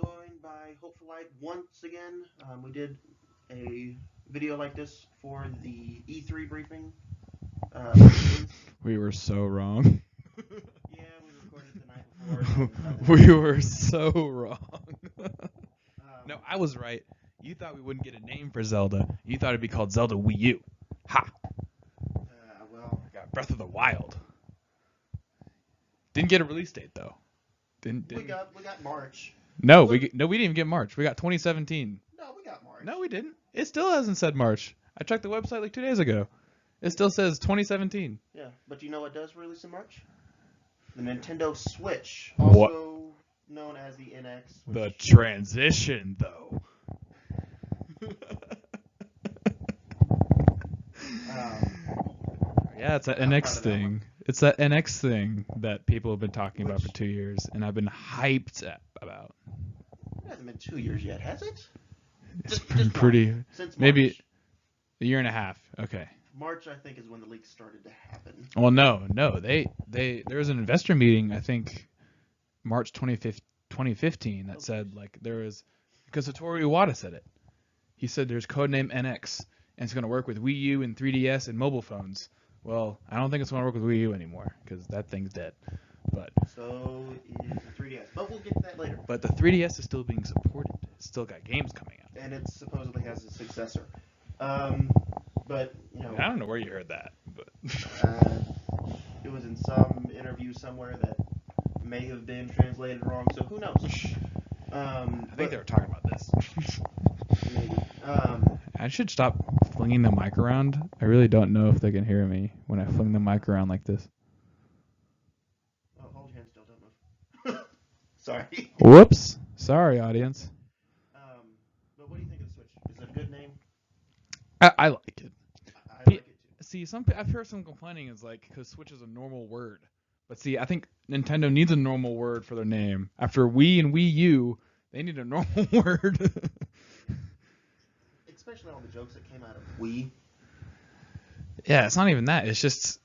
joined by HopefulLight once again. We did a video like this for the E3 briefing. We were so wrong. Yeah, we recorded it the night before. We were so wrong. No, I was right. You thought we wouldn't get a name for Zelda. You thought it'd be called Zelda Wii U. Ha! Well, I got Breath of the Wild. Didn't get a release date though. Didn't. we got March. No, we didn't even get March. We got 2017. No, we got March. No, we didn't. It still hasn't said March. I checked the website like 2 days ago. It still says 2017. Yeah, but you know what does release in March? The Nintendo Switch, also known as the NX. The transition, though. Yeah, it's that NX thing. It's that NX thing that people have been talking about for 2 years, and I've been hyped about. It hasn't been 2 years yet, has it? It's been pretty. Since maybe March. a year and a half. Okay. March, I think, is when the leaks started to happen. Well, no. There was an investor meeting, I think, March 2015, that said, like, there was, because Satoru Iwata said it. He said there's codename NX, and it's going to work with Wii U and 3DS and mobile phones. Well, I don't think it's going to work with Wii U anymore, because that thing's dead. But so is the 3DS, but we'll get to that later. But the 3DS is still being supported. It's still got games coming out. And it supposedly has a successor. But, you know... I don't know where you heard that, but... it was in some interview somewhere that may have been translated wrong, so who knows? I think they were talking about this. Maybe. I should stop flinging the mic around. I really don't know if they can hear me when I fling the mic around like this. Oh, hold your hand still, don't move. Sorry. Whoops. Sorry, audience. But what do you think of the Switch? Is it a good name? I like it. I like it too. See, I've heard some complaining is like, because Switch is a normal word. But see, I think Nintendo needs a normal word for their name. After Wii and Wii U, they need a normal word. Especially all the jokes that came out of Wii. Yeah, it's not even that. It's just,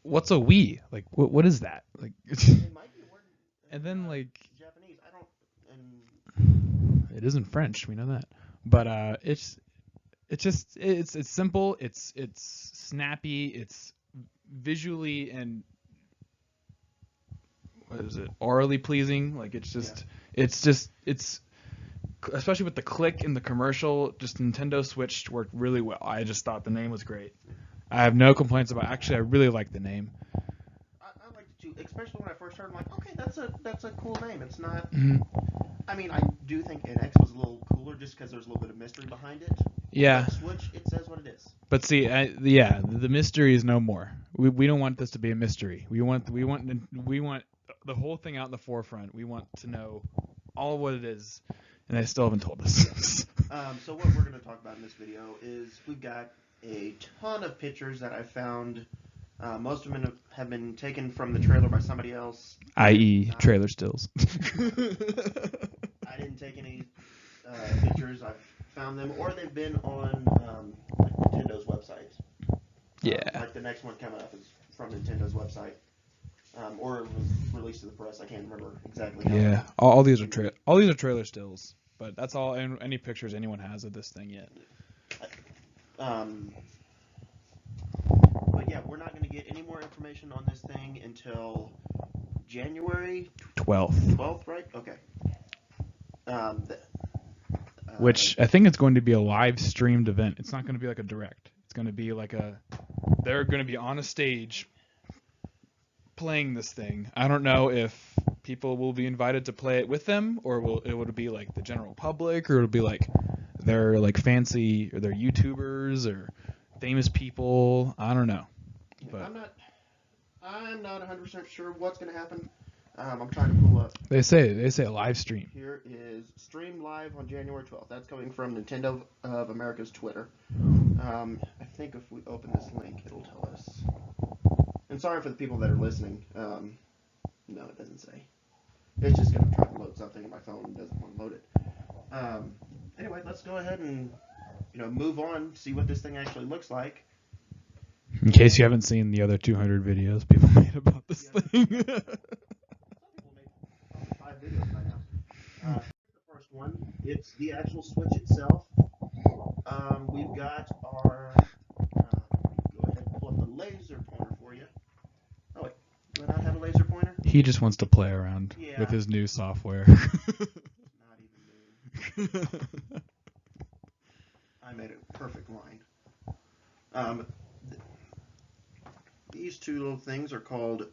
what's a Wii? Like, what is that? Like, It might be a word in, and then like Japanese. I don't. And it is in French. We know that. But it's simple. It's snappy. It's visually and what is it? Orally pleasing. Like it's especially with the click in the commercial. Just Nintendo Switch worked really well. I just thought the name was great. I have no complaints about. Actually, I really like the name. I liked it too, especially when I first heard. I'm like, okay, that's a cool name. It's not. Mm-hmm. I mean, I do think NX was a little cooler just because there's a little bit of mystery behind it. Yeah. But Switch, it says what it is. But see, the mystery is no more. We don't want this to be a mystery. We want the whole thing out in the forefront. We want to know all what it is, and they still haven't told us. So what we're going to talk about in this video is we've got a ton of pictures that I found. Most of them have been taken from the trailer by somebody else. I.e. trailer stills. I didn't take any pictures. I've found them, or they've been on like Nintendo's website. Yeah. Like the next one coming up is from Nintendo's website, or it was released to the press. I can't remember exactly. Yeah. All these are trailer stills, but that's all. Any pictures anyone has of this thing yet. But yeah, we're not going to get any more information on this thing until January 12th. 12th, right? Okay. Which I think it's going to be a live streamed event. It's not going to be like a direct. It's going to be like they're going to be on a stage playing this thing. I don't know if people will be invited to play it with them, or will it be like the general public, or it'll be like they're like fancy, or they're YouTubers or famous people. I don't know. But I'm not 100% sure what's going to happen. I'm trying to pull up. They say a live stream. Here is stream live on January 12th. That's coming from Nintendo of America's Twitter. I think if we open this link, it'll tell us. And sorry for the people that are listening. No, it doesn't say. It's just going to try to load something, and my phone doesn't want to load it. Anyway, let's go ahead and move on, see what this thing actually looks like. In case you haven't seen the other 200 videos people made about this thing. Some people made 5 videos by now. the actual Switch itself, we've got our. Go ahead and pull up the laser pointer for you. Oh wait, do I not have a laser pointer? He just wants to play around Yeah. with his new software. Not even new. I made a perfect line. These two little things are called.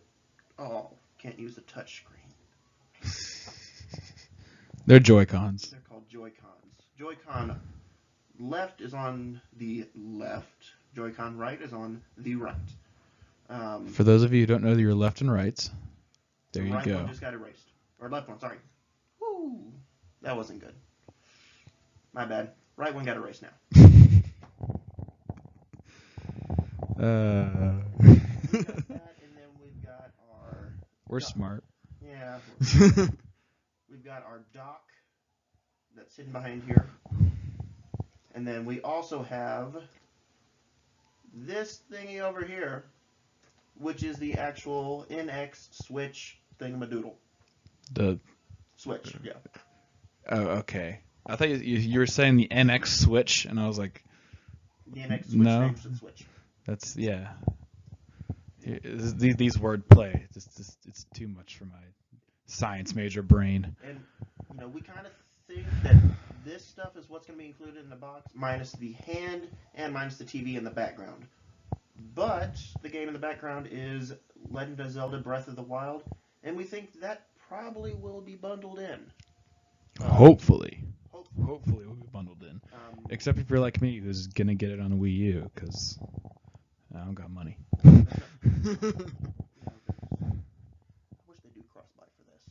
Oh, can't use the touch screen. They're Joy-Cons. They're called Joy-Cons. Joy-Con left is on the left. Joy-Con right is on the right. For those of you who don't know your left and rights, there the you right go. one just got erased. Or left one, sorry. Woo! That wasn't good. My bad. Right one got erased now. We've got that, and then we've got our... We're smart. Yeah. We've got our dock that's hidden behind here. And then we also have this thingy over here, which is the actual NX Switch thingamadoodle. The Switch, yeah. Oh, okay. I thought you were saying the NX Switch, and I was like, The NX Switch no. names for the Switch. That's these word play. It's too much for my science major brain. And we kind of think that this stuff is what's going to be included in the box, minus the hand and minus the TV in the background. But the game in the background is Legend of Zelda: Breath of the Wild, and we think that probably will be bundled in. Hopefully we'll be bundled in. Except if you're like me, who's gonna get it on a Wii U, because I don't got money. I wish they do cross-buy for this.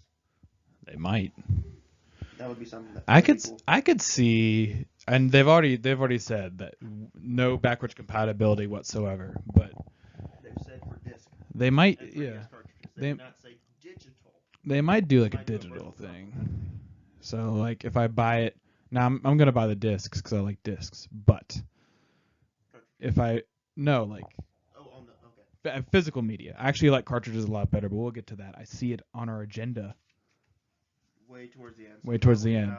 They might. That would be something that I could see, and they've already said that no backwards compatibility whatsoever. But they've said for disc. They might, yeah. They did not say digital. They might do like a digital thing. So like if I buy it now, I'm gonna buy the discs because I like discs. But if I physical media, I actually like cartridges a lot better. But we'll get to that. I see it on our agenda. Way towards the end.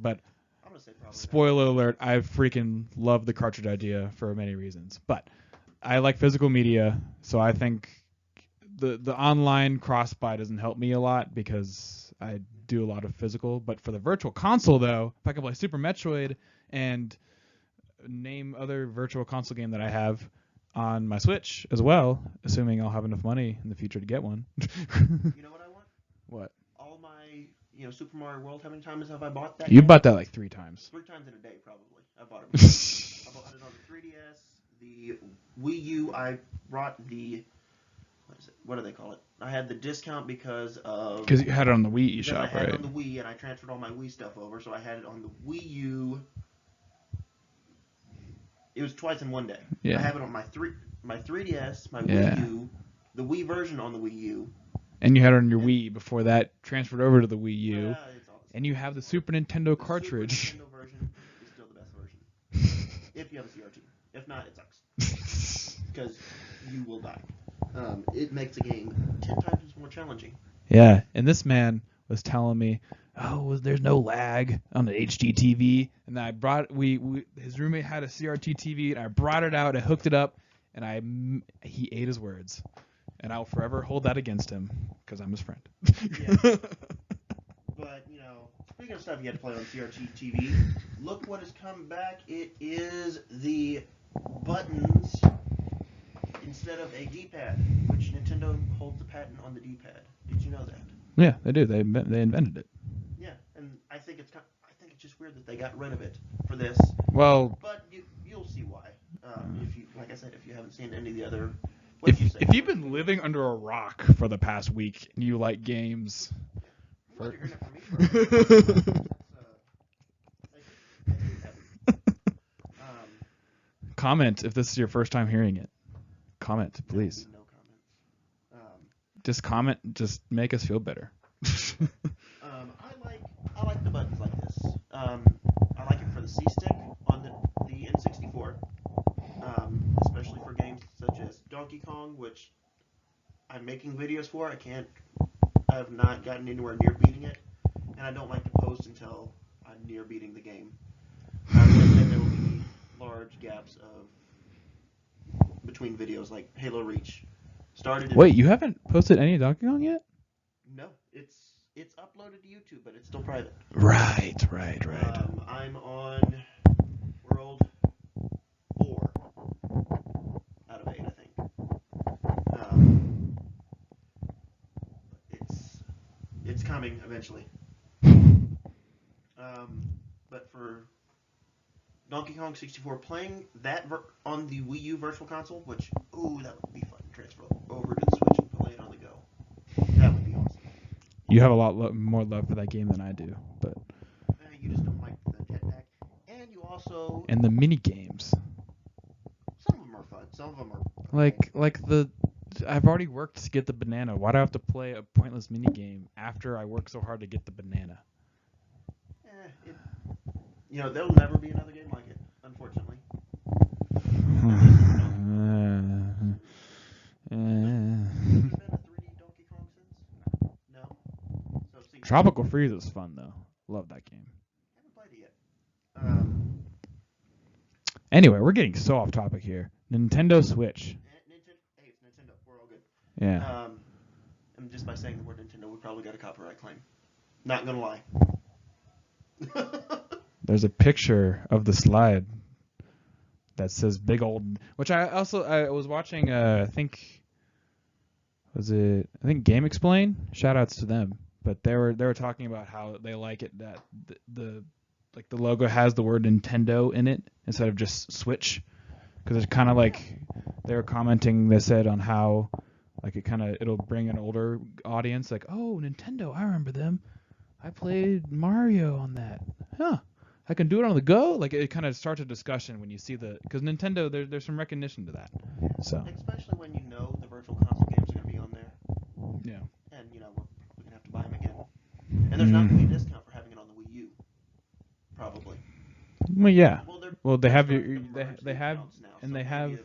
But I'm gonna say spoiler alert, I freaking love the cartridge idea for many reasons. But I like physical media, so I think the online cross-buy doesn't help me a lot because I do a lot of physical. But for the virtual console, though, if I can play Super Metroid and name other virtual console game that I have on my Switch as well, assuming I'll have enough money in the future to get one. You know what I want? What? All my, Super Mario World. How many times have I bought that? You bought that like 3 times. 3 times in a day, probably. I bought it. I bought it on the 3DS, the Wii U. I brought the what do they call it? I had the discount because you had it on the Wii eShop, right? I had it on the Wii, and I transferred all my Wii stuff over, so I had it on the Wii U. It was twice in one day. Yeah. I have it on my 3DS, my Wii U, the Wii version on the Wii U. And you had it on your Wii before that transferred over to the Wii U. Yeah, it's all and you have the Super Nintendo cartridge. The Super Nintendo version is still the best version. If you have a CRT. If not, it sucks. Because you will die. It makes the game 10 times more challenging. Yeah, and this man was telling me, there's no lag on the HD TV, and then I brought his roommate had a CRT TV, and I brought it out, I hooked it up, and he ate his words, and I'll forever hold that against him because I'm his friend. Yeah. But speaking of stuff you had to play on CRT TV, look what has come back. It is the buttons instead of a D-pad, which Nintendo holds the patent on the D-pad. Did you know that? Yeah, they do. They invented it. Yeah, and I think it's just weird that they got rid of it for this. Well, but you'll see why. If you, like I said, if you haven't seen any of the other. If you've been living under a rock for the past week and you like games. Well, you're hearing it from me. Comment if this is your first time hearing it. Comment, please. No comments. Just comment. Just make us feel better. I like the buttons like this. I like it for the C-stick on the N64, especially for games such as Donkey Kong, which I'm making videos for. I have not gotten anywhere near beating it, and I don't like to post until I'm near beating the game. And then there will be large gaps of between videos, like Halo Reach. Wait, you haven't posted any Donkey Kong yet? No, it's uploaded to YouTube, but it's still private. Right. I'm on World 4 out of 8, I think. It's coming eventually. But for Donkey Kong 64, playing that on the Wii U Virtual Console, which, that would be fun. Transfer over to the Switch and play it on the go. That would be awesome. You have a lot more love for that game than I do, but. You just don't like the jetpack, and you also. And the mini games. Some of them are fun. Some of them are. Like I've already worked to get the banana. Why do I have to play a pointless mini game after I work so hard to get the banana? There'll never be another game like it, unfortunately. Has there been a 3D Donkey Kong since? No. So Tropical Freeze is fun though. Love that game. Haven't played it yet. Anyway, we're getting so off topic here. Nintendo Switch. Hey, it's Nintendo. We're all good. Yeah. And just by saying the word Nintendo, we probably got a copyright claim. Not gonna lie. There's a picture of the slide that says big old, which I was watching. I think Game Explain. Shout outs to them. But they were talking about how they like it that the logo has the word Nintendo in it instead of just Switch, because it's kind of like they were commenting. They said on how like it'll bring an older audience, like, oh, Nintendo, I remember them. I played Mario on that. Huh. I can do it on the go. Like it kind of starts a discussion when you see because Nintendo, there's some recognition to that. So especially when you know the Virtual Console games are going to be on there. Yeah. And we're going to have to buy them again. And there's not going to be a discount for having it on the Wii U. Probably. Well, yeah. Well, they have your they have now, and so they have.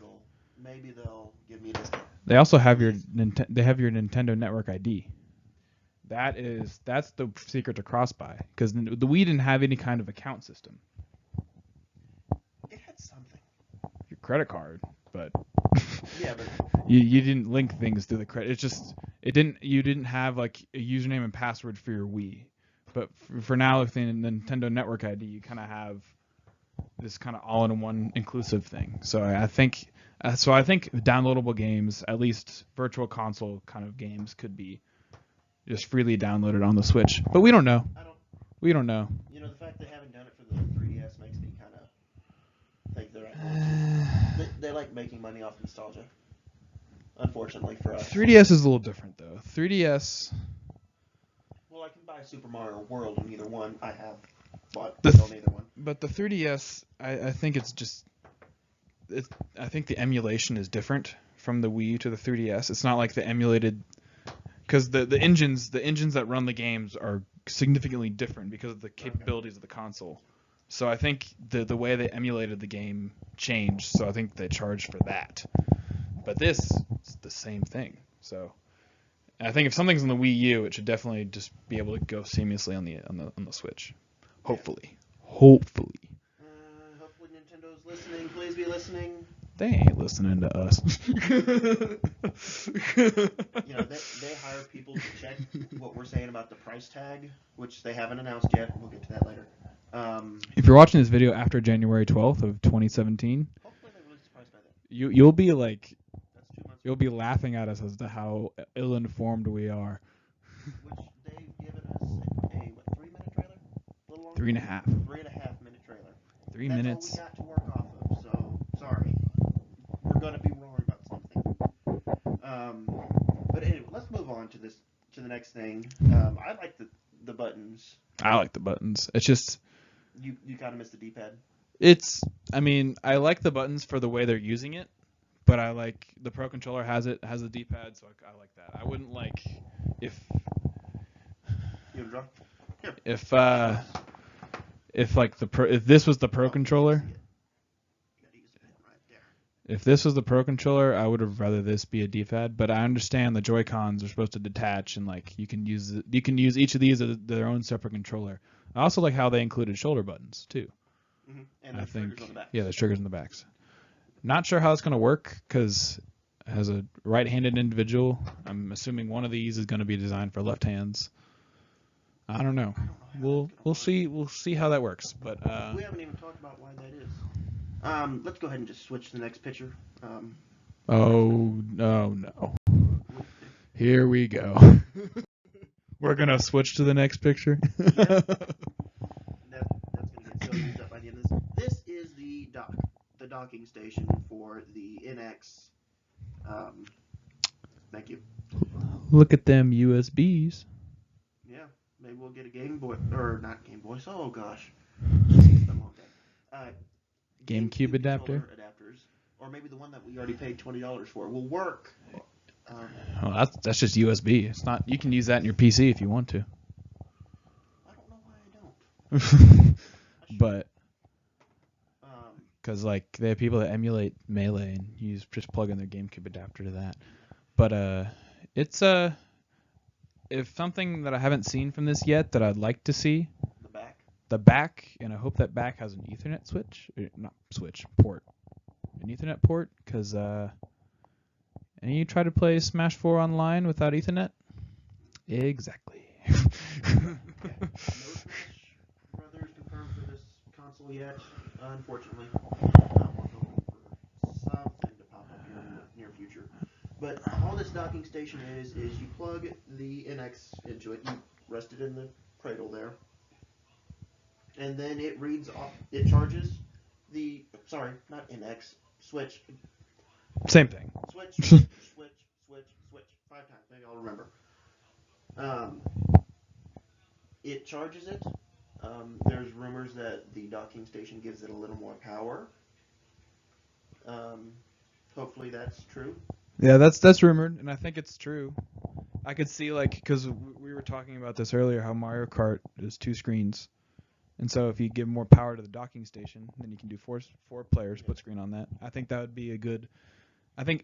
Maybe they'll give me a discount. They also have your Nintendo Network ID. That's the secret to cross-buy, because the Wii didn't have any kind of account system. It had something. Your credit card, but yeah, but you didn't link things to the credit. You didn't have like a username and password for your Wii. But for now, with the Nintendo Network ID, you kind of have this kind of all-in-one inclusive thing. So I think downloadable games, at least Virtual Console kind of games, could be just freely downloaded on the Switch. But we don't know. We don't know. The fact they haven't done it for the 3DS makes me kind of think they're going to. They like making money off nostalgia. Unfortunately for us. 3DS is a little different though. 3DS. Well, I can buy Super Mario World on either one. I have bought on either one. But the 3DS, I think it's just. I think the emulation is different from the Wii to the 3DS. It's not like the emulated. Because the engines that run the games are significantly different because of the capabilities of the console. So I think the way they emulated the game changed. So I think they charged for that. But this is the same thing. So I think if something's on the Wii U, it should definitely just be able to go seamlessly on the Switch. Hopefully. Hopefully Nintendo's listening. Please be listening. They ain't listening to us. They hire people to check what we're saying about the price tag, which they haven't announced yet. We'll get to that later. If you're watching this video after January 12th of 2017, hopefully they release the price by then. You'll be like, that's 2 months. You'll be laughing at us as to how ill-informed we are. Which they've given us a 3-minute trailer, a little longer. 3.5. 3.5-minute trailer. 3 That's minutes. all we got to work off of. So sorry. We're gonna be wrong about something. But anyway, let's move on to the next thing. I like the buttons. I like the buttons. It's just you kind of miss the D-pad. I like the buttons for the way they're using it, but I like the Pro Controller has the D-pad, so I like that. I wouldn't like if this was the Pro Controller. If this was the Pro Controller, I would have rather this be a D-pad, but I understand the Joy-Cons are supposed to detach and like you can use each of these as their own separate controller. I also like how they included shoulder buttons too. Mm-hmm. And the triggers on the backs. Yeah, there's triggers on the backs. Not sure how it's going to work because as a right-handed individual, I'm assuming one of these is going to be designed for left hands. I don't know. We'll see how that works. But we haven't even talked about why that is. Let's go ahead and just switch to the next picture. Oh no! Here we go. We're gonna switch to the next picture. That's gonna get so used up by the end of this. This is the docking station for the NX. Thank you. Look at them USBs. Yeah, maybe we'll get a Game Boy or not Game Boy. Oh gosh. GameCube adapter. Adapters, or maybe the one that we already paid $20 for will work. Well, that's just USB. It's not. You can use that in your PC if you want to. I don't know why I don't. But because like they have people that emulate Melee and just plug in their GameCube adapter to that. But it's if something that I haven't seen from this yet that I'd like to see. The back, and I hope that back has an Ethernet port, an Ethernet port, because and you try to play Smash 4 online without Ethernet? Exactly. No Smash Brothers confirmed for this console yet, unfortunately. We're hoping for something to pop up here in the near future. But all this docking station is you plug the NX into it, you rest it in the cradle there. And then it reads off. It charges the not NX Switch. Same thing. Switch. 5 times. Maybe I'll remember. It charges it. There's rumors that the docking station gives it a little more power. Hopefully that's true. Yeah, that's rumored, and I think it's true. I could see because we were talking about this earlier, how Mario Kart is 2 screens. And so if you give more power to the docking station, then you can do four player split screen on that. I think that would be a good,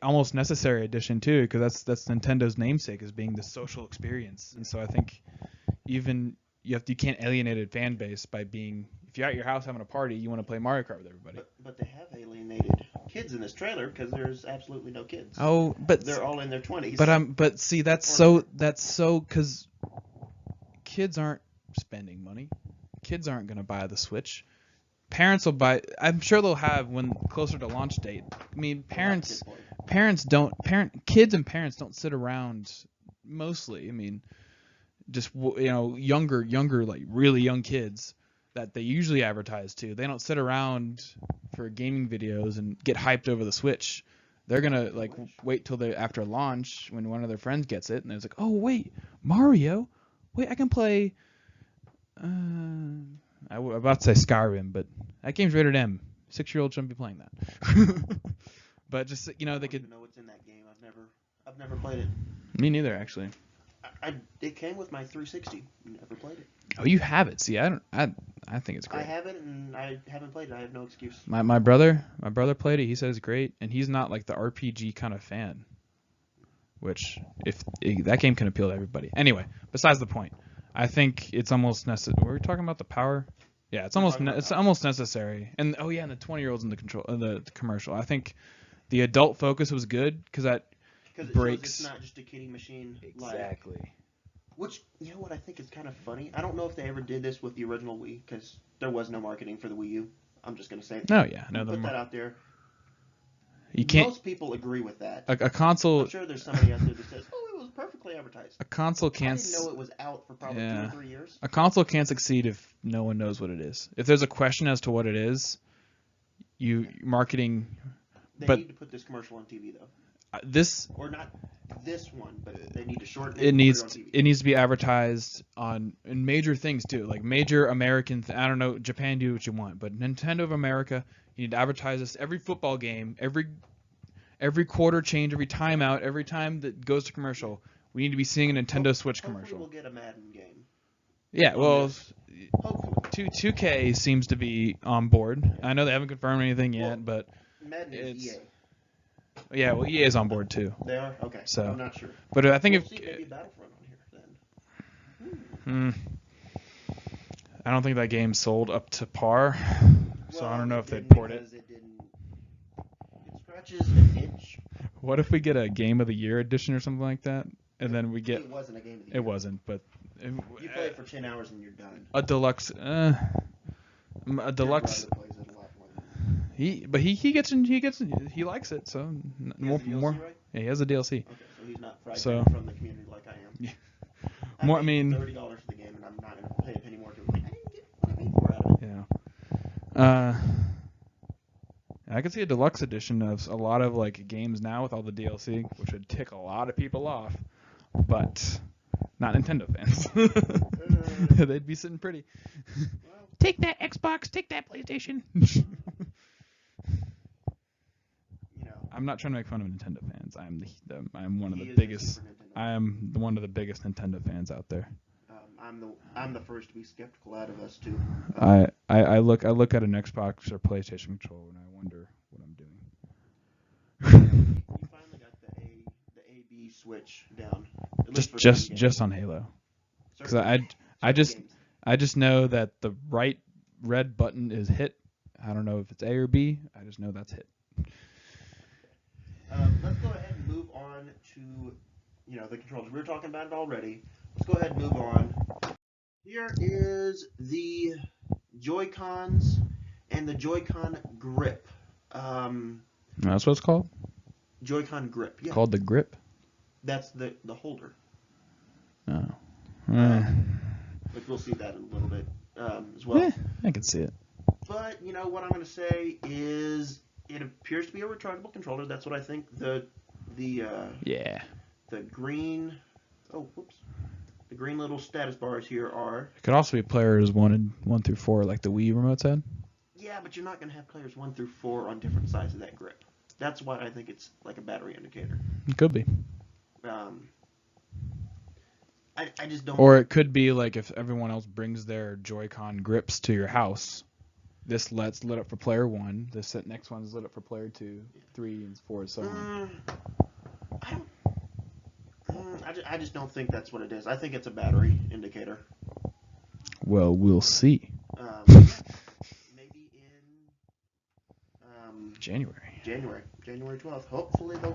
almost necessary addition too, because that's Nintendo's namesake as being the social experience. And so I think even you can't alienate a fan base by being, if you're at your house having a party, you want to play Mario Kart with everybody. But they have alienated kids in this trailer because there's absolutely no kids. Oh, but they're all in their 20s. But see, that's so because kids aren't spending money. Kids aren't going to buy the Switch. Parents will buy. I'm sure they'll have when closer to launch date. I mean, kids and parents don't sit around mostly. I mean, just younger like really young kids that they usually advertise to. They don't sit around for gaming videos and get hyped over the Switch. They're gonna wait till they after launch when one of their friends gets it and it's like, oh wait, Mario, wait I can play. I was about to say Skyrim, but that game's rated M. 6-year-old shouldn't be playing that. But just they could. I don't even know what's in that game. I've never played it. Me neither, actually. It came with my 360. Never played it. Oh, you have it. See, I think it's great. I have it, and I haven't played it. I have no excuse. My brother played it. He said it's great, and he's not like the RPG kind of fan. Which that game can appeal to everybody. Anyway, besides the point. I think it's almost necessary. Were we talking about the power? Yeah, it's almost necessary. And and the 20-year-olds in the commercial. I think the adult focus was good because that breaks. It's not just a kiddie machine. Exactly. Which what I think is kind of funny. I don't know if they ever did this with the original Wii because there was no marketing for the Wii U. I'm just gonna say it. No, yeah, no. Put that out there. You can't. Most people agree with that. A console. I'm sure there's somebody out there that says, "Oh, it was perfectly advertised." A console can't. I didn't know it was out for probably 2 or 3 years. A console can't succeed if no one knows what it is. If there's a question as to what it is, marketing. They need to put this commercial on TV though. Or not this one, but they need to shorten it. It needs to be advertised in major things too, like major American. I don't know, Japan do what you want, but Nintendo of America, you need to advertise this every football game, every quarter change, every timeout, every time that goes to commercial. We need to be seeing a Nintendo Switch commercial. We'll get a Madden game. Yeah, well, hopefully. 2K seems to be on board. I know they haven't confirmed anything yet, but Madden is EA. Yeah, well, EA is on board too. They are? Okay. So, I'm not sure. But I think maybe Battlefront on here then. I I don't think that game sold up to par, so I don't know if they'd didn't port it. because it scratches an itch. What if we get a Game of the Year edition or something like that, and then we get? It wasn't a game of the It year. wasn't, but You play it for 10 hours and you're done. a deluxe. A Your deluxe. brother plays it a lot more than He likes it, so he has a DLC, right? Yeah, he has a DLC. Okay, so he's not frightened So- from the community like I am. Yeah. I More, paid I mean- $30 for the game, and I'm not going to pay a penny more to it. Like, I didn't get what I paid for out of it. Yeah. I could see a deluxe edition of a lot of like games now with all the DLC, which would tick a lot of people off, but not Nintendo fans. They'd be sitting pretty. Well, Take that Xbox, take that PlayStation. you know, I'm not trying to make fun of Nintendo fans. I'm one of he the is a biggest. Super Nintendo. I am one of the biggest Nintendo fans out there. I'm the first to be skeptical out of us too. I look at an Xbox or PlayStation controller and I wonder what I'm doing. You finally got the A/B switch down. At least for certain games. Just on Halo. Because I Certain just games. I just know that the right red button is hit. I don't know if it's A or B. I just know that's hit. Let's go ahead and move on to the controllers. We were talking about it already. Let's go ahead and move on. Here is the Joy-Cons and the Joy-Con grip. That's what it's called? Joy-Con grip. Yeah. Called the grip? That's the holder. Oh. Which we'll see that in a little bit as well. Yeah, I can see it. But what I'm going to say is it appears to be a rechargeable controller. That's what I think. The green. Oh, whoops. The green little status bars here are. It could also be players 1 through 4, like the Wii remote said. Yeah, but you're not going to have players 1 through 4 on different sides of that grip. That's why I think it's like a battery indicator. It could be. I just don't. Or it could be like if everyone else brings their Joy-Con grips to your house, this lit up for player 1. This next one's lit up for player 2, 3, and 4, and so on. I just don't think that's what it is. I think it's a battery indicator. Well, we'll see. Maybe in January. January 12th. Hopefully they'll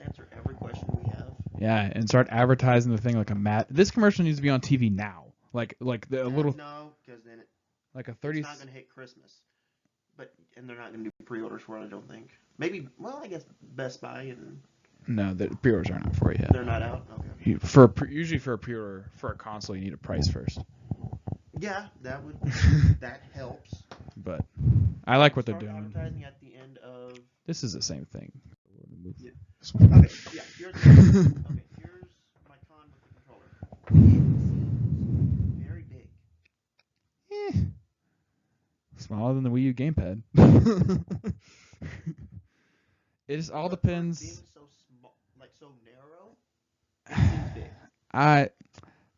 answer every question we have. Yeah, and start advertising the thing like a mat. This commercial needs to be on TV now. Like the little. No, because then like a 30. It's not going to hit Christmas. And they're not going to do pre-orders for it, I don't think. Maybe. Well, I guess Best Buy and. No, the pre-orders aren't out for it yet. They're not out. Okay. Usually for a pre-order for a console, you need a price first. Yeah, that helps. But I like what they're Start doing. advertising at the end of. This is the same thing. Yeah. Okay. Yeah. Here's my con with the controller. It seems very big. Smaller than the Wii U gamepad. It just all depends. Being so small, like so narrow, it seems big.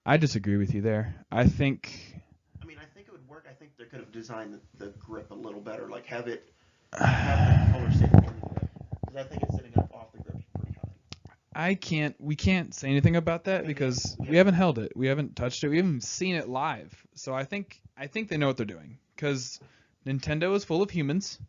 I disagree with you there. I think it would work. I think they could have designed the grip a little better, like have the controller sit in the grip. Because I think it's sitting up off the grip pretty high. we can't say anything about that because we haven't held it. We haven't touched it. We haven't seen it live. So I think they know what they're doing because Nintendo is full of humans.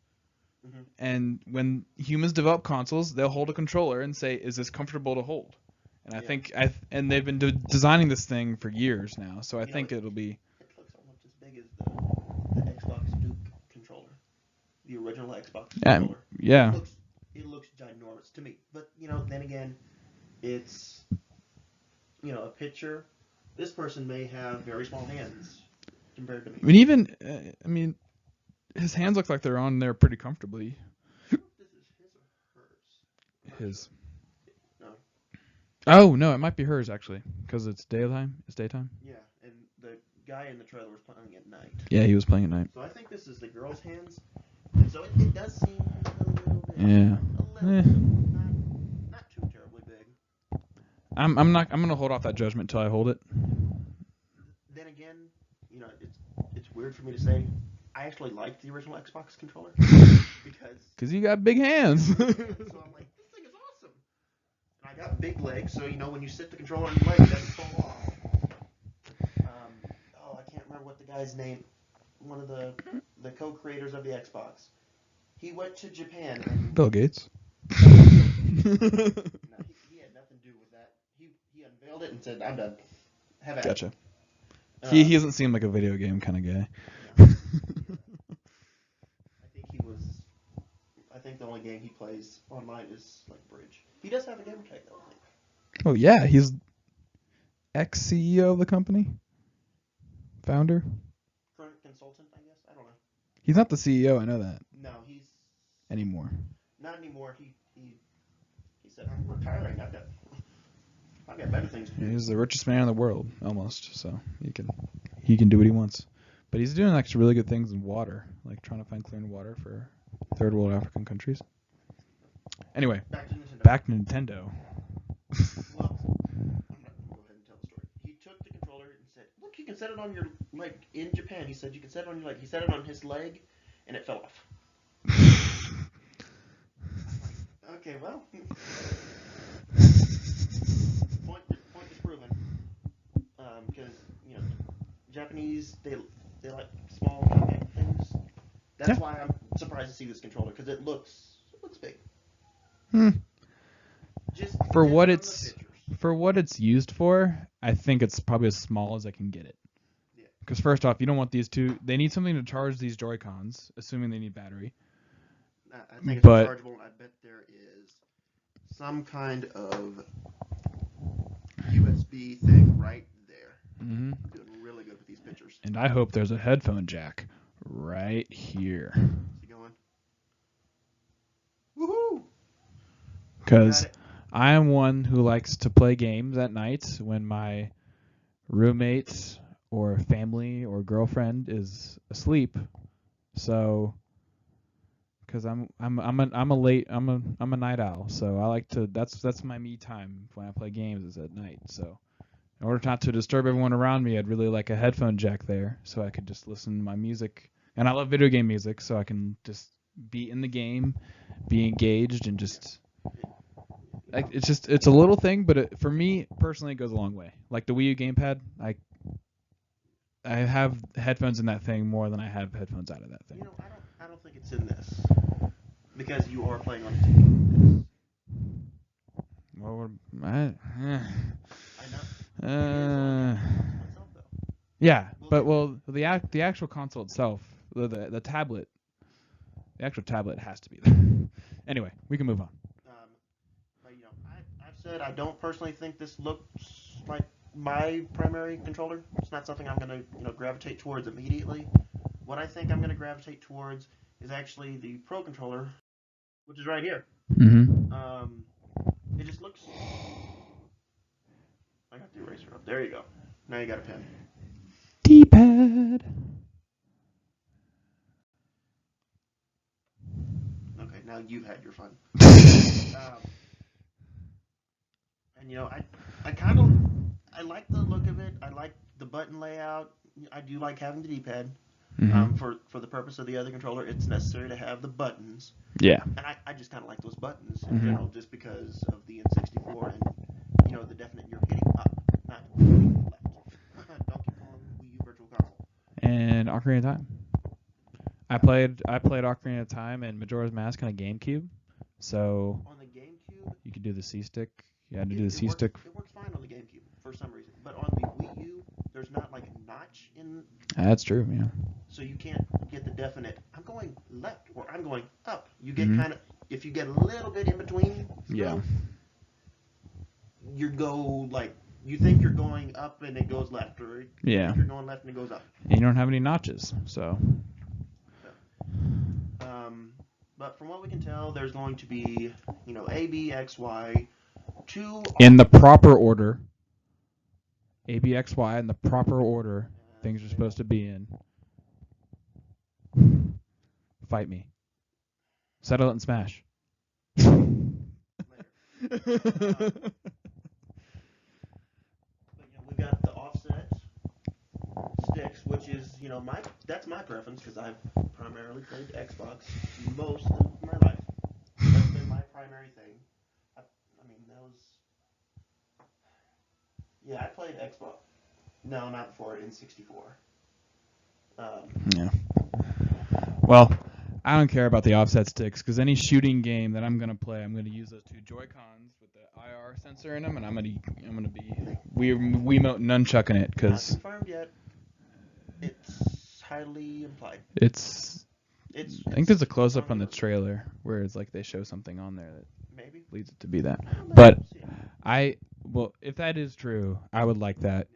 Mm-hmm. And when humans develop consoles, they'll hold a controller and say, "Is this comfortable to hold?" And I think and they've been designing this thing for years now, so I think it'll be. It looks almost as big as the Xbox Duke controller, the original Xbox controller. Yeah. It looks ginormous to me, but then again, it's a picture. This person may have very small hands compared to me. His hands look like they're on there pretty comfortably. This is his or hers? His. No. Oh no, it might be hers actually, because it's daytime. It's daytime. Yeah, and the guy in the trailer was playing at night. Yeah, he was playing at night. So I think this is the girl's hands. And so it does seem a little bit. Yeah. A little bit. Not too terribly big. I'm gonna hold off that judgment until I hold it. Then again, it's weird for me to say. I actually liked the original Xbox controller because you got big hands. So I'm like, this thing is awesome. And I got big legs, so when you sit the controller on your leg, it doesn't fall off. I can't remember what guy's name? One of the co-creators of the Xbox. He went to Japan and Bill Gates. no, he had nothing to do with that. He unveiled it and said, "I'm done. Have at it." Gotcha. He doesn't seem like a video game kind of guy. No. I think the only game he plays online is like Bridge. He does have a gamer tag though, I think. Oh yeah, he's ex-CEO of the company, founder. Current consultant, I guess. I don't know. He's not the CEO. I know that No, he's anymore. not anymore. He said, "I'm retiring. I've got better things to do." He's the richest man in the world, almost. So he can do what he wants. But he's doing actually really good things in water, like trying to find clean water for third world African countries. Anyway, back to Nintendo. Well, I'm not gonna go ahead and tell the story. He took the controller and said, "Look, you can set it on your like in Japan." He said you can set it on your leg. He set it on his leg, and it fell off. Okay, well, point is proven. Because Japanese they like small compact things. That's why I'm surprised to see this controller because it looks big. Just For what it's used for, I think it's probably as small as I can get it. Yeah. Because first off, you don't want these two. They need something to charge these Joy-Cons, assuming they need battery. I think it's But rechargeable. I bet there is some kind of USB thing right there. mm-hmm. I'm doing really good with these pictures. And I hope there's a headphone jack right here. Is he going? Woohoo! Because I am one who likes to play games at night when my roommate or family or girlfriend is asleep. So, because I'm a night owl, so I like to. That's my me time when I play games is at night. So, in order not to disturb everyone around me, I'd really like a headphone jack there, so I could just listen to my music. And I love video game music, so I can just be in the game, be engaged, and just. It's a little thing, but for me personally, it goes a long way. Like the Wii U gamepad, I have headphones in that thing more than I have headphones out of that thing. I don't think it's in this because you are playing on the TV. Well, I know. Yeah, but the actual console itself, the tablet, the actual tablet has to be there. Anyway, we can move on. But I've said I don't personally think this looks like my primary controller. It's not something I'm gonna gravitate towards immediately. What I think I'm gonna gravitate towards is actually the Pro controller, which is right here. Mm-hmm. It just looks. I got the eraser up. There you go. Now you got a pen. D-pad. Okay, now you've had your fun. And I like the look of it. I like the button layout. I do like having the D-pad. Mm-hmm. For the purpose of the other controller, it's necessary to have the buttons. Yeah. And I just kind of like those buttons in general, just because of the N64 and the definite you're hitting up, not hitting left. Donkey Kong Wii U Virtual Console. And Ocarina of Time. I played Ocarina of Time and Majora's Mask on a GameCube. So on the GameCube, you could do the C stick. You had to do the C stick. It works fine on the GameCube for some reason, but on the Wii U, there's not like a notch in. That's true. Yeah. So you can't get the definite. I'm going left or I'm going up. You get kind of if you get a little bit in between. Yeah. You go like you think you're going up and it goes left, or you think you're going left and it goes up. And you don't have any notches, so. But from what we can tell, there's going to be A, B, X, Y, 2 in the proper order. A, B, X, Y in the proper order. Things are supposed to be in. Fight me. Settle it and smash. But we got the offset sticks, which is that's my preference because I've primarily played Xbox most of my life. That's been my primary thing. I played Xbox. No, not before N64. Yeah. Well, I don't care about the offset sticks because any shooting game that I'm gonna play, I'm gonna use those two Joy-Cons with the IR sensor in them, and I'm gonna be Wiimote nunchucking it Not because confirmed yet. It's highly implied. it's. It's. I think there's a it's close up on the rumors. trailer where it's like they show something on there that Maybe. leads it to be that. Well, maybe But we'll see. well, if that is true, I would like that.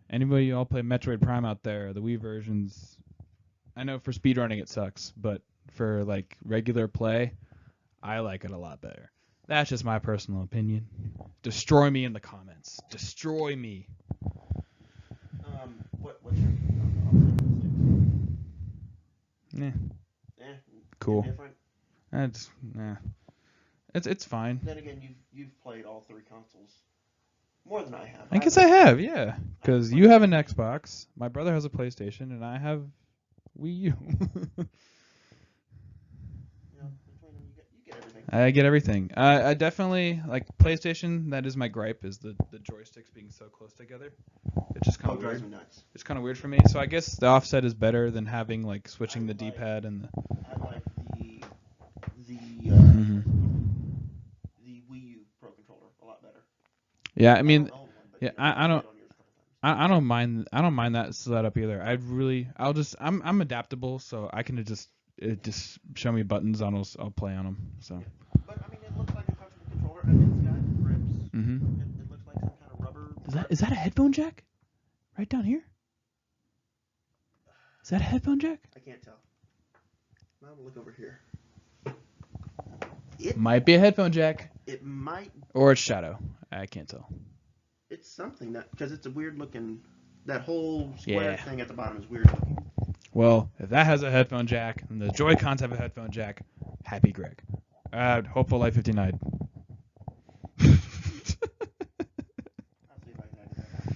Anybody all play Metroid Prime out there? The Wii versions. I know for speedrunning it sucks, but for like regular play, I like it a lot better. That's just my personal opinion. Destroy me in the comments. Destroy me. What's your opinion on Yeah, the sticks? cool. Indifferent. That's it's fine. Then again, you've played all three consoles more than I have. I guess I have, yeah. Because you have an Xbox, my brother has a PlayStation, and I have Wii U. Between them, you get everything. I get everything. I definitely like PlayStation. That is my gripe: is the joysticks being so close together. It's just kind of drives weird. me nuts. It's kind of weird for me. So I guess the offset is better than having like switching the D-pad and the. I like the Mhm. the Wii U Pro controller a lot better. Yeah, I mean, don't own one, but, yeah, I've I don't. played on yours a couple times. I don't mind. I don't mind that setup either. I'm adaptable, so I can just show me buttons and I'll play on them. So. But I mean, it looks like a comfortable controller. I mean, it's got grips. Mhm. It looks like some kind of rubber. Is that a headphone jack? Right down here. Is that a headphone jack? I can't tell. I'm gonna look over here. It Might be a headphone jack. It might. Or it's shadow. I can't tell. It's something that because it's a weird looking. That whole square Yeah. thing at the bottom is weird looking. Well, if that has a headphone jack and the Joy-Cons have a headphone jack, happy Greg. HopefulLight59. I'll see if I can edit that out.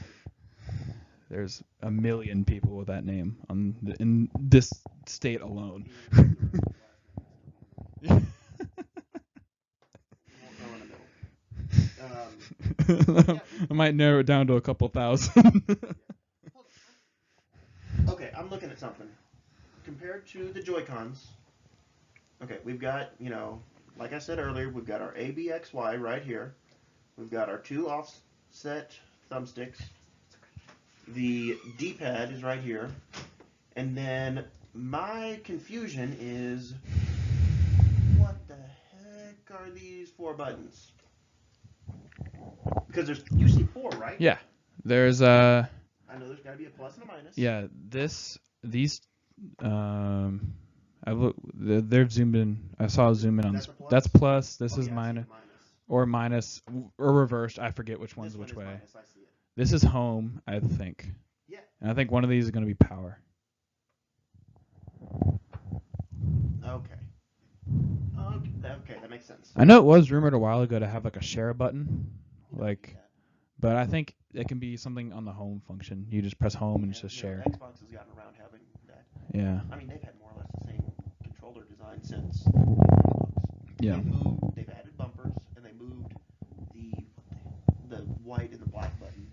There's a million people with that name in this state alone. I might narrow it down to a couple thousand. Okay, I'm looking at something. Compared to the Joy-Cons, okay, we've got, like I said earlier, we've got our ABXY right here. We've got our two offset thumbsticks. The D-pad is right here. And then my confusion is, what the heck are these 4 buttons? Because you see 4, right? Yeah. There's I know there's got to be a plus and a minus. Yeah, they've zoomed in. I saw a zoom in on this. That's plus. This is minus, or minus, or reversed. I forget which one's which way. Minus, I see it. This is home, I think. Yeah. And I think one of these is going to be power. Okay, that makes sense. I know it was rumored a while ago to have like a share button, but I think it can be something on the home function. You just press home and it's just share. Xbox has gotten around having that. Yeah. I mean, they've had more or less the same controller design since Xbox. Yeah. They've added bumpers and they moved the white and the black button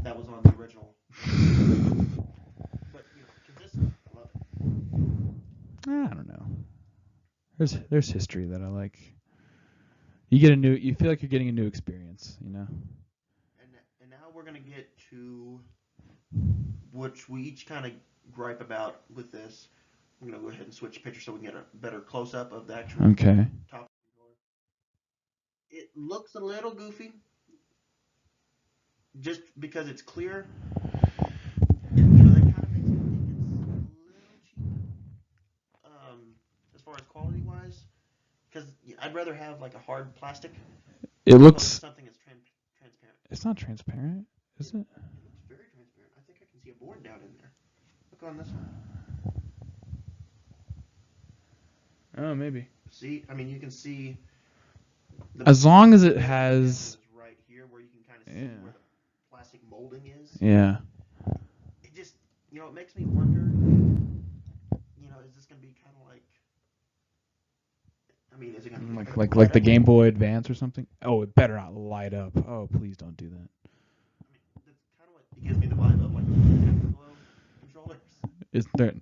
that was on the original. But consistent. I love it. I don't know. There's history that I like. You feel like you're getting a new experience, And now we're gonna get to which we each kind of gripe about with this. I'm gonna go ahead and switch picture so we can get a better close up of the actual Okay. top. It looks a little goofy, just because it's clear. That kind of makes me think it's a little cheap, as far as quality wise. Because I'd rather have like a hard plastic. It looks. Something that's transparent. It's not transparent, is it? It looks very transparent. I think I can see a board down in there. Look on this one. Oh, maybe. See, I mean, you can see. As long as it has. Right here, where you can kind of see where the plastic molding is. Yeah. It just, it makes me wonder. Is this gonna be kind of like? I mean, is it gonna be like the Game Boy Advance or something? Oh, it better not light up. Oh, please don't do that. I mean, that's kind of what it gives me the vibe of like the Afterglow controllers. Is there?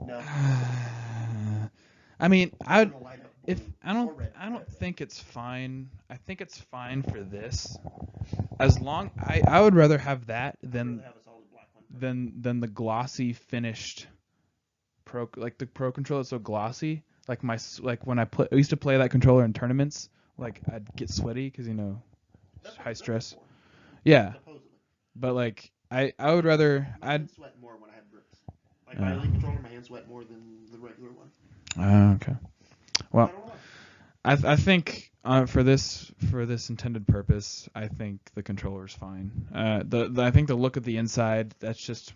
No. I mean, Turn the light up if blue I or red. don't think it's fine. I think it's fine for this. As long I would rather have that I'd than rather have a solid black one. than the glossy finished pro, like the pro controller is so glossy. Like when I used to play that controller in tournaments, like I'd get sweaty because That's high what stress. for, Yeah, supposedly. but like I would rather My I'd hands sweat more when I have grips. Like my Elite controller, my hands sweat more than the regular one. okay. Well, I don't know. I think for this intended purpose, I think the controller's fine. I think the look of the inside, that's just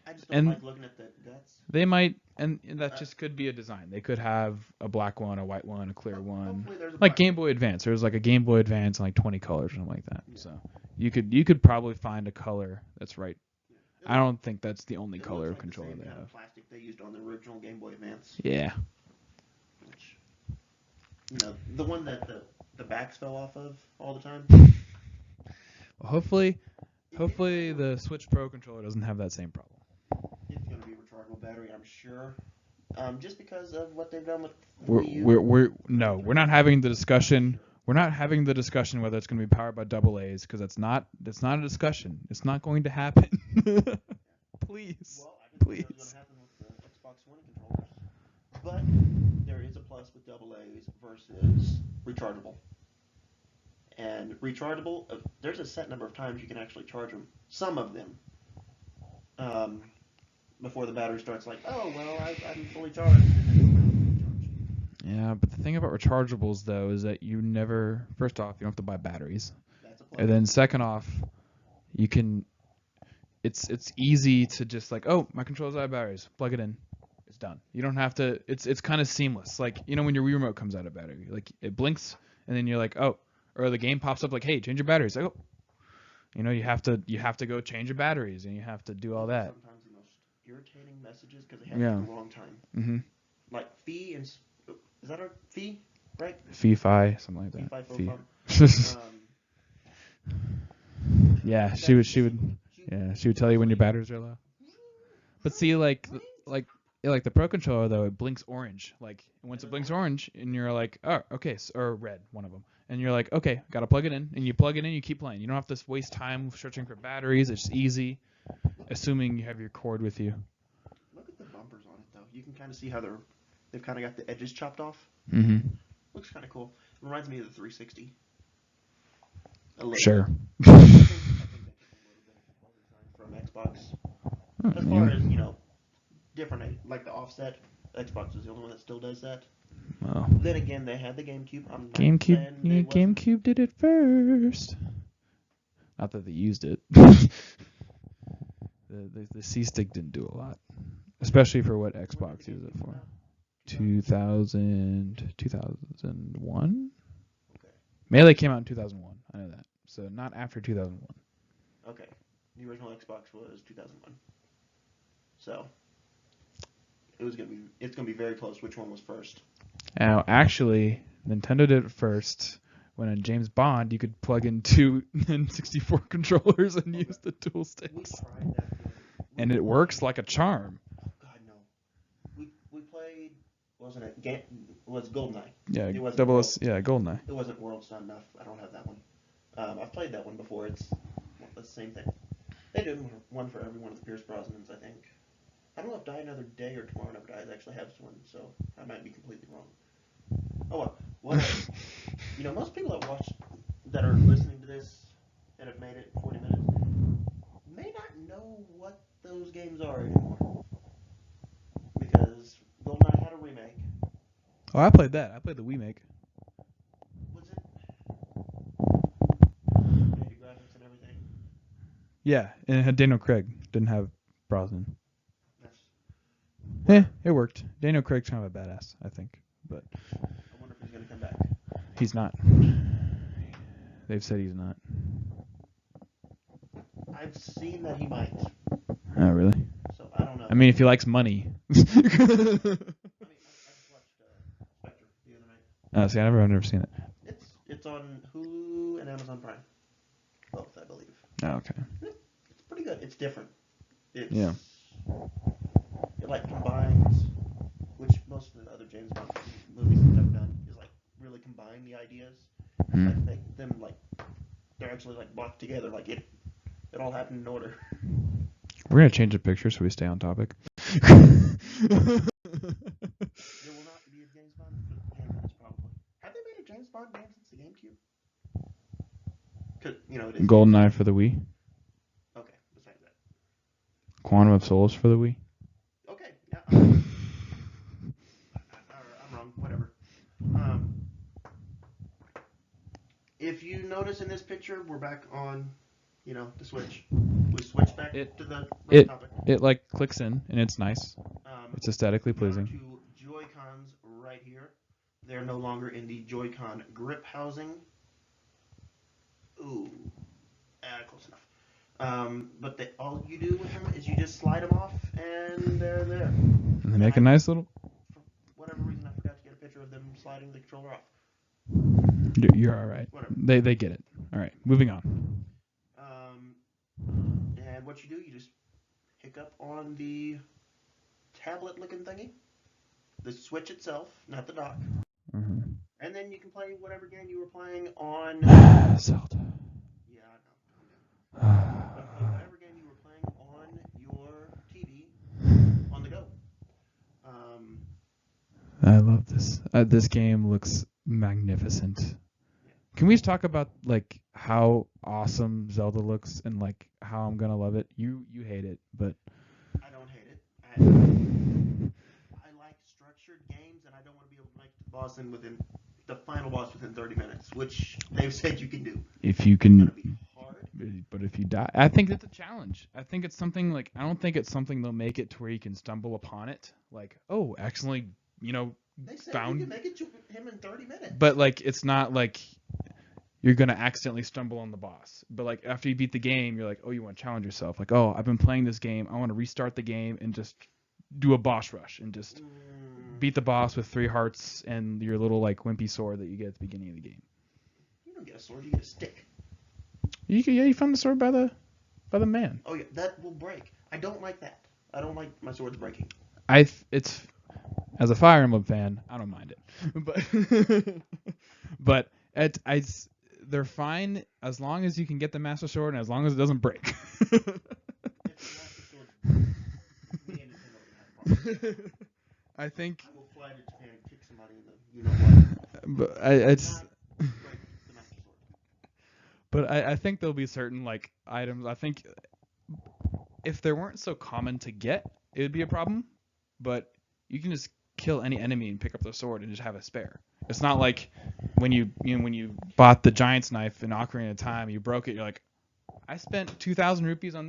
I just don't and like looking at the guts. they might and that just could be a design. They could have a black one, a white one, a clear one. Hopefully there's a Like black Game Boy Advance. There was like a Game Boy Advance in like 20 colors or something like that. Yeah. So you could probably find a color that's right. Yeah. I don't think that's the only It color looks like controller the they same kind have. of plastic they used on the original Game Boy Advance. Yeah. Which, the one that the backs fell off of all the time. Well, hopefully the Switch Pro controller doesn't have that same problem. It's going to be a rechargeable battery, I'm sure. Just because of what they've done with We're not having the discussion. We're not having the discussion whether it's going to be powered by double A's because that's not a discussion. It's not going to happen. Please. Well, I didn't think that was going Please. to happen with the Xbox One controllers. But there is a plus with double A's versus rechargeable. And rechargeable, there's a set number of times you can actually charge them. Some of them. Before the battery starts like, oh, well, I'm fully charged. And then Yeah, but the thing about rechargeables though is that you never. First off, you don't have to buy batteries, that's a plus. and then second off, you can. It's easy to just like, oh, my controller's out of batteries. Plug it in. It's done. You don't have to. It's kind of seamless. Like when your Wii remote comes out of battery, like it blinks, and then you're like, oh, or the game pops up like, hey, change your batteries. Like, oh, you have to go change your batteries, and you have to do all that. Sometimes the most irritating messages because they have it at the wrong time. Mm-hmm. Like fee and is that our fee, right? Fee-fi, something like that. Fee. Yeah, she would tell you when your batteries are low. But see, like the Pro controller though, it blinks orange. Like once it blinks orange, and you're like, oh, okay, or red, one of them, and you're like, okay, gotta plug it in, and you plug it in, you keep playing. You don't have to waste time searching for batteries. It's easy, assuming you have your cord with you. Look at the bumpers on it though. You can kind of see how they've kind of got the edges chopped off. Mm-hmm. Looks kind of cool. It reminds me of the 360. Sure. I think they took a little bit from Xbox. As far as, different, like the offset, Xbox is the only one that still does that. Well, Then again, they had the GameCube. GameCube did it first. Not that they used it. The C-Stick didn't do a lot, especially for what Xbox used it for. 2001? Okay. Melee came out in 2001. I know that. So not after 2001. Okay. The original Xbox was 2001. So it's gonna be very close. Which one was first? Now, actually, Nintendo did it first. When in James Bond, you could plug in two N64 controllers and use the dual sticks. We tried that. And it works like a charm. Oh God, no. We played. Wasn't it? It was GoldenEye. Yeah, it wasn't GoldenEye. It wasn't World's not enough. I don't have that one. I've played that one before. It's the same thing. They did one for every one of the Pierce Brosnans, I think. I don't know if Die Another Day or Tomorrow Never Dies actually has one, so I might be completely wrong. Oh well. Whatever. Most people that are listening to this and have made it 40 minutes may not know what those games are anymore. Because GoldenEye had a remake. Oh, I played that. I played the remake. Was it? Updated graphics and everything. Yeah, and it had Daniel Craig. Didn't have Brosnan. Yes. It worked. Daniel Craig's kind of a badass, I think. But I wonder if he's going to come back. He's not. They've said he's not. I've seen that he might. Oh, really? So I don't know. I mean, if he likes money. I just watched Spectre the other night. Oh, see, I've never seen it. It's on Hulu and Amazon Prime. Both, I believe. Oh, okay. It's pretty good. It's different. It's Yeah. it like combines, which most of the other James Bond movies have never done, is like really combine the ideas, like Hmm. make them like they're actually like blocked together, like it all happened in order. We're gonna change the picture so we stay on topic. There will not be a James Bond game for this probably. Have they made a James Bond game since the GameCube? Cause it is GoldenEye for the Wii. okay. Besides that, Quantum of Solace for the Wii. okay. Yeah, I'm wrong. Whatever. Um, if you notice in this picture, we're back on, the Switch. We switched back to the main topic. It like clicks in and it's nice. It's aesthetically Now pleasing. to Joy-Cons right here. They're no longer in the Joy-Con grip housing. Ooh, close enough. But all you do with them is you just slide them off, and they're there. And they make a nice little. For whatever reason, I forgot to get a picture of them sliding the controller off. You're all right. Whatever. They get it. All right, moving on. And what you do, you just pick up on the tablet-looking thingy, the Switch itself, not the dock, Mm-hmm. and then you can play whatever game you were playing on. Zelda. Yeah, I know. But play whatever game you were playing on your TV on the go. I love this. This game looks magnificent. Yeah. Can we just talk about like how awesome Zelda looks and like how I'm gonna love it? You hate it, but I don't hate it. I like structured games, and I don't want to be able to make the final boss within 30 minutes, which they've said you can do. if you It's gonna can, be hard. but if you die, I think it's a challenge. I think it's something like I don't think it's something they'll make it to where you can stumble upon it. Like, oh, accidentally, They said found. you can make it to him in 30 minutes. But like, it's not like you're gonna accidentally stumble on the boss. But like after you beat the game, you're like, oh, you want to challenge yourself. Like, oh, I've been playing this game. I want to restart the game and just do a boss rush and just beat the boss with 3 hearts and your little like wimpy sword that you get at the beginning of the game. You don't get a sword, you get a stick. You found the sword by the man. Oh yeah, that will break. I don't like that. I don't like my swords breaking. It's as a Fire Emblem fan, I don't mind it, but they're fine as long as you can get the Master Sword and as long as it doesn't break. If the Master Sword breaks, me and Nintendo can have problems. I think, I will fly to Japan and kick somebody in the what. but it's. Not break the Master Sword. But I think there'll be certain like items. I think if they weren't so common to get, it would be a problem. But you can just kill any enemy and pick up the sword and just have a spare. It's not like when you bought the Giant's knife in Ocarina of Time, you broke it. You're like, I spent 2,000 rupees on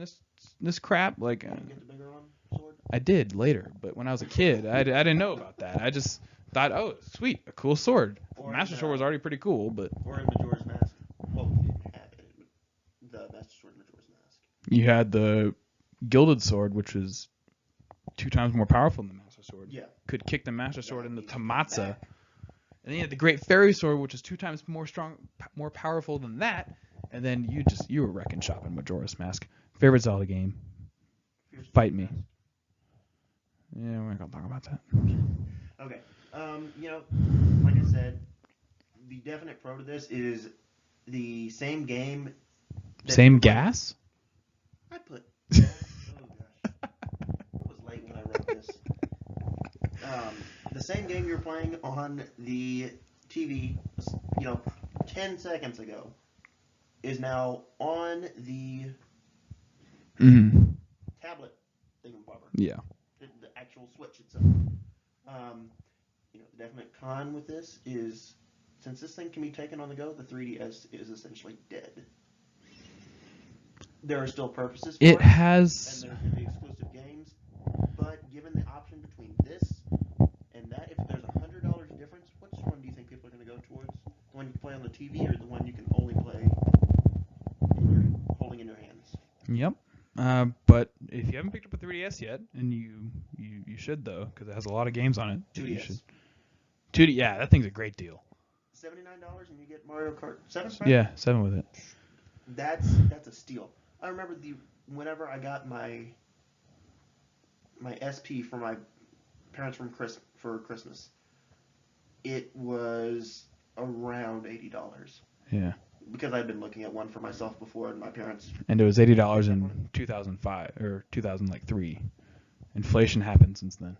this crap. Like, You get the bigger one sword? I did later, but when I was a kid, I didn't know about that. I just thought, oh, sweet, a cool sword. The Master Sword was already pretty cool, but Or in Majora's Mask. Well, you didn't have it. The Master Sword in Majora's Mask. you had the Gilded Sword, which was 2 times more powerful than the Master Sword. Yeah. Could kick the Master Sword in the needs to Tamatsa. come back. And then you had the Great Fairy Sword, which is 2 times more powerful than that. And then you were wrecking shop in Majora's Mask. Favorite Zelda game? Fierce Fight Mask. me. Yeah, we're not gonna talk about that. Okay. Like I said, the definite pro to this is the same game. Same gas? I put. Oh gosh. It was late when I wrote this. The same game you're playing on the TV, 10 seconds ago, is now on the tablet thingamabobber. Yeah. The actual Switch itself. The definite con with this is, since this thing can be taken on the go, the 3DS is essentially dead. There are still purposes for it. It has. And there's going to be exclusive games, but given the option between this and that, if there's $100 difference, which one do you think people are going to go towards? The one you can play on the TV or the one you can only play holding in your hands? Yep. But if you haven't picked up a 3DS yet, and you should though, because it has a lot of games on it. 2DS. You should. 2D, yeah, that thing's a great deal. $79 and you get Mario Kart 7? Yeah, 7 with it. That's a steal. I remember whenever I got my my SP for my parents for Christmas, it was around $80. Yeah. Because I'd been looking at one for myself before, and my parents. And it was $80 in 2005 or 2003. Inflation happened since then.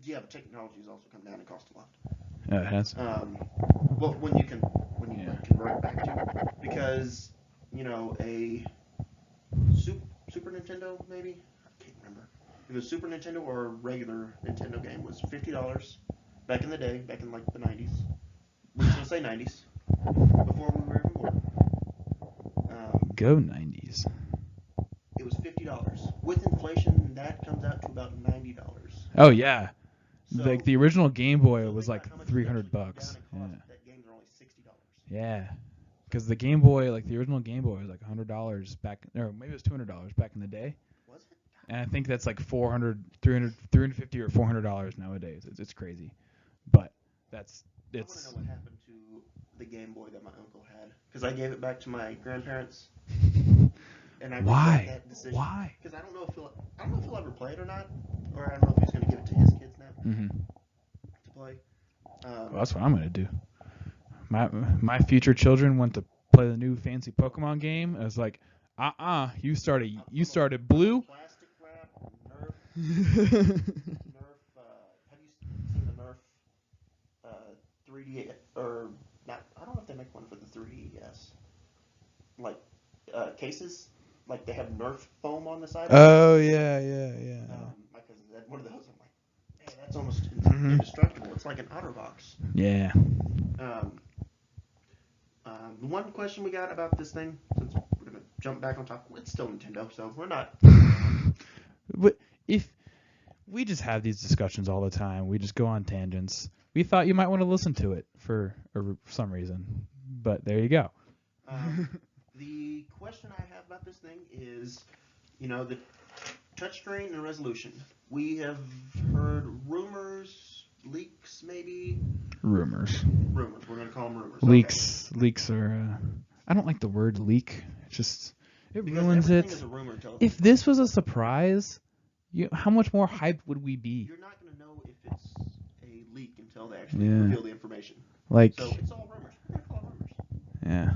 Yeah, but technology has also come down and cost a lot. Yeah, it has. Well, when you convert it back to, because a Super Nintendo maybe, I can't remember. If it was Super Nintendo or a regular Nintendo game was $50 back in the day, back in like the 90s. We're just gonna say 90s, before we were even born. Go 90s. It was $50. With inflation, that comes out to about $90. Oh yeah. So, Like the original Game Boy so was think like about how much $300. it's actually come down in Yeah. cost. That games are only $60. Yeah. Because the Game Boy, like the original Game Boy, was like $100 back, or maybe it was $200 back in the day. Was it? And I think that's like $350 or $400 nowadays. It's crazy, but I want to it's. know what happened to the Game Boy that my uncle had, because I gave it back to my grandparents, and I regret that decision. Why? Because I don't know if he'll ever play it or not, or I don't know if he's going to give it to his kids now Mm-hmm. to play. Well, that's what I'm gonna do. My future children want to play the new fancy Pokemon game. I was like, you started blue. Plastic wrap, Nerf. Have you seen the Nerf 3D or not? I don't know if they make one for the 3DS. Like cases, like they have Nerf foam on the side. Oh yeah. My cousin had one of those. I'm like, man, that's almost indestructible. It's like an OtterBox. Yeah. The one question we got about this thing, since we're gonna jump back on top, it's still Nintendo, so we're not. But if we just have these discussions all the time, we just go on tangents. We thought you might want to listen to it for some reason, but there you go. The question I have about this thing is, the touchscreen and resolution. We have heard rumors, leaks, maybe. Rumors. We're gonna call them rumors. Leaks are. I don't like the word leak. It ruins it. Is a rumor until If this was a surprise, how much more hyped would we be? You're not gonna know if it's a leak until they actually reveal the information. Like. So it's all rumors. We're gonna call it rumors. Yeah.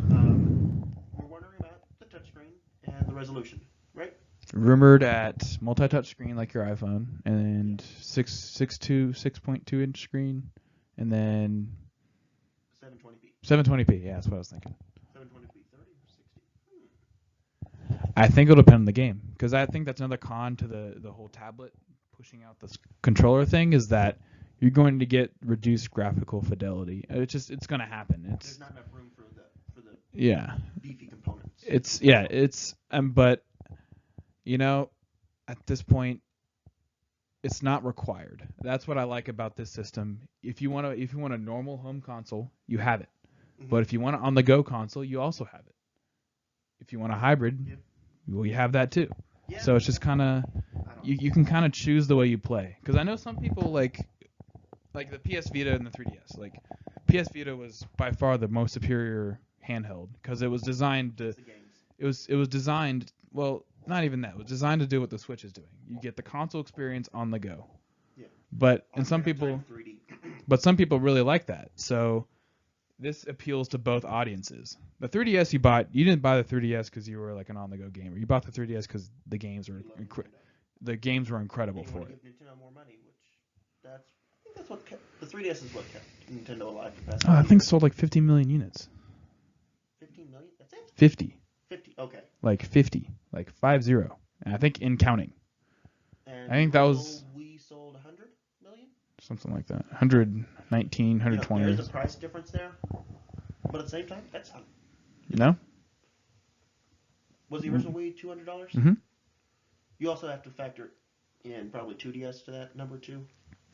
We're wondering about the touchscreen and the resolution, right? Rumored at multi-touch screen like your iPhone, and 6.2 inch screen, and then 720p. 720p. Yeah, that's what I was thinking. 720p, 30 or 60? I think it'll depend on the game, because I think that's another con to the whole tablet pushing out this controller thing, is that you're going to get reduced graphical fidelity. It's going to happen. There's not enough room for the beefy components. But at this point, it's not required. That's what I like about this system. If you want a normal home console, you have it. Mm-hmm. But if you want an on-the-go console, you also have it. If you want a hybrid, well, you have that too. Yeah. So it's just kind of you can kind of choose the way you play. Because I know some people like the PS Vita and the 3DS. Like PS Vita was by far the most superior handheld because it was designed to. It was designed. Well, not even that. It was designed to do what the Switch is doing. You get the console experience on the go. Yeah. But some people really like that. So this appeals to both audiences. The 3DS you didn't buy the 3DS because you were like an on-the-go gamer. You bought the 3DS because the games were incredible for it. Give Nintendo more money, I think that's what the 3DS is what kept Nintendo alive for the past. I think it sold like 50 million units. 15 million? That's it? 50. 50. Okay. Like 50. Like 50. And I think in counting. And I think that was. We sold 100 million? Something like that. 119, 120. There's a price difference there, but at the same time, that's not. No? Was the original Wii $200? Mm-hmm. You also have to factor in probably 2DS to that number too.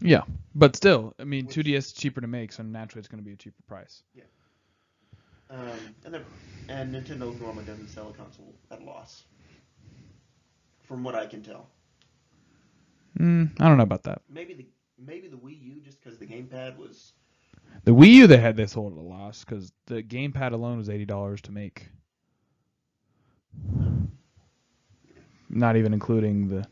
Yeah, but still, I mean, 2DS is cheaper to make, so naturally it's going to be a cheaper price. Yeah. And Nintendo normally doesn't sell a console at a loss, from what I can tell. I don't know about that. Maybe the Wii U, just because the gamepad was. The Wii U they sold at a loss because the gamepad alone was $80 to make. Not even including the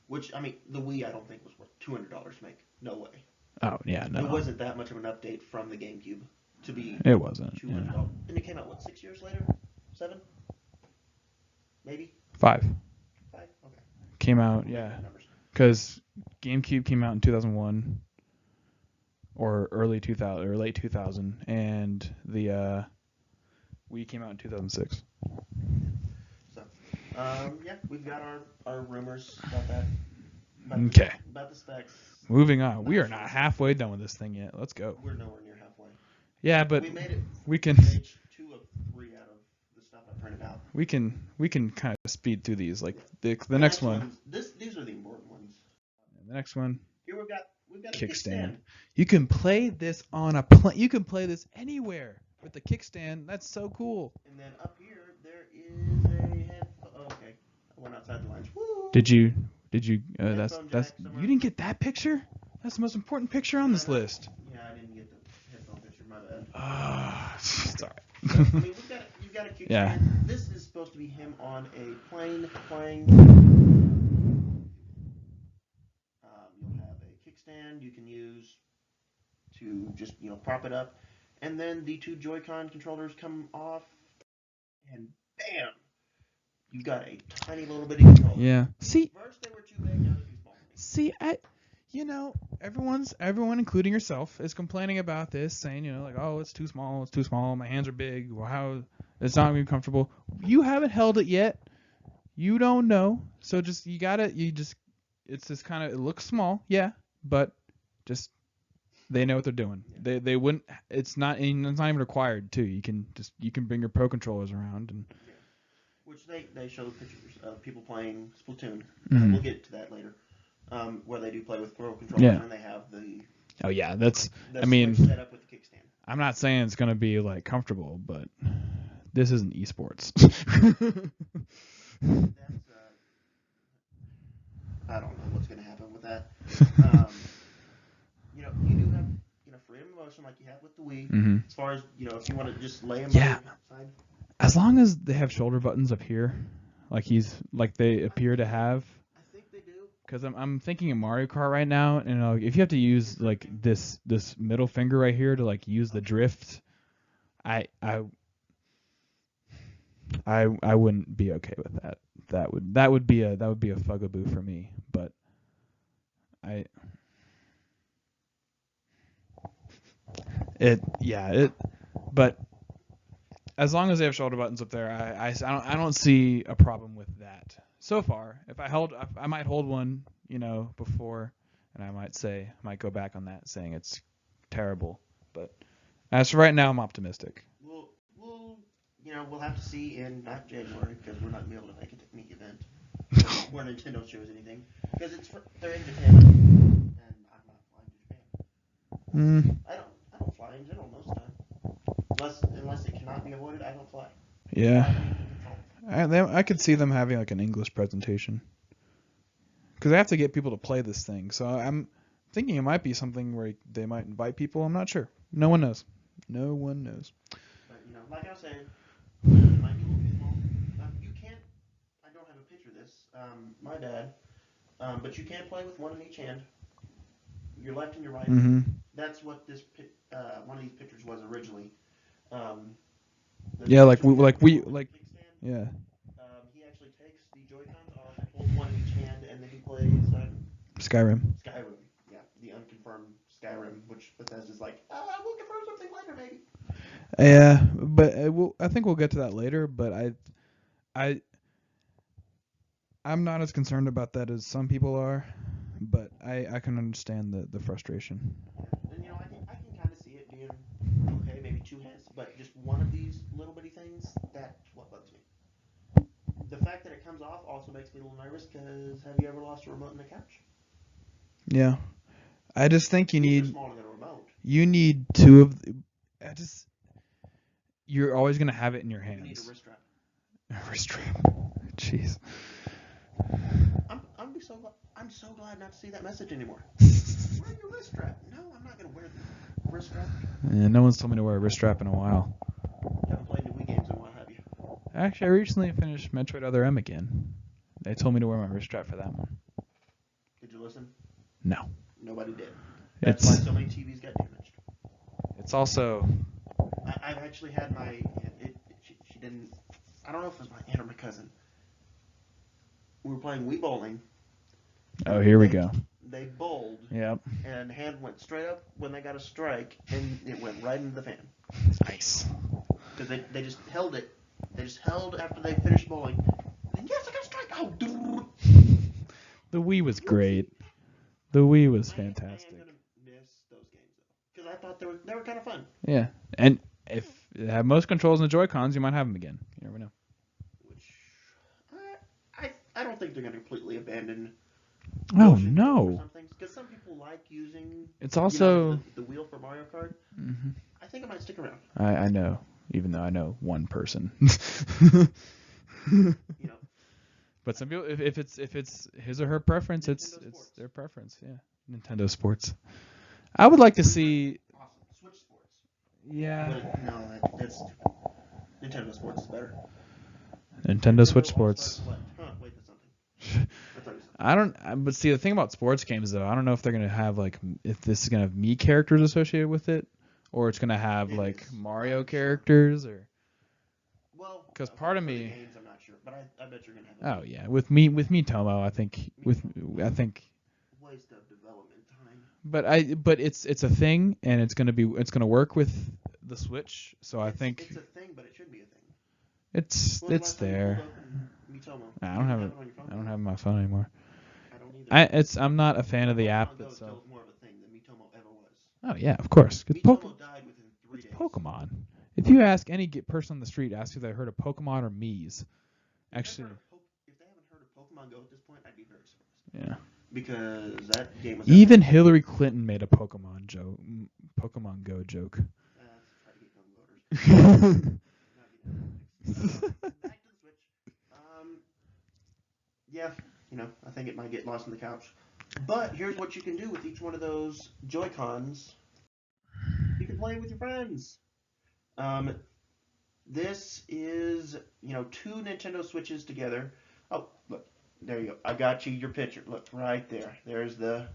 Which, I mean, the Wii I don't think was worth $200 to make. No way. Oh yeah, no. It wasn't that much of an update from the GameCube to be It wasn't. $200. Yeah. And it came out, what, 6 years later? 7? Maybe? 5 5? Okay. came out, We'll yeah, make up numbers. because GameCube came out in 2001 or early 2000 or late 2000, and the Wii came out in 2006. So, yeah, we've got our rumors about that. Okay. About the specs. Moving on. We are not halfway done with this thing yet. Let's go. We're nowhere near halfway. Yeah, but we made it. we can Page 2 of 3 out of the stuff I printed out. we can kind of speed through these. Like the next one. These are the important ones. The next one. Here we've got a Kickstand. You can play this on a plane. You can play this anywhere with the kickstand. That's so cool. And then up here there is a headphone. Oh, okay, I went outside the lines. Woo! Did you? That's Headphone that's. jack somewhere. You didn't get that picture. That's the most important picture on this list. Yeah, I didn't get the headphone picture. My bad. Sorry. I mean, you've got a kickstand. Yeah. This is supposed to be him on a plane playing. You'll have a kickstand you can use to just prop it up, and then the 2 Joy-Con controllers come off, and bam, you've got a tiny little bitty controller. Yeah. See. First they were too big, now they're too small. See, everyone, including yourself, is complaining about this, saying, like, oh, it's too small, my hands are big, well, how, it's not going to be comfortable. You haven't held it yet. You don't know. So it's just kind of, it looks small, yeah, but just, they know what they're doing. Yeah. They wouldn't, it's not even required, too. You can bring your Pro Controllers around. And yeah. Which they show pictures of people playing Splatoon. Mm-hmm. We'll get to that later. Where they do play with Pro Controllers, and they have the mean, set up with the kickstand. I'm not saying it's going to be like comfortable, but this isn't esports. That's I don't know what's going to happen with that. You do have freedom of motion like you have with the Wii. Mm-hmm. As far as if you want to just lay him Yeah. on your side. As long as they have shoulder buttons up here, like they appear to have. I think they do. Because I'm thinking of Mario Kart right now, and if you have to use like this middle finger right here to like use the drift, I wouldn't be okay with that. That would be a fugaboo for me. But but as long as they have shoulder buttons up there, I don't see a problem with that. So far, if I might hold one, before, and I might go back on that, saying it's terrible. But as for right now, I'm optimistic. We'll have to see in not January, because we're not gonna be able to make it to any event where Nintendo shows anything, because they're in Japan, and I'm not flying to Japan. I don't fly in general most of the time, unless it cannot be avoided. I don't fly. Yeah. I could see them having like an English presentation, because they have to get people to play this thing. So I'm thinking it might be something where they might invite people. I'm not sure. No one knows. But like I was saying, it might be a little too small. You can't. I don't have a picture of this. My dad. But you can play with one in each hand. Your left and your right. Mm-hmm. That's what this one of these pictures was originally. Yeah, like kickstand. yeah. He actually takes the Joy-Cons off, holds one in each hand, and then he plays Skyrim. Yeah, the unconfirmed Skyrim, which Bethesda's like, we'll confirm something later, maybe. Yeah, but I think we'll get to that later. But I'm not as concerned about that as some people are. But I can understand the frustration. And I can kind of see it being okay, maybe 2 hands, but just one of these little bitty things, that's what bugs me. The fact that it comes off also makes me a little nervous, because have you ever lost a remote in the couch? Yeah, I just think you need smaller than a remote. You need 2 of. You're always gonna have it in your hands. You need a wrist strap. A wrist strap. Jeez. I'm so glad not to see that message anymore. Wear your wrist strap. No, I'm not gonna wear the wrist strap. Yeah, no one's told me to wear a wrist strap in a while. You haven't played any Wii games in a while, have you? Actually, I recently finished Metroid Other M again. They told me to wear my wrist strap for that one. listen? No. Nobody did. That's why It's so many TVs got damaged. it's also I've actually had my she didn't. I don't know if it was my aunt or my cousin. We were playing Wii bowling. oh here we go. They bowled. Yep. And hand went straight up when they got a strike, and it went right into the fan. Nice. Because they just held it. They just held after they finished bowling. And yes, I got a strike. Oh, The Wii was great. The Wii was fantastic. I am gonna miss those games though, because I thought they were kind of fun. Yeah, and if they have most controls in the Joy-Cons, you might have them again. You never know. Which I don't think they're gonna completely abandon. Oh Motion control no! for some things, because some people like using. It's also the wheel for Mario Kart. Mhm. I think it might stick around. I know, even though I know one person. You know. But some people, if it's his or her preference, it's Sports. their preference. Yeah, Nintendo Sports. I would like to see. Awesome. Switch Sports. Yeah. But no, that's stupid. Nintendo Sports is better. Nintendo Switch All-Star Sports. Select. Huh, wait, that's something. I thought it was something. I don't. But see, the thing about sports games though, I don't know if they're gonna have like if this is gonna have Mii characters associated with it, or it's gonna have It like is. Mario characters, or. Well, 'Cause part of for the me- games, I'm not sure, but I bet you're gonna have. Oh yeah, with Tomo, I think Waste of development time. but it's a thing, and it's gonna work with the Switch, so I think It's a thing, but it should be a thing. it's When was the last time you there. pulled open Miitomo? I You don't have it it. on your phone? I don't have it on my phone anymore. I don't either. I'm not a fan of the app Pokemon Go itself. still is more of a thing than Miitomo ever was. Oh yeah, of course. It's Miitomo died within 3 days. Pokemon. If you ask any person on the street, ask if they heard of Pokemon or Mii's. Actually, If they haven't heard of Pokemon Go at this point, I'd be very surprised. yeah. Because that game was Even Hillary Clinton made a Pokemon Go joke. try to get young voters. Back to the Switch. Yeah, I think it might get lost in the couch. But here's what you can do with each one of those Joy-Cons. You can play with your friends. This is, 2 Nintendo Switches together. Oh, look, there you go. I got you your picture. Look, right there. There's the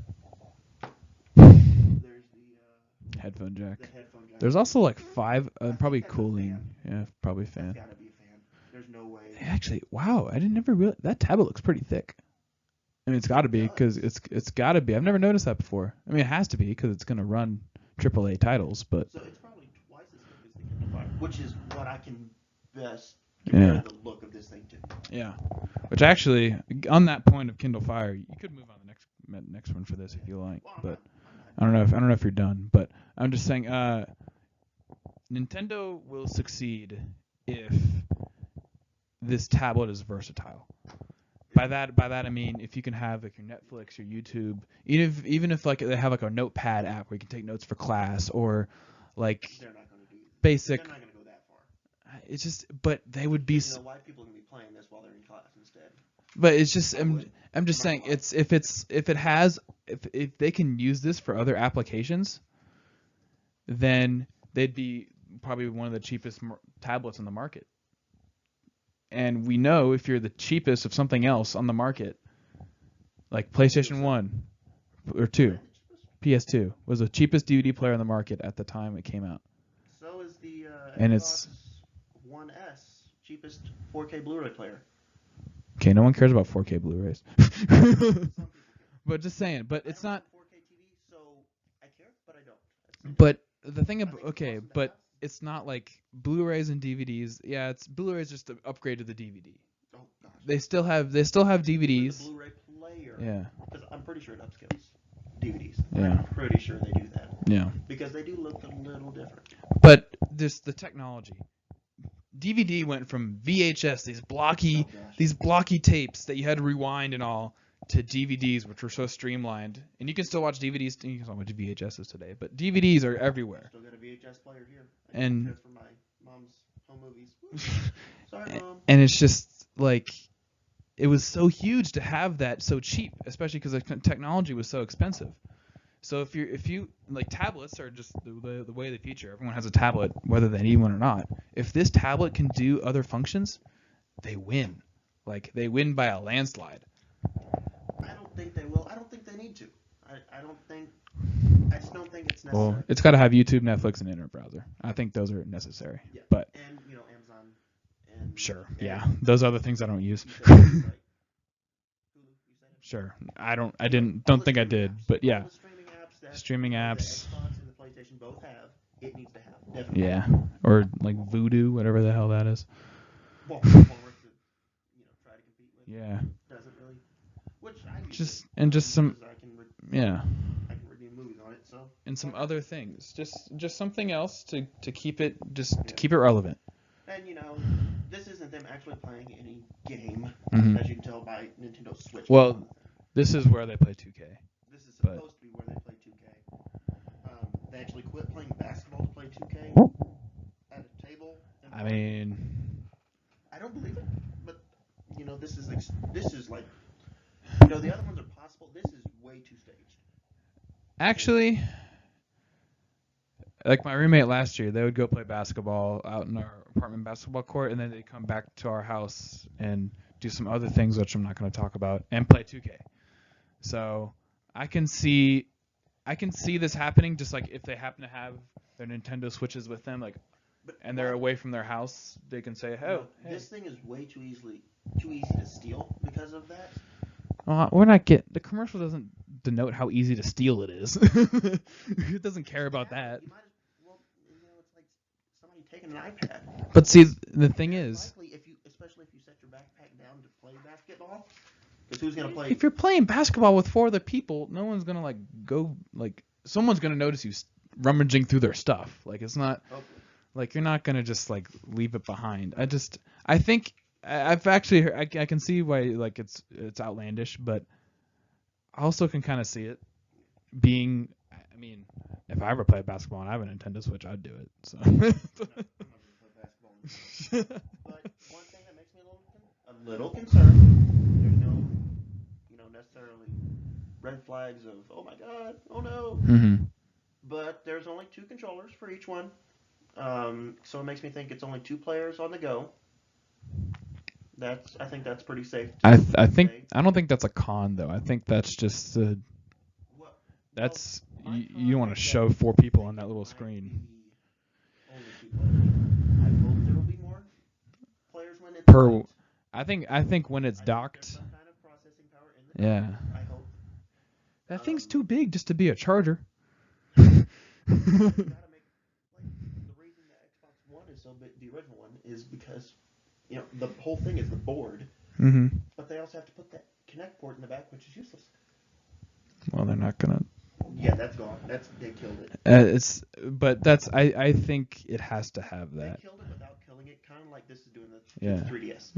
Headphone jack. the headphone jack. There's also like 5, probably that's a cooling. fan. Yeah, probably That's fan. gotta be a fan. There's no way. Actually, wow, I didn't never realize that tablet looks pretty thick. I mean, it's got to be because it's got to be. I've never noticed that before. I mean, it has to be because it's gonna run AAA titles, but So it's probably twice as thick as the Kindle Fire, which is what I can best compare the look of this thing to. yeah. Which actually, on that point of Kindle Fire, you could move on to the next one for this if you like, Well, but I'm not. I don't know if you're done, but I'm just saying, Nintendo will succeed if this tablet is versatile. By that I mean if you can have like your Netflix, your YouTube, even if like they have like a notepad app where you can take notes for class, or like They're not going to do basic. They're not going to go that far. It's just, but they would be. White people are going to be playing this while they're in class instead. But it's just I'm just saying if they can use this for other applications, then they'd be probably one of the cheapest tablets on the market. And we know if you're the cheapest of something else on the market, like PlayStation 1 or 2, PS2 was the cheapest DVD player on the market at the time it came out. So is the And Xbox it's One S, cheapest 4K Blu-ray player. okay. No one cares about 4K Blu-rays. Some people care. But just saying. But I it's don't not. have a 4K TV, so I care, but I don't. But the thing I about think it's okay, awesome to but have. it's not like Blu-rays and DVDs. Yeah, it's Blu-rays just an upgrade to the DVD. Oh gosh. They still have DVDs. The Blu-ray player. Yeah. Because I'm pretty sure it upscales DVDs. Yeah. I'm pretty sure they do that. Yeah. Because they do look a little different. But the technology. DVD went from VHS, these blocky tapes that you had to rewind and all, to DVDs, which were so streamlined. And you can still watch DVDs. You can still watch VHSs today, but DVDs are everywhere. Still got a VHS player here. And- That's for my mom's home movies. Sorry, Mom. And it's just like it was so huge to have that so cheap, especially because the technology was so expensive. So if you like, tablets are just the way of the future. Everyone has a tablet, whether they need one or not. If this tablet can do other functions, they win. Like, they win by a landslide. I don't think they will. I don't think they need need to. I just don't think it's necessary. Well, it's got to have YouTube, Netflix, and internet browser. I think those are necessary. Yeah. But and Amazon. And, sure, and yeah, those other things I don't use. Hulu, you said it. Sure, don't think I did, but yeah, All the streaming apps that streaming the apps. Xbox and the PlayStation both have, it needs to have. Definitely. Yeah, or like Voodoo, whatever the hell that is. Well, Walmart to try to compete with. Yeah. Doesn't really. Which I Just some. I can Yeah. I can review movies on it, so. And some other things, just something else to keep it to keep it relevant. And this isn't them actually playing any game, Mhm. as you can tell by Nintendo Switch. Well, this is where they play 2K. This is supposed to be where they play 2K. They actually quit playing basketball to play 2K at a table. I mean, I don't believe it, but this is like the other ones are possible. This is way too staged. actually, like my roommate last year, they would go play basketball out in our apartment basketball court, and then they'd come back to our house and do some other things, which I'm not going to talk about, and play 2K. So I can see this happening, just like if they happen to have their Nintendo Switches with them, like, and they're away from their house, they can say, "Oh, hey." This thing is way too easy to steal because of that. We're not the commercial doesn't denote how easy to steal it is. It doesn't care about that. It's like somebody taking an iPad. But see, the thing is, especially if you set your backpack down to play basketball, because who's gonna play? If you're playing basketball with 4 other people, no one's gonna someone's gonna notice you rummaging through their stuff. Like, it's not like you're not gonna just like leave it behind. I think I've actually heard, I can see why like it's outlandish, but I also can kind of see it being. I mean, if I ever played basketball and I have a Nintendo Switch, I'd do it. So. I'm not gonna play basketball anymore. But one thing that makes me a little concerned. There's no, necessarily red flags of oh my god, oh no. Mm-hmm. But there's only 2 controllers for each one. So it makes me think it's only 2 players on the go. I think that's pretty safe. I don't think that's a con though. I think that's just you don't want to show 4 people on that little screen. Only 2 players. I hope there will be more players when it's docked. I think when it's docked. Some kind of processing power in the dock, Yeah. I hope. That thing's too big just to be a charger. You gotta make the reason the Xbox One is so big. The original one is because the whole thing is the board. Mm-hmm. But they also have to put that Kinect port in the back, which is useless. Well, they're not gonna. Yeah, that's gone. They killed it. I think it has to have that. They killed it without killing it, kind of like this is doing Yeah. 3DS.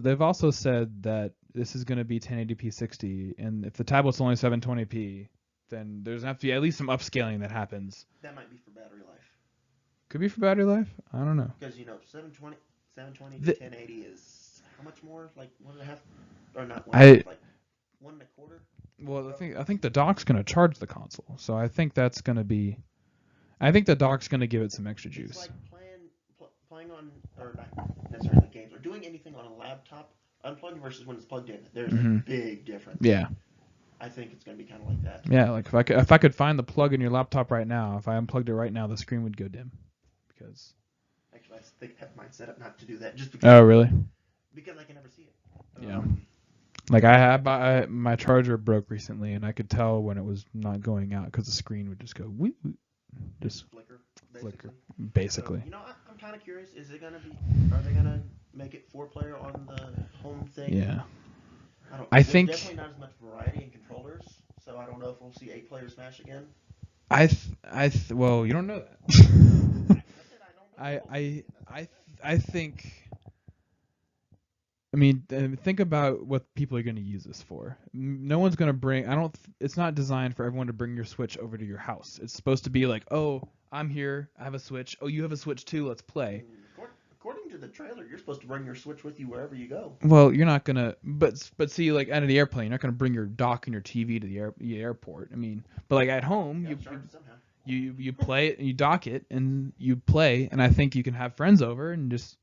They've also said that this is going to be 1080p 60, and if the tablet's only 720p, then there's have to be at least some upscaling that happens. That might be for battery life. Could be for battery life. I don't know. Because 720 to 1080 is how much more? Like 1.5 or not? Like 1.25. Well, I think the dock's going to charge the console, so I think that's going to be. I think the dock's going to give it some extra juice. It's like playing on, or not necessarily games, or doing anything on a laptop, unplugged versus when it's plugged in. There's a big difference. Yeah. I think it's going to be kind of like that. Yeah, like if I could find the plug in your laptop right now, if I unplugged it right now, the screen would go dim, because. Actually, I think I have mine set up not to do that, just because. Oh, really? Because I can never see it. Yeah. Like my charger broke recently, and I could tell when it was not going out because the screen would just go woo, just flicker, basically. I'm kind of curious. Are they gonna make it 4-player on the home thing? Yeah. I think there's definitely not as much variety in controllers, so I don't know if we'll see 8-player Smash again. Well, you don't know that. I think. I mean, think about what people are going to use this for. No one's going to bring. It's not designed for everyone to bring your Switch over to your house. It's supposed to be like, oh, I'm here. I have a Switch. Oh, you have a Switch too. Let's play. According to the trailer, you're supposed to bring your Switch with you wherever you go. Well, you're not gonna. But see, like out of the airplane, you're not gonna bring your dock and your TV to the airport. I mean, but like at home, you play it and you dock it and you play, and I think you can have friends over and just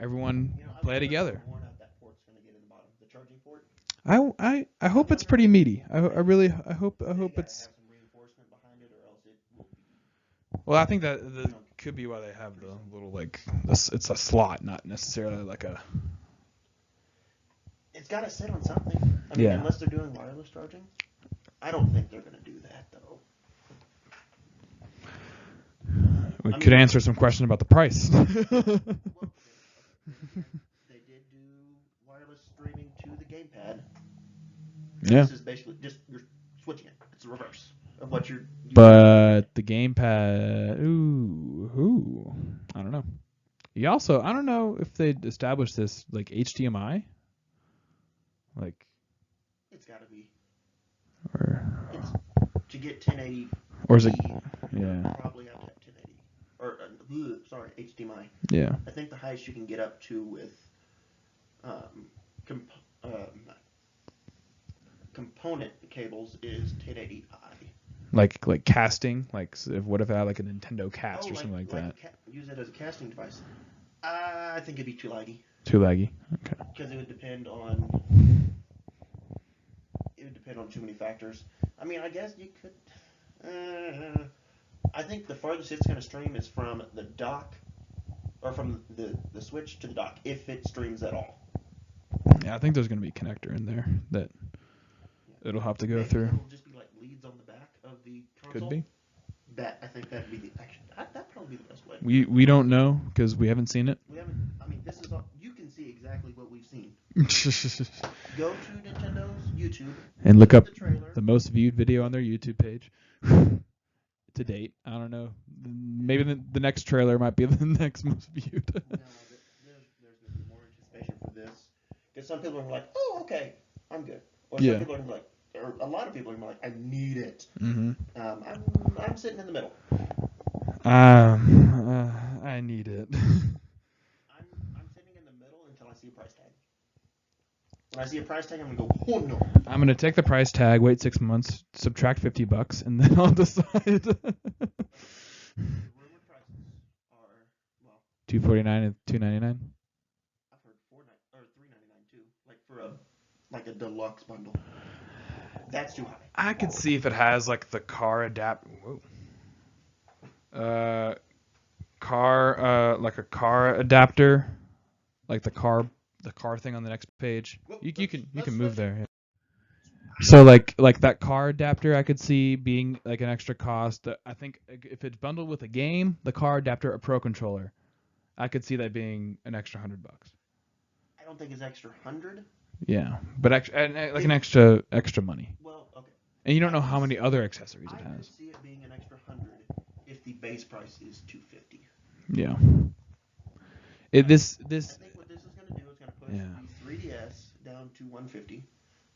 everyone play together. How worn out that port's gonna get in the bottom, the charging port. I hope it's pretty meaty. I really I hope it's. Have some reinforcement behind it, or else it will be. Well, I think that could be why they have the little like this. It's a slot, not necessarily like a. It's got to sit on something. I mean, unless they're doing wireless charging. I don't think they're going to do that, though. We could answer some question about the price. Well, they did do wireless streaming to the gamepad. Yeah. This is basically just you're switching it. It's the reverse of what you're. But the gamepad, ooh, I don't know. You also, I don't know if they established this like HDMI. Like. It's got to be. Or. It's to get 1080. Or is it? Yeah. Probably have to have 1080. Or sorry, HDMI. Yeah. I think the highest you can get up to with component cables is 1080i. Like casting, like what if I had like a Nintendo Cast or something like that? Use it as a casting device. I think it'd be too laggy. Too laggy. Okay. Because it would depend on too many factors. I mean, I guess you could. I think the farthest it's going to stream is from the dock, or from the Switch to the dock, if it streams at all. Yeah, I think there's going to be a connector in there that it'll have to go through. It'll just be like leads on the back of the console. Could be. I think that'd be that'd probably be the best way. We don't know because we haven't seen it. We haven't. I mean, this is all, you can see exactly what we've seen. Go to Nintendo's YouTube and look up the most viewed video on their YouTube page to date. I don't know. Maybe the next trailer might be the next most viewed. No, there's going to be more anticipation for this. Because some people are like, oh, okay, I'm good. Or some people are like, or a lot of people are like, I need it. Mm-hmm. I'm sitting in the middle. I need it. I'm sitting in the middle until I see a price tag. When I see a price tag, I'm going to go, oh no. I'm going to take the price tag, wait 6 months, subtract $50, and then I'll decide. The rumored prices are, well, $249 and $299. I've heard $399 too, like for a deluxe bundle. That's too high. I could see if it has like the car adapter. Like a car adapter, like the car thing on the next page. You can move there. Yeah. So like that car adapter, I could see being like an extra cost. I think if it's bundled with a game, the car adapter, a Pro controller, I could see that being an extra $100. I don't think it's extra 100. Yeah, but like an extra money. Well, okay. And you don't know how many other accessories it has. I could see it being an extra 100 if the base price is $250. Yeah. I think what this is going to do is going to push the 3DS down to $150,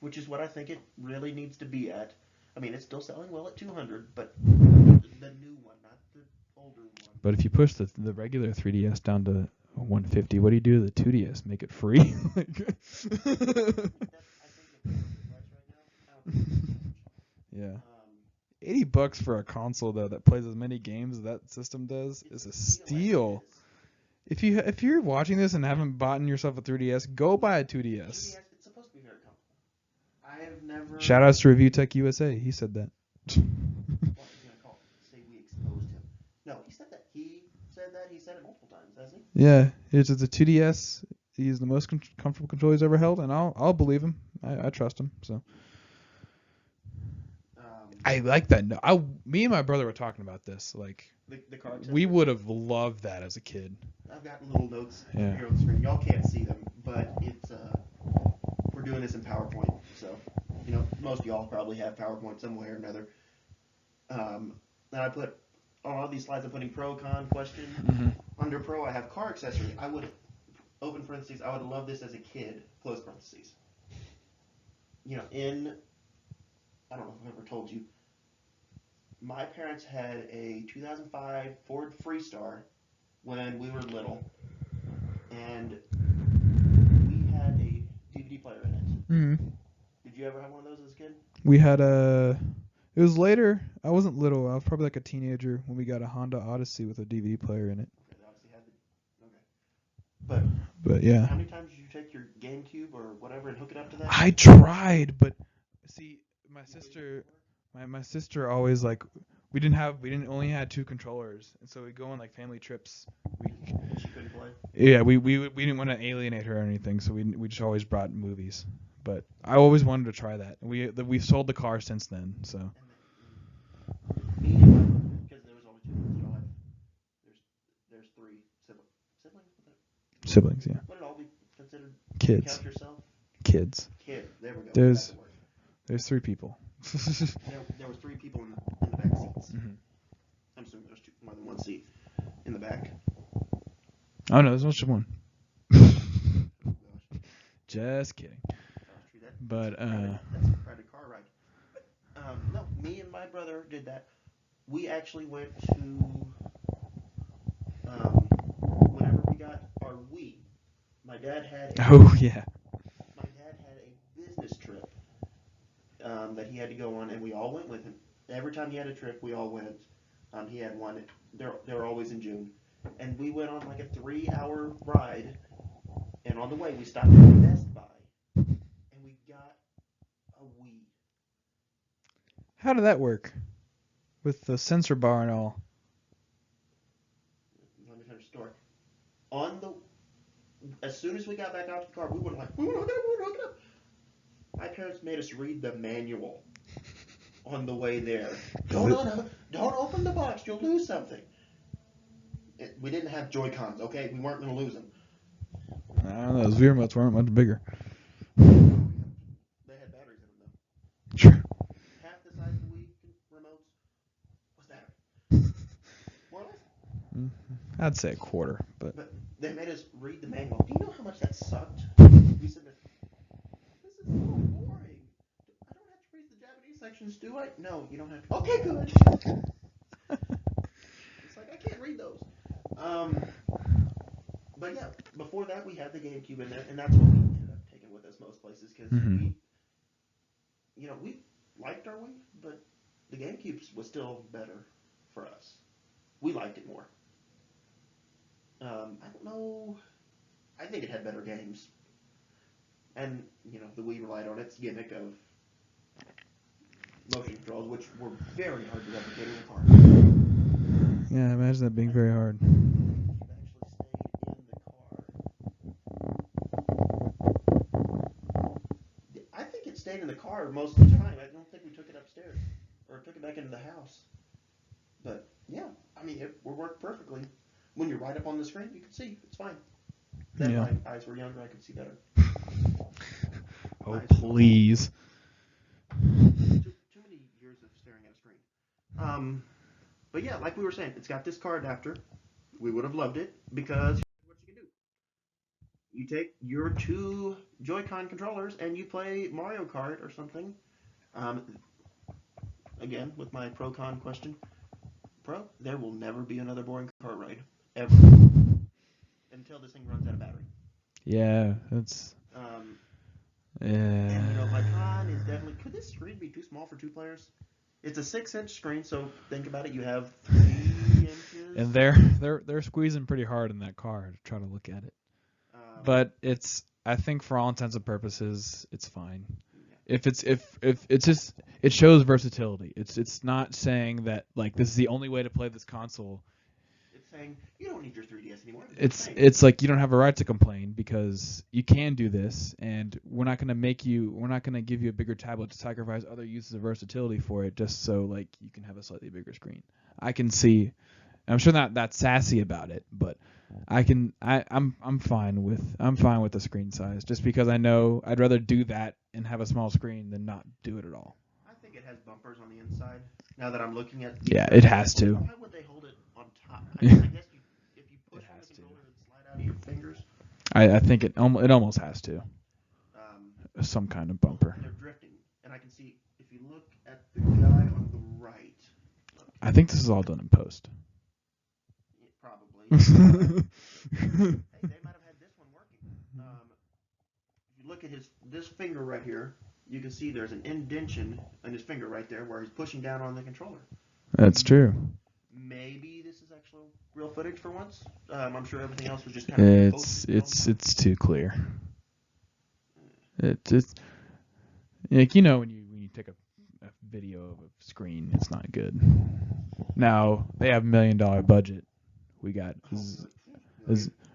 which is what I think it really needs to be at. I mean, it's still selling well at $200, but the new one, not the older one. But if you push the regular 3DS down to $150, what do you do to the 2DS? Make it free? Yeah. $80 for a console though that plays as many games as that system does is a steal. If you're watching this and haven't bought yourself a 3DS, go buy a 2DS. It's supposed to be very comfortable. I have never. Shout outs to Review Tech USA. He said that. What are you gonna call it? Say we exposed him. No, he said that. He said it multiple times, hasn't he? Yeah, it's a 2DS. He's the most comfortable controller he's ever held, and I'll believe him. I trust him. So. I like that. Me and my brother were talking about this. Like, the car we would have loved that as a kid. I've got little notes here on the screen. Y'all can't see them, but it's we're doing this in PowerPoint, so most of y'all probably have PowerPoint some way or another. And I put on all these slides. I'm putting pro, con, question. Mm-hmm. Under pro, I have car accessory. I would open parentheses. I would have loved this as a kid. Close parentheses. I don't know if I've ever told you. My parents had a 2005 Ford Freestar when we were little, and we had a DVD player in it. Mm-hmm. Did you ever have one of those as a kid? We had it was later. I wasn't little. I was probably like a teenager when we got a Honda Odyssey with a DVD player in it. Okay, the Odyssey had okay. But yeah. How many times did you take your GameCube or whatever and hook it up to that? I tried, but see, my sister always like we didn't only had 2 controllers, and so we go on like family trips. She couldn't play. Yeah, we didn't want to alienate her or anything, so we just always brought movies. But I always wanted to try that. We've sold the car since then, so. Me and my brother, because there was only 2 of us, so there's 3 siblings. Siblings, yeah. Would it all be considered? Kids. Count yourself. Kids. Kid. There we go. There's 3 people. there was 3 people in the back seats. Mm-hmm. I'm assuming there's more than 1 seat in the back. Oh no, there's just 1. Oh gosh. Just kidding. But that's a private car ride. No, me and my brother did that. We actually went to whenever we got our Wii. My dad had a business trip that he had to go on, and we all went with him. Every time he had a trip, we all went. He had one. They were always in June, and we went on like a 3-hour ride. And on the way, we stopped at Best Buy, and we got a Wii. How did that work? With the sensor bar and all. Let me finish the story. As soon as we got back out to the car, we were like, we want to hook it up. My parents made us read the manual on the way there. Don't open the box, you'll lose something. We didn't have Joy-Cons, okay? We weren't going to lose them. I don't know, those Via remotes weren't much bigger. They had batteries in them, though. Sure. Half the size of the Wii remotes was battery. More or less. I'd say a quarter, but they made us read the manual. Do you know how much that sucked? We said, this is so boring. I don't have to read the Japanese sections, do I? No, you don't have to. Okay, good. It's like, I can't read those. But yeah, before that we had the GameCube in there, and that's what we ended up taking with us most places, because we liked our Wii, but the GameCube was still better for us. We liked it more. I don't know. I think it had better games. And, the Wii relied on its gimmick of motion controls, which were very hard to replicate in the car. yeah, imagine that being very hard. I think it stayed in the car most of the time. I don't think we took it upstairs or took it back into the house. But yeah, I mean, it worked perfectly. When you're right up on the screen, you can see. It's fine. Then my eyes were younger, I could see better. Oh, please. Too many years of staring at a screen. But yeah, like we were saying, it's got this car adapter. We would have loved it because what you can do. You take your 2 Joy-Con controllers and you play Mario Kart or something. Again, with my pro-con question. Pro, there will never be another boring car ride. Ever. Until this thing runs out of battery. Yeah, that's... And, my con is definitely... Could this screen be too small for 2 players? It's a 6-inch screen, so think about it. You have 3 inches. And they're squeezing pretty hard in that car to try to look at it. But I think for all intents and purposes, it's fine. Yeah. If it's just, it shows versatility. It's not saying that like this is the only way to play this console. It's saying you don't need your 3DS anymore. It's like you don't have a right to complain because you can do this, and we're not gonna give you a bigger tablet to sacrifice other uses of versatility for it just so like you can have a slightly bigger screen. I can see. I'm sure not that sassy about it, but I'm fine with the screen size just because I know I'd rather do that and have a small screen than not do it at all. I think it has bumpers on the inside. Now that I'm looking at it has to. Why would they hold it on top? I guess if you push on the controller, it slide out of your fingers. I think it almost has to. Some kind of bumper. They're drifting, and I can see if you look at the guy on the right. I think this is all done in post. Probably. Hey, they might have had this one working. If you look at this finger right here, you can see there's an indentation in his finger right there where he's pushing down on the controller. That's true. Maybe this is actual real footage for once. I'm sure everything else was just kind of it's too clear. Like, you know, when you take a video of a screen, it's not good. Now they have $1 million budget. We got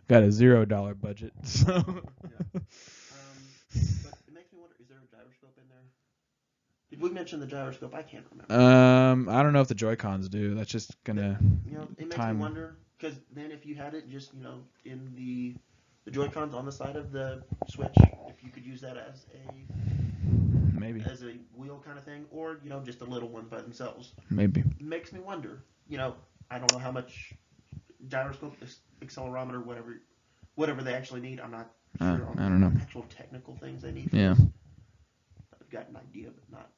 got a $0 budget. So. Yeah. But it makes me wonder: is there a gyroscope in there? Did we mention the gyroscope? I can't remember. I don't know if the Joy-Cons do. That's just gonna It makes time. me wonder because then if you had it just in the Joy-Cons on the side of the Switch, if you could use that as Maybe. a wheel kind of thing, or just the little ones by themselves. Maybe. It makes me wonder. I don't know how much gyroscope, accelerometer, whatever they actually need. I'm not sure on I don't know. the actual technical things they need. Yeah. I've got an idea, but not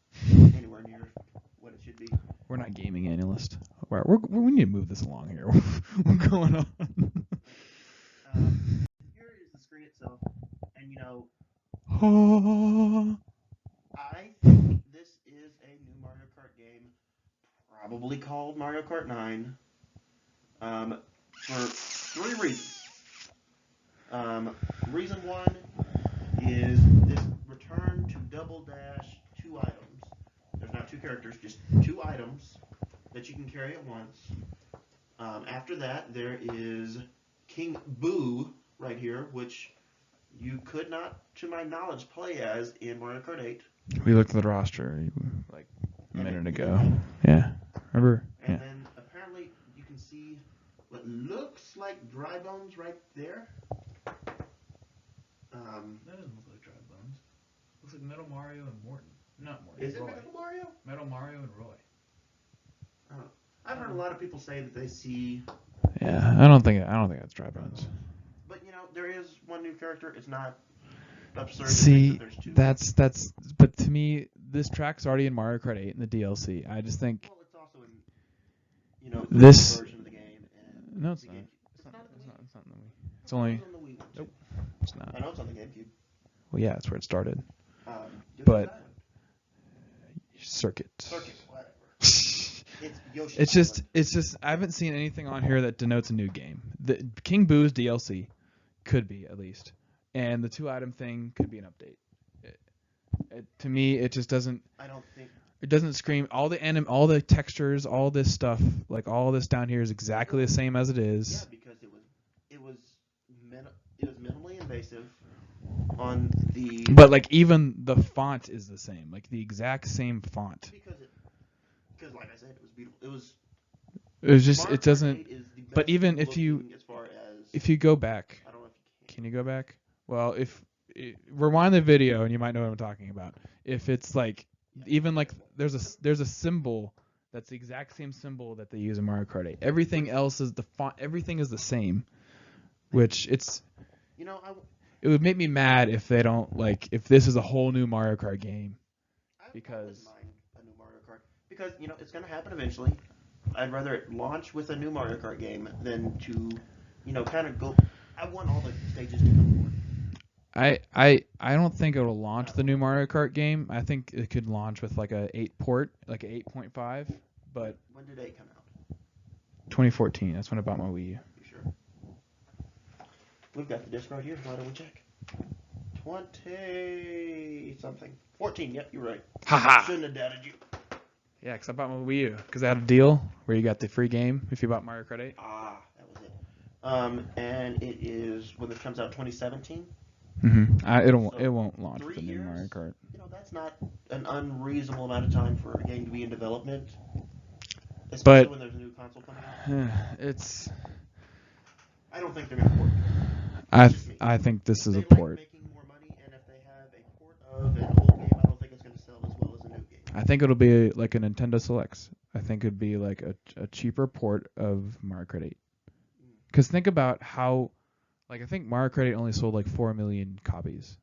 anywhere near what it should be. We're not gaming analyst. We need to move this along here. What's going on? Here is the screen itself, and I think this is a new Mario Kart game, probably called Mario Kart 9, for 3 reasons. Reason 1 is this return to Double Dash 2 items. There's not 2 characters, just 2 items that you can carry at once. After that, there is King Boo right here, which you could not, to my knowledge, play as in Mario Kart 8. We looked at the roster like a minute ago. Yeah. Remember? And then apparently you can see what looks like dry bones right there. That doesn't look like dry bones. Looks like Metal Mario and Morton. Not Morton. Is it Metal Mario? Metal Mario and Roy. I've heard a lot of people say that they see. Yeah, I don't think that's dry bones. But there is one new character. It's not absurd. See, there's 2. that's. But to me, this track's already in Mario Kart 8 in the DLC. I just think. Well, it's also in this version of the game. And no, it's not. It's not in the Wii. It's only. It's on the Wii one, too. Nope. It's not. I know it's on the GameCube. Well, yeah, that's where it started. But Circuit. Whatever. It's Yoshi. It's just I haven't seen anything on here that denotes a new game. The King Boo's DLC could be at least, and the 2-item thing could be an update. To me, it just doesn't. I don't think. It doesn't scream all the textures, all this stuff, like all this down here is exactly the same as it is. Yeah, because it was minimally invasive on the. But like even the font is the same, like the exact same font. Because like I said, it was beautiful. It was just Mario it doesn't. Kart 8 is the But best even looking as far as, if you go back, I don't know if you can you go back? Well, if rewind the video and you might know what I'm talking about. If it's like even like there's a symbol that's the exact same symbol that they use in Mario Kart 8. Everything else is the font. Everything is the same, which it's. It would make me mad if they don't if this is a whole new Mario Kart game. Because I wouldn't mind a new Mario Kart because it's going to happen eventually. I'd rather it launch with a new Mario Kart game than to kind of go. I want all the stages to come forward. I don't think it'll launch the new Mario Kart game. I think it could launch with like a 8 port, like a 8.5. But when did 8 come out? 2014. That's when I bought my Wii U. You sure? We've got the disc right here. Why don't we check? 20 something. 14. Yep, you're right. Haha. Shouldn't have doubted you. Yeah, because I bought my Wii U because I had a deal where you got the free game if you bought Mario Kart 8. Ah, that was it. And it is when it comes out 2017. It won't launch with the 3 new years? Mario Kart. That's not an unreasonable amount of time for a game to be in development. Especially when there's a new console coming out. I don't think they're going to port it. I think this is a They port. like making more money, and if they have a port of an old game, I don't think it's going to sell as well as a new game. I think it'll be like a Nintendo Selects. I think it'd be like a cheaper port of Mario Kart 8. Because think about how, I think Mario Kart 8 only sold like 4 million copies.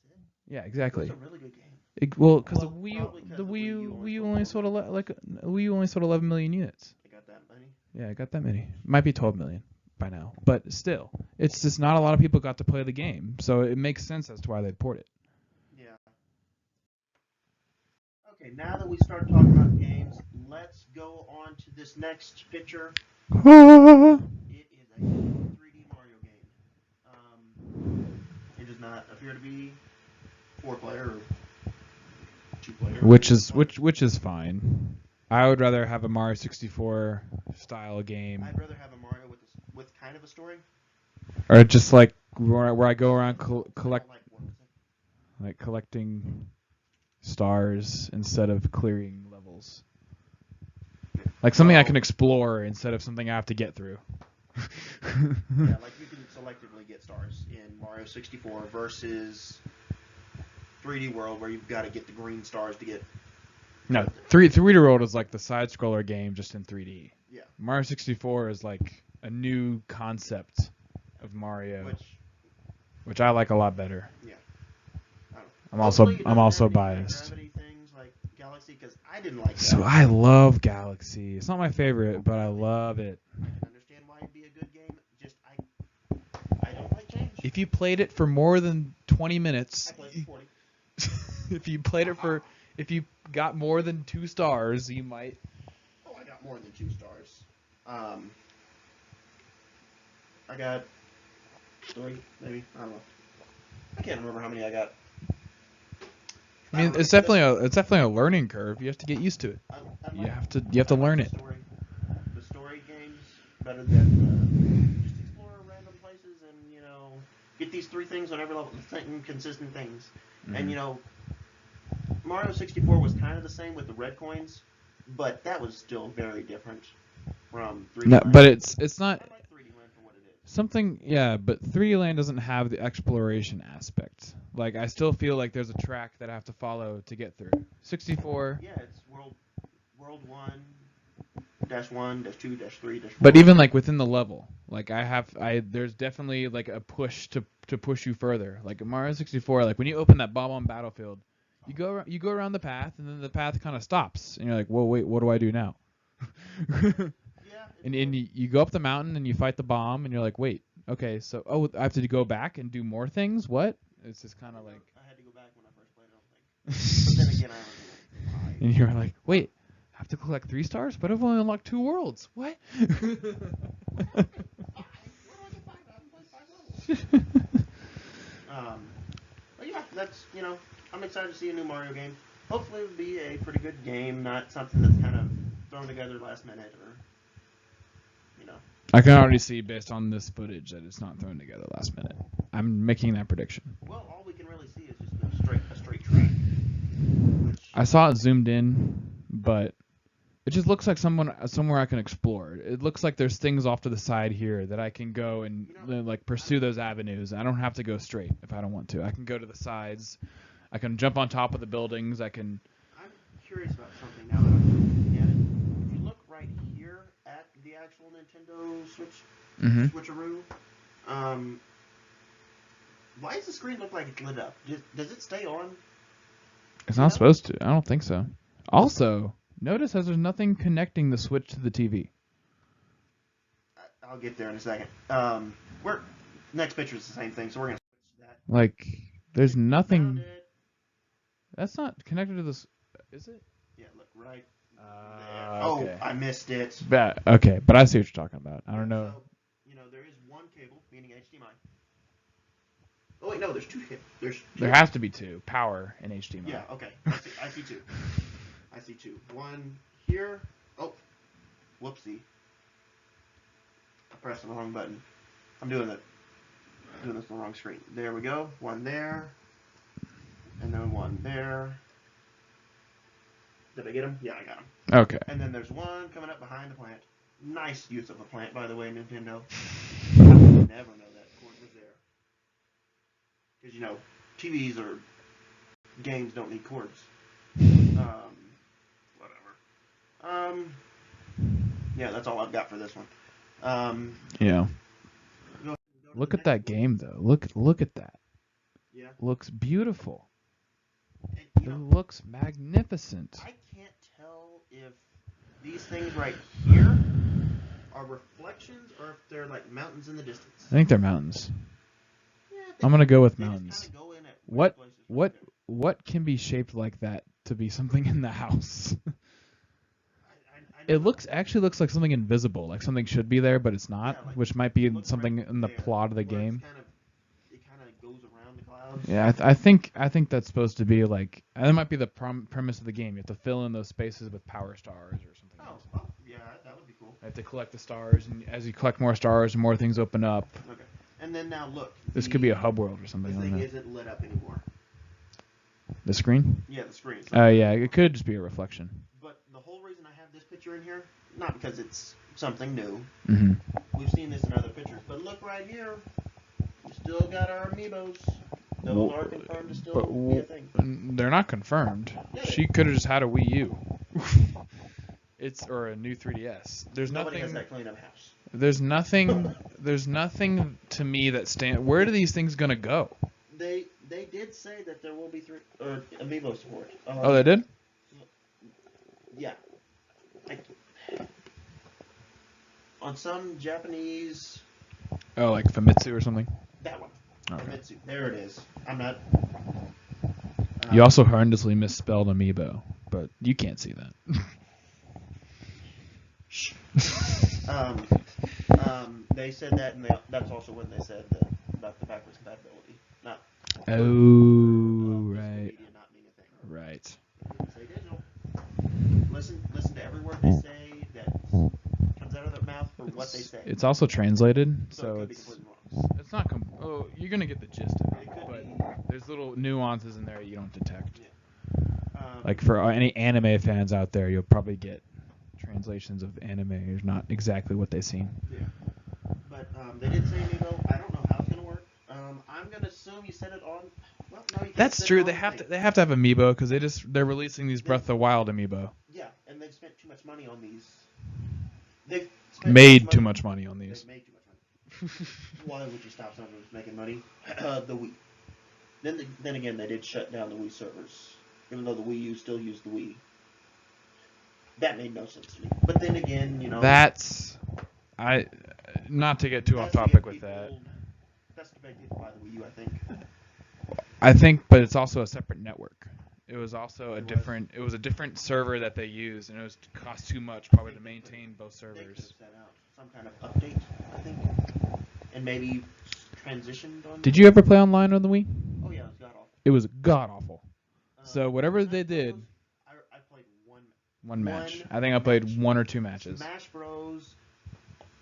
That's it. Yeah, exactly. It's a really good game. Because the probably 'cause the the Wii U only sold Wii U only sold 11 million units. They got that many. Yeah, I got that many. Might be 12 million by now, but still, it's just not a lot of people got to play the game, so it makes sense as to why they port it. Yeah. Okay, now that we start talking about games, let's go on to this next picture. It is a 3D Mario game. It does not appear to be 4-player or 2-player. Which is fine. I would rather have a Mario 64 style game. I'd rather have a Mario with kind of a story. Or just like where I go around collecting stars instead of clearing levels. Like something I can explore instead of something I have to get through. Yeah, like you can selectively get stars in Mario 64 versus 3D World where you've got to get the green stars to get... No, 3D World is like the side-scroller game just in 3D. Yeah. Mario 64 is like a new concept of Mario, which I like a lot better. Yeah. I'm also biased. Gravity things like Galaxy, because I didn't like Galaxy. So I love Galaxy. It's not my favorite, but I love it. I can understand why it'd be a good game. Just I don't like change. If you played it for more than 20 minutes, I played for 40. if you got more than 2 stars, you might. Oh, I got more than 2 stars. I got 3, maybe. I don't know. I can't remember how many I got. I mean, it's definitely a learning curve. You have to get used to it. You have to learn it. The story games better than just explore random places and get these 3 things on every level, consistent things. Mm-hmm. And Mario 64 was kind of the same with the red coins, but that was still very different from 3D No, Land. but it's not. I like 3D Land for what it is. Something, yeah, but 3D Land doesn't have the exploration aspect. Like, I still feel like there's a track that I have to follow to get through. 64. Yeah, it's World 1, -1, -2, -3, -4. But even like within the level, like there's definitely like a push to push you further. Like in Mario 64, like when you open that Bomb-on Battlefield, you go around the path, and then the path kind of stops, and you're like, whoa, wait, what do I do now? And you go up the mountain and you fight the bomb, and you're like, wait, okay, so I have to go back and do more things? What? It's just kind of like... I had to go back when I first played it, I don't think. But then again, I was like, and you're like, wait, I have to collect 3 stars? But I've only unlocked 2 worlds. What? But yeah, that's, I'm excited to see a new Mario game. Hopefully it'll be a pretty good game, not something that's kind of thrown together last minute or, I can already see, based on this footage, that it's not thrown together last minute. I'm making that prediction. Well, all we can really see is just a straight train. I saw it zoomed in, but it just looks like somewhere I can explore. It looks like there's things off to the side here that I can go and like pursue those avenues. I don't have to go straight if I don't want to. I can go to the sides. I can jump on top of the buildings. I'm curious about something now that I'm looking at it. If you look right here at the actual Nintendo Switch, Switcheroo, why does the screen look like it's lit up? Does it stay on? It's not supposed to. I don't think so. Also, notice as there's nothing connecting the Switch to the TV. I'll get there in a second. Next picture is the same thing, so we're gonna switch that. Like, there's nothing. That's not connected to this. Is it? Yeah, look right there. Okay. Oh, I missed it. Okay, but I see what you're talking about. I don't know. So, there is one cable, meaning HDMI. Oh wait, no, there's 2 cables. There has to be 2. Power and HDMI. Yeah, okay. I see 2. I see 2. One here. Oh, whoopsie. I pressed the wrong button. I'm doing this on the wrong screen. There we go. One there. And then one there. Did I get him? Yeah, I got him. Okay. And then there's one coming up behind the plant. Nice use of a plant, by the way, Nintendo. I would never know that cord was there. Because, TVs or games don't need cords. Whatever. Yeah, that's all I've got for this one. Yeah. Look at that game, though. Look at that. Yeah. Looks beautiful. And, it looks magnificent. I can't tell if these things right here are reflections or if they're like mountains in the distance. I think they're mountains. Yeah, I'm gonna go with mountains. Just go in at What can be shaped like that to be something in the house? It actually looks like something invisible, like something should be there, but it's not, which might be something in the plot of the game. It kind of goes around the cloud. clouds. Yeah, I think that's supposed to be like that might be the premise of the game. You have to fill in those spaces with power stars or something else. Oh, yeah, that would be cool. You have to collect the stars, and as you collect more stars, more things open up. Okay. And then now look. This could be a hub world or something. The thing isn't lit up anymore. The screen? Yeah, the screen. Oh, yeah, it could just be a reflection. But the whole reason I have this picture in here, not because it's something new. Mm-hmm. We've seen this in other pictures, but look right here. We still got our amiibos. Those are confirmed to still be a thing. They're not confirmed. Yeah. She could have just had a Wii U. Or a new 3DS. Nobody has that clean up house. There's nothing to me that where are these things gonna go? They did say that there will be amiibo support. Oh, they did? Yeah. On some Japanese. Oh, like Famitsu or something? That one. Okay. Famitsu. There it is. I'm not. You also horrendously misspelled amiibo, but you can't see that. They said that, and that's also when they said about the backwards compatibility. Not. Oh, right. Media not being a thing. Right. They didn't say digital. Listen to every word they say that comes out of their mouth for what they say. It's also translated, so it's not. You're gonna get the gist of it, but be. there's little nuances in there you don't detect. Yeah. Like for any anime fans out there, you'll probably get translations of anime is not exactly what they seem. Yeah. But they did say amiibo. I don't know how it's gonna work. I'm gonna assume you set it on. Well, no, you can't. That's set true. it on They the have thing. to have amiibo because they're releasing these Breath of the Wild amiibo. Yeah, and they've spent too much money on these. They've spent Made too much money on these. They've made too much money. Why would you stop someone who's making money? The Wii. Then again, they did shut down the Wii servers, even though the Wii U still used the Wii. That made no sense to me. But then again, That's not to get too off topic with that. That's the big people buy the Wii U, I think. But it's also a separate network. It was also a different server that they used, and it cost too much probably to maintain both They could have servers. sent out some kind of update, I think, and maybe transitioned on. Did you ever play online on the Wii? Oh yeah, it was god awful. It was god awful. So whatever they did. I played One match. I think I played one or two matches. Smash Bros.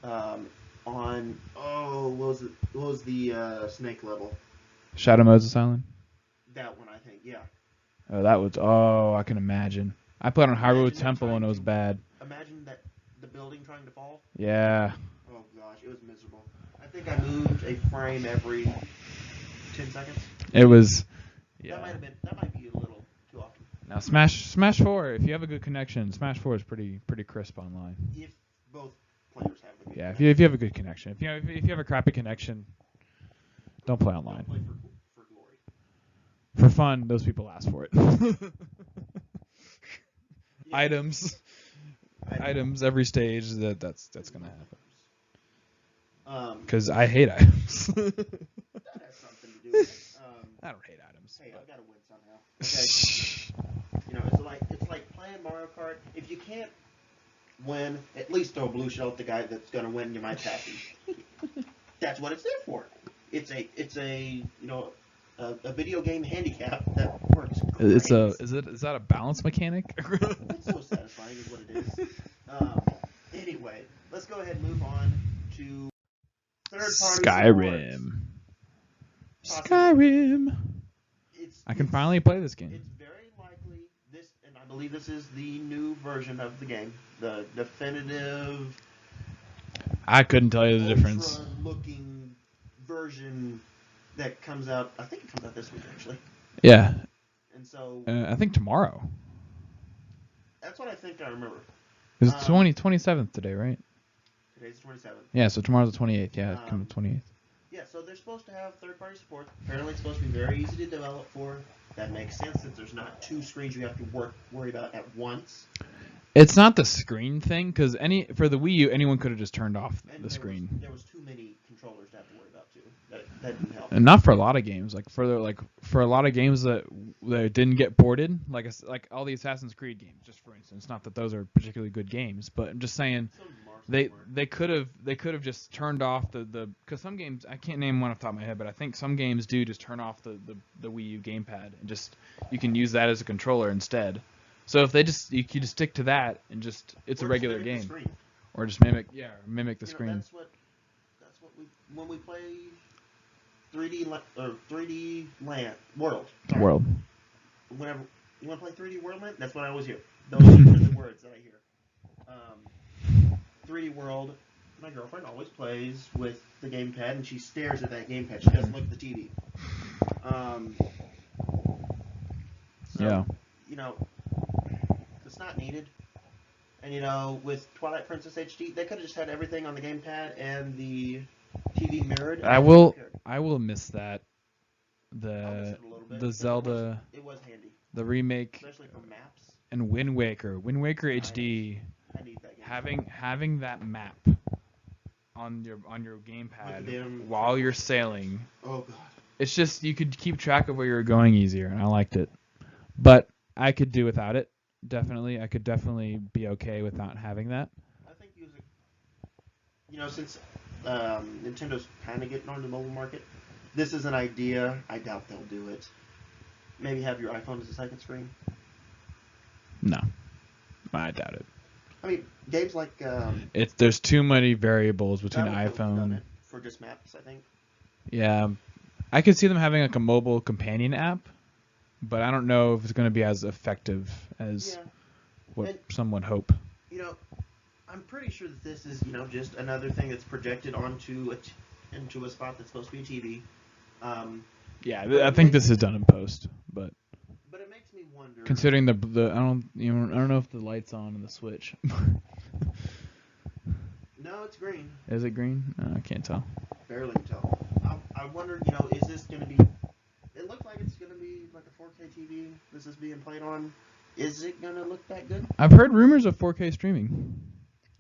On what was the snake level? Shadow Moses Island? That one, I think. Yeah. I can imagine. I played on Hyrule Temple and it was bad. Imagine the building trying to fall. Yeah. Oh gosh, it was miserable. I think I moved a frame every 10 seconds. It was. Yeah. That might be a little too often. Now Smash 4, if you have a good connection, Smash 4 is pretty crisp online. If both players have a good Yeah, if you have a good connection. If you have a crappy connection, don't play online. Don't play for glory. For fun, those people ask for it. Yeah. Items every stage that's gonna happen. Um, Because I hate items. that has something to do with it. I don't hate items. Hey, I've got to win somehow. Okay. It's like playing Mario Kart. If you can't win, at least throw a blue shell at the guy that's gonna win. You might pass him. That's what it's there for. It's a video game handicap that works. Great. Is that a balance mechanic? It's so satisfying, is what it is. Anyway, let's go ahead and move on to third-party Skyrim. support. Skyrim. I can finally play this game. It's very likely and I believe this is the new version of the game, the definitive. I couldn't tell you the difference. Ultra-looking version that comes out. I think it comes out this week, actually. Yeah. And so I think tomorrow. that's what I think I remember. It's 27th today, right? Today's the 27th. Yeah, so tomorrow's the 28th. Yeah, it comes the 28th. Yeah, so they're supposed to have third-party support. Apparently, it's supposed to be very easy to develop for. That makes sense since there's not two screens you have to worry about at once. It's not the screen thing, because for the Wii U, anyone could have just turned off the screen. There was too many controllers to have to worry about too. That didn't help. And not for a lot of games. For a lot of games that didn't get ported, like all the Assassin's Creed games, just for instance. Not that those are particularly good games, but I'm just saying, They could have just turned off the because some games, I can't name one off the top of my head, but I think some games do just turn off the Wii U gamepad and just you can use that as a controller instead. So if you could just stick to that and just it's a regular game, or just mimic the screen. That's what we when we play 3D Land World. Sorry. World. Whenever you want to play 3D World Land, that's what I always hear. Those are the words that I hear. 3D World, my girlfriend always plays with the gamepad, and she stares at that gamepad. She doesn't look at the TV. So, it's not needed. And, with Twilight Princess HD, they could have just had everything on the gamepad and the TV mirrored. I will miss that. The Zelda, it was handy. The remake, especially for maps. And Wind Waker HD. I need that game. Having that map on your gamepad while you're sailing. Oh god. It's just you could keep track of where you're going easier, and I liked it. But I could do without it. Definitely, I could definitely be okay with not having that. I think since Nintendo's kind of getting on the mobile market, this is an idea. I doubt they'll do it. Maybe have your iPhone as a second screen. No, I doubt it. I mean, games like there's too many variables between iPhone for just maps, I think. Yeah, I could see them having like a mobile companion app, but I don't know if it's going to be as effective as some would hope. I'm pretty sure that this is just another thing that's projected into a spot that's supposed to be a TV. I think this is done in post, but it makes me wonder. Considering the I don't know if the light's on in the Switch. No, it's green. Is it green? I can't tell. Barely can tell. I wonder, is this going to be? It looks like it's going to be like a 4K TV. This is being played on. Is it going to look that good? I've heard rumors of 4K streaming.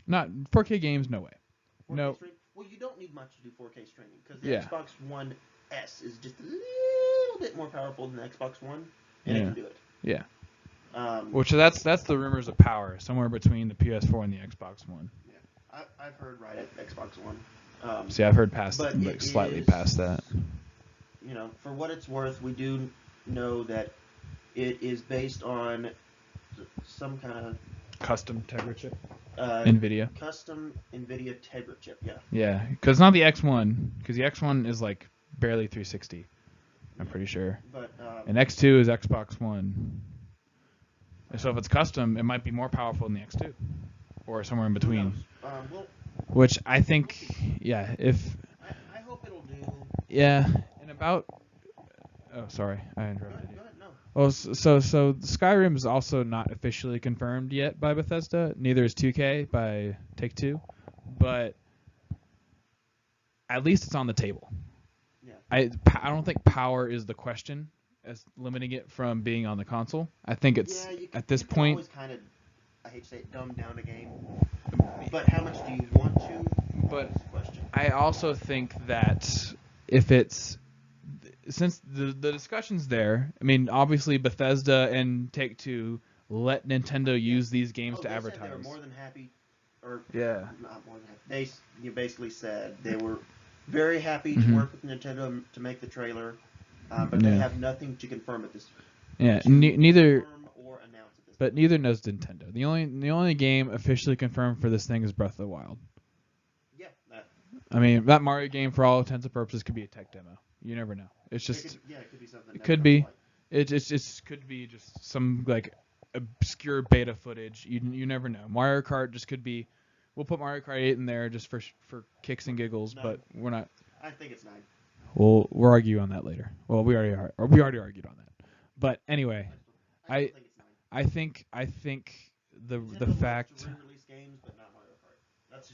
Not 4K games, no way. 4K no. Stream? Well, you don't need much to do 4K streaming because the Xbox One S is just a little bit more powerful than the Xbox One, and it can do it. Yeah. Which that's the rumors of power, somewhere between the PS4 and the Xbox One. Yeah, I've heard right at Xbox One. See, I've heard slightly past that. For what it's worth, we do know that it is based on some kind of custom Tegra chip. NVIDIA. Custom NVIDIA Tegra chip, yeah. Yeah, because not the X1, because the X1 is like barely 360. I'm pretty sure. But and X2 is Xbox One. So if it's custom, it might be more powerful than the X2, or somewhere in between. Which I think, if. I hope it'll do. Yeah, and about. Oh, sorry, I interrupted you. Go ahead, no. Oh, so Skyrim is also not officially confirmed yet by Bethesda. Neither is 2K by Take-Two, but at least it's on the table. Yeah. I don't think power is the question as limiting it from being on the console. I think it's at this point. Always kind of, I hate to say it, dumb down a game. But how much do you want to? But I also think that if it's since the discussion's there, I mean, obviously Bethesda and Take-Two let Nintendo use these games to advertise. They were more than happy, or not more than happy. You basically said they were very happy to work with Nintendo to make the trailer, but they have nothing to confirm at this. Yeah, neither. Or announce at this but neither knows Nintendo. The only game officially confirmed for this thing is Breath of the Wild. Yeah. I mean, that Mario game, for all intents and purposes, could be a tech demo. You never know. It's just. It could be something. It could be. It just could be just some like obscure beta footage. You never know. Mario Kart just could be. We'll put Mario Kart 8 in there just for kicks and giggles, but we're not. I think it's 9. We'll argue on that later. Well, we already argued on that. But anyway, I think the fact. Re-release games, but not Mario Kart. That's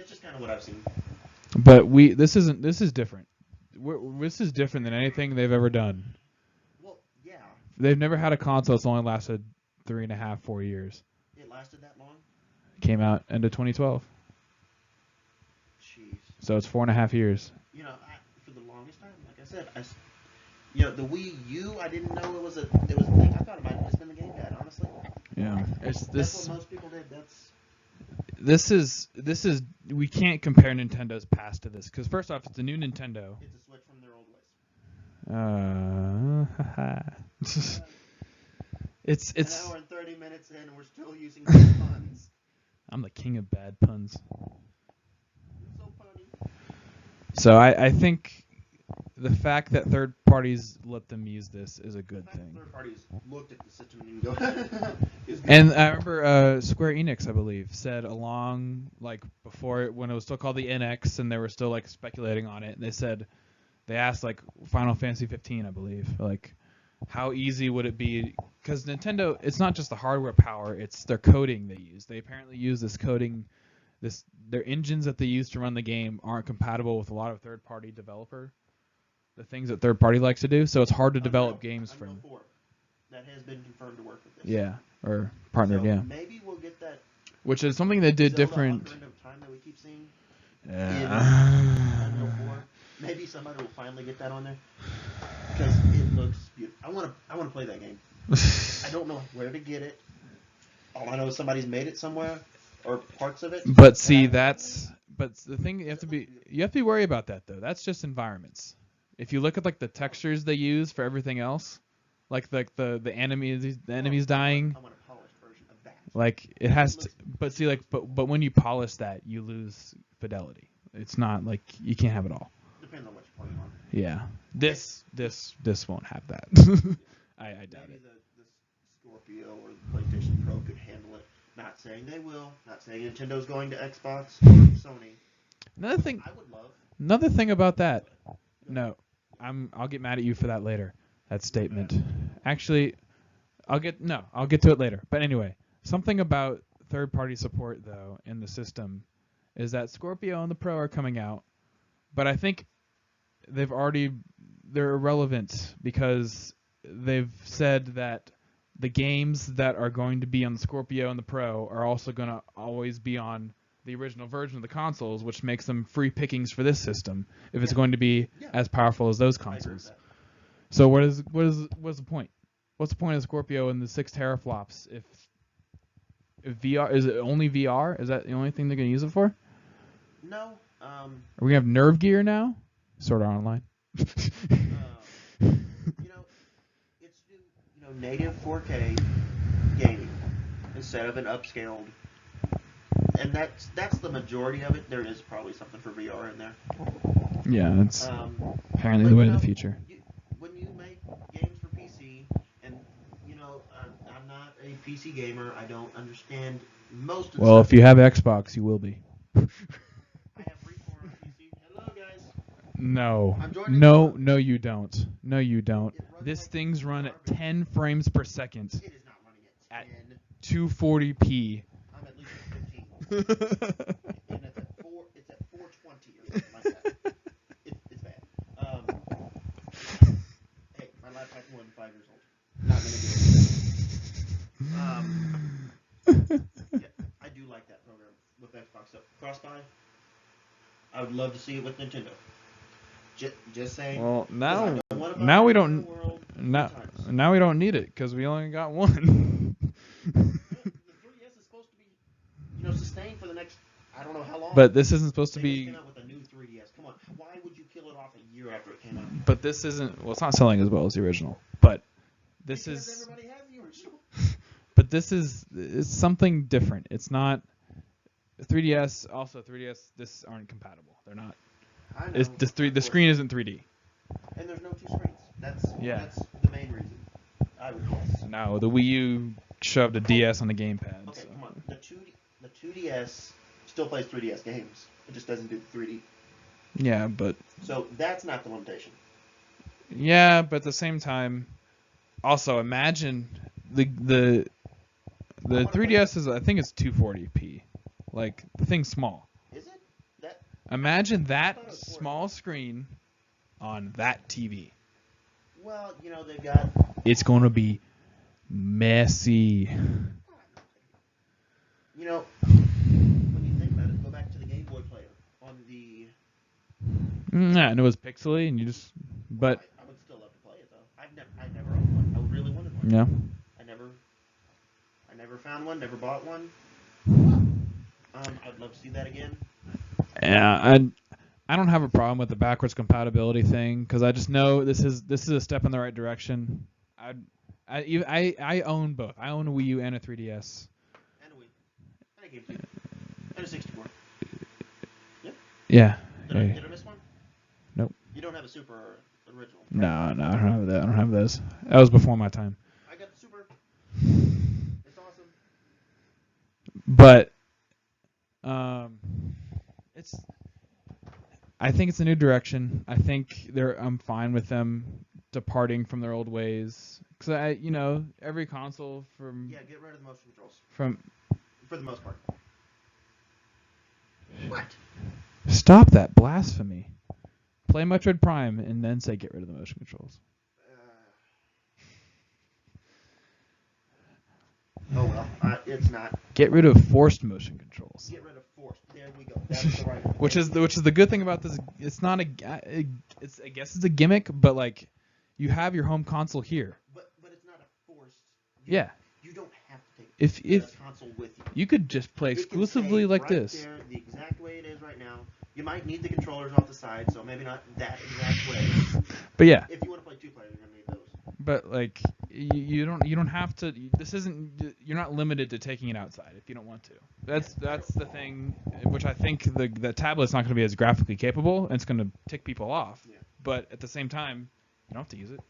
just kind of what I've seen. But this is different. This is different than anything they've ever done. Well, yeah. They've never had a console that's only lasted 3.5, 4 years. It lasted that long? Came out end of 2012. Jeez. So it's 4.5 years. For the longest time, like I said, the Wii U, I didn't know it was a thing. I thought it might have just been the gamepad, honestly. Yeah, That's what most people did. this is we can't compare Nintendo's past to this because first off, it's a new Nintendo. It's a switch from their old ways. It's An hour and 30 minutes in, and we're still using these puns. I'm the king of bad puns. So funny. So I think the fact that third parties let them use this is a good thing. Third parties looked at the system and go. And I remember Square Enix, I believe, said along before when it was still called the NX and they were still speculating on it. They asked Final Fantasy 15, I believe, how easy would it be? Because Nintendo, it's not just the hardware power; it's their coding they use. They apparently use this coding. Their engines that they use to run the game aren't compatible with a lot of third-party developer. The things that third-party likes to do, so it's hard to develop games from. That has been confirmed to work with this. Yeah, or partnered. So yeah. Maybe we'll get that. Which is something they did different. Ocarina of Time that we keep seeing. Yeah. Maybe somebody will finally get that on there because it looks beautiful. I want to play that game. I don't know where to get it. All I know is somebody's made it somewhere or parts of it. But see, but the thing you have to be worried about that though. That's just environments. If you look at the textures they use for everything else, the enemies dying. I want a polished version of that. It has to, but see but when you polish that, you lose fidelity. It's not you can't have it all. Depends on what you're playing on. Yeah. This won't have that. I doubt Maybe it. the Scorpio or the PlayStation Pro could handle it. Not saying they will. Not saying Nintendo's going to Xbox or Sony. Another thing. I would love. Another thing about that. No, I'll get mad at you for that later. That statement. Actually, I'll get to it later. But anyway, something about third-party support though in the system is that Scorpio and the Pro are coming out, but I think they're irrelevant because they've said that the games that are going to be on the Scorpio and the Pro are also going to always be on the original version of the consoles, which makes them free pickings for this system if it's going to be as powerful as those consoles. So what's the point? What's the point of Scorpio and the 6 teraflops if VR is it only VR? Is that the only thing they're going to use it for? No. Are we gonna have Nerve Gear now? Sword Art Online. It's native 4K gaming instead of an upscaled, and that's the majority of it. There is probably something for VR in there. Yeah, that's apparently the way of the future. When you make games for PC, and I'm not a PC gamer. I don't understand most of. Well, if you have Xbox, you will be. No, you don't. No, you don't. This thing's run at 10 frames per second. It is not running at 10. At 240p. I'm at least at 15. And it's at 420 or something like that. It's bad. Hey, my laptop's more than 5 years old. Not gonna get it. Yeah, I do like that program with Xbox. So, cross-buy. I would love to see it with Nintendo. Just saying. Well, now we don't. Now we don't need it because we only got one. The 3DS is supposed to be, sustained for the next, I don't know how long. But this isn't supposed to be. Came out with a new 3DS. Come on, why would you kill it off a year after it came out? But this isn't. Well, it's not selling as well as the original. But this because is. Everybody has the original. But this is something different. It's not. 3DS also 3DS. This aren't compatible. They're not. I know. The screen isn't 3D. And there's no two screens. That's the main reason. I would guess. No, the Wii U shoved a DS on the gamepad. Okay, so. come on. The 2DS still plays 3DS games. It just doesn't do 3D. Yeah, but. So that's not the limitation. Yeah, but at the same time, also imagine the 3DS is, I think it's 240p. The thing's small. Is it? Imagine that small screen on that TV. Well, they've got. It's going to be messy. When you think about it, go back to the Game Boy player on the. Yeah, and it was pixely, and you just. But. I would still love to play it though. I never owned one. I really wanted one. Yeah. I never found one. Never bought one. I'd love to see that again. Yeah, I don't have a problem with the backwards compatibility thing because I just know this is a step in the right direction. I own both. I own a Wii U and a 3DS. And a Wii. And a GameCube. And a 64. Yep. Yeah. Did I miss one? Nope. You don't have a Super original. No, I don't have that. I don't have those. That was before my time. I got the Super. It's awesome. But it's. I think it's a new direction. I think I'm fine with them departing from their old ways. Cause every console from. Yeah, get rid of the motion controls. For the most part. What? Stop that blasphemy. Play Metroid Prime and then say get rid of the motion controls. Oh well, it's not. Get rid of forced motion controls. Get rid of forced. There we go. That's the right. Which is the good thing about this. It's not I guess it's a gimmick, but like, you have your home console here. But it's not a forced. Yeah. You don't have to take If the console with you. You could just play exclusively like right this. There, the exact way it is right now. You might need the controllers off the side, so maybe not that exact way. But yeah. If you want to play 2 players, you're gonna need those. But like, you don't have to. This isn't. You're not limited to taking it outside if you don't want to. That's the thing, which I think the tablet's not going to be as graphically capable, and it's going to tick people off. Yeah. But at the same time, you don't have to use it.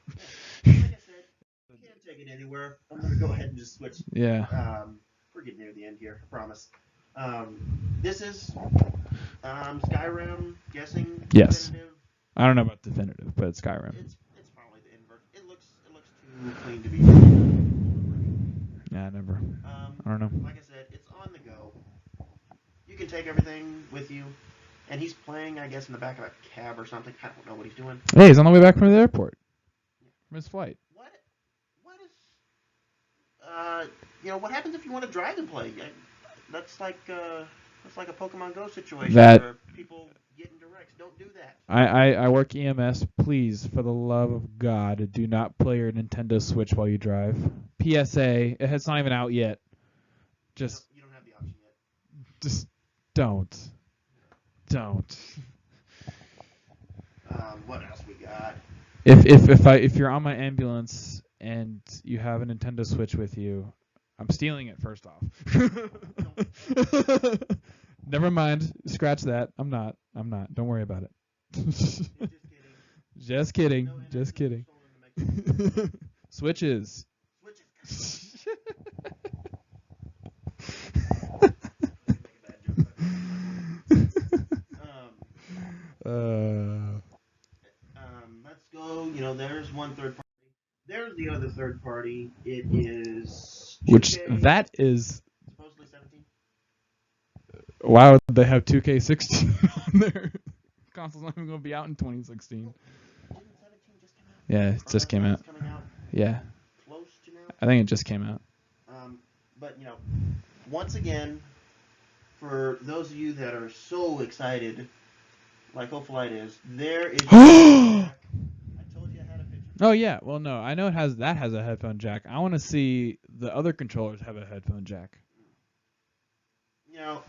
Yeah. Like I said, you can't take it anywhere. I'm gonna go ahead and just switch. Yeah. We're getting near the end here. I promise. This is Skyrim. Guessing. Yes. Definitive. I don't know about definitive, but it's Skyrim. It's probably the inverse. It looks too clean to be. Yeah, never. I don't know. Like I said, it's on the go. You can take everything with you, and he's playing, I guess, in the back of a cab or something. I don't know what he's doing. Hey, he's on the way back from the airport. From his flight. What is what happens if you want to drive and play? That's like a Pokemon Go situation where people get in directs. Don't do that. I work EMS. Please, for the love of God, do not play your Nintendo Switch while you drive. PSA, it's not even out yet. Just you don't have the option yet. Just don't. What else we got? If you're on my ambulance and you have a Nintendo Switch with you, I'm stealing it first off. Never mind. Scratch that. I'm not. Don't worry about it. Just kidding. Just kidding. Switches. Let's go. There's one third party. There's the other third party. It is 2K, which that is supposedly 17. Why would they have 2K16 on their console's not even going to be out in 2016? Didn't 17 just come out? Yeah, it just came out. Coming out Yeah. Close to now. I think it just came out. But once again, for those of you that are so excited, like HopefulLight is, there is. I told you I had a picture. Oh yeah, well no, I know it has a headphone jack. I want to see the other controllers have a headphone jack. I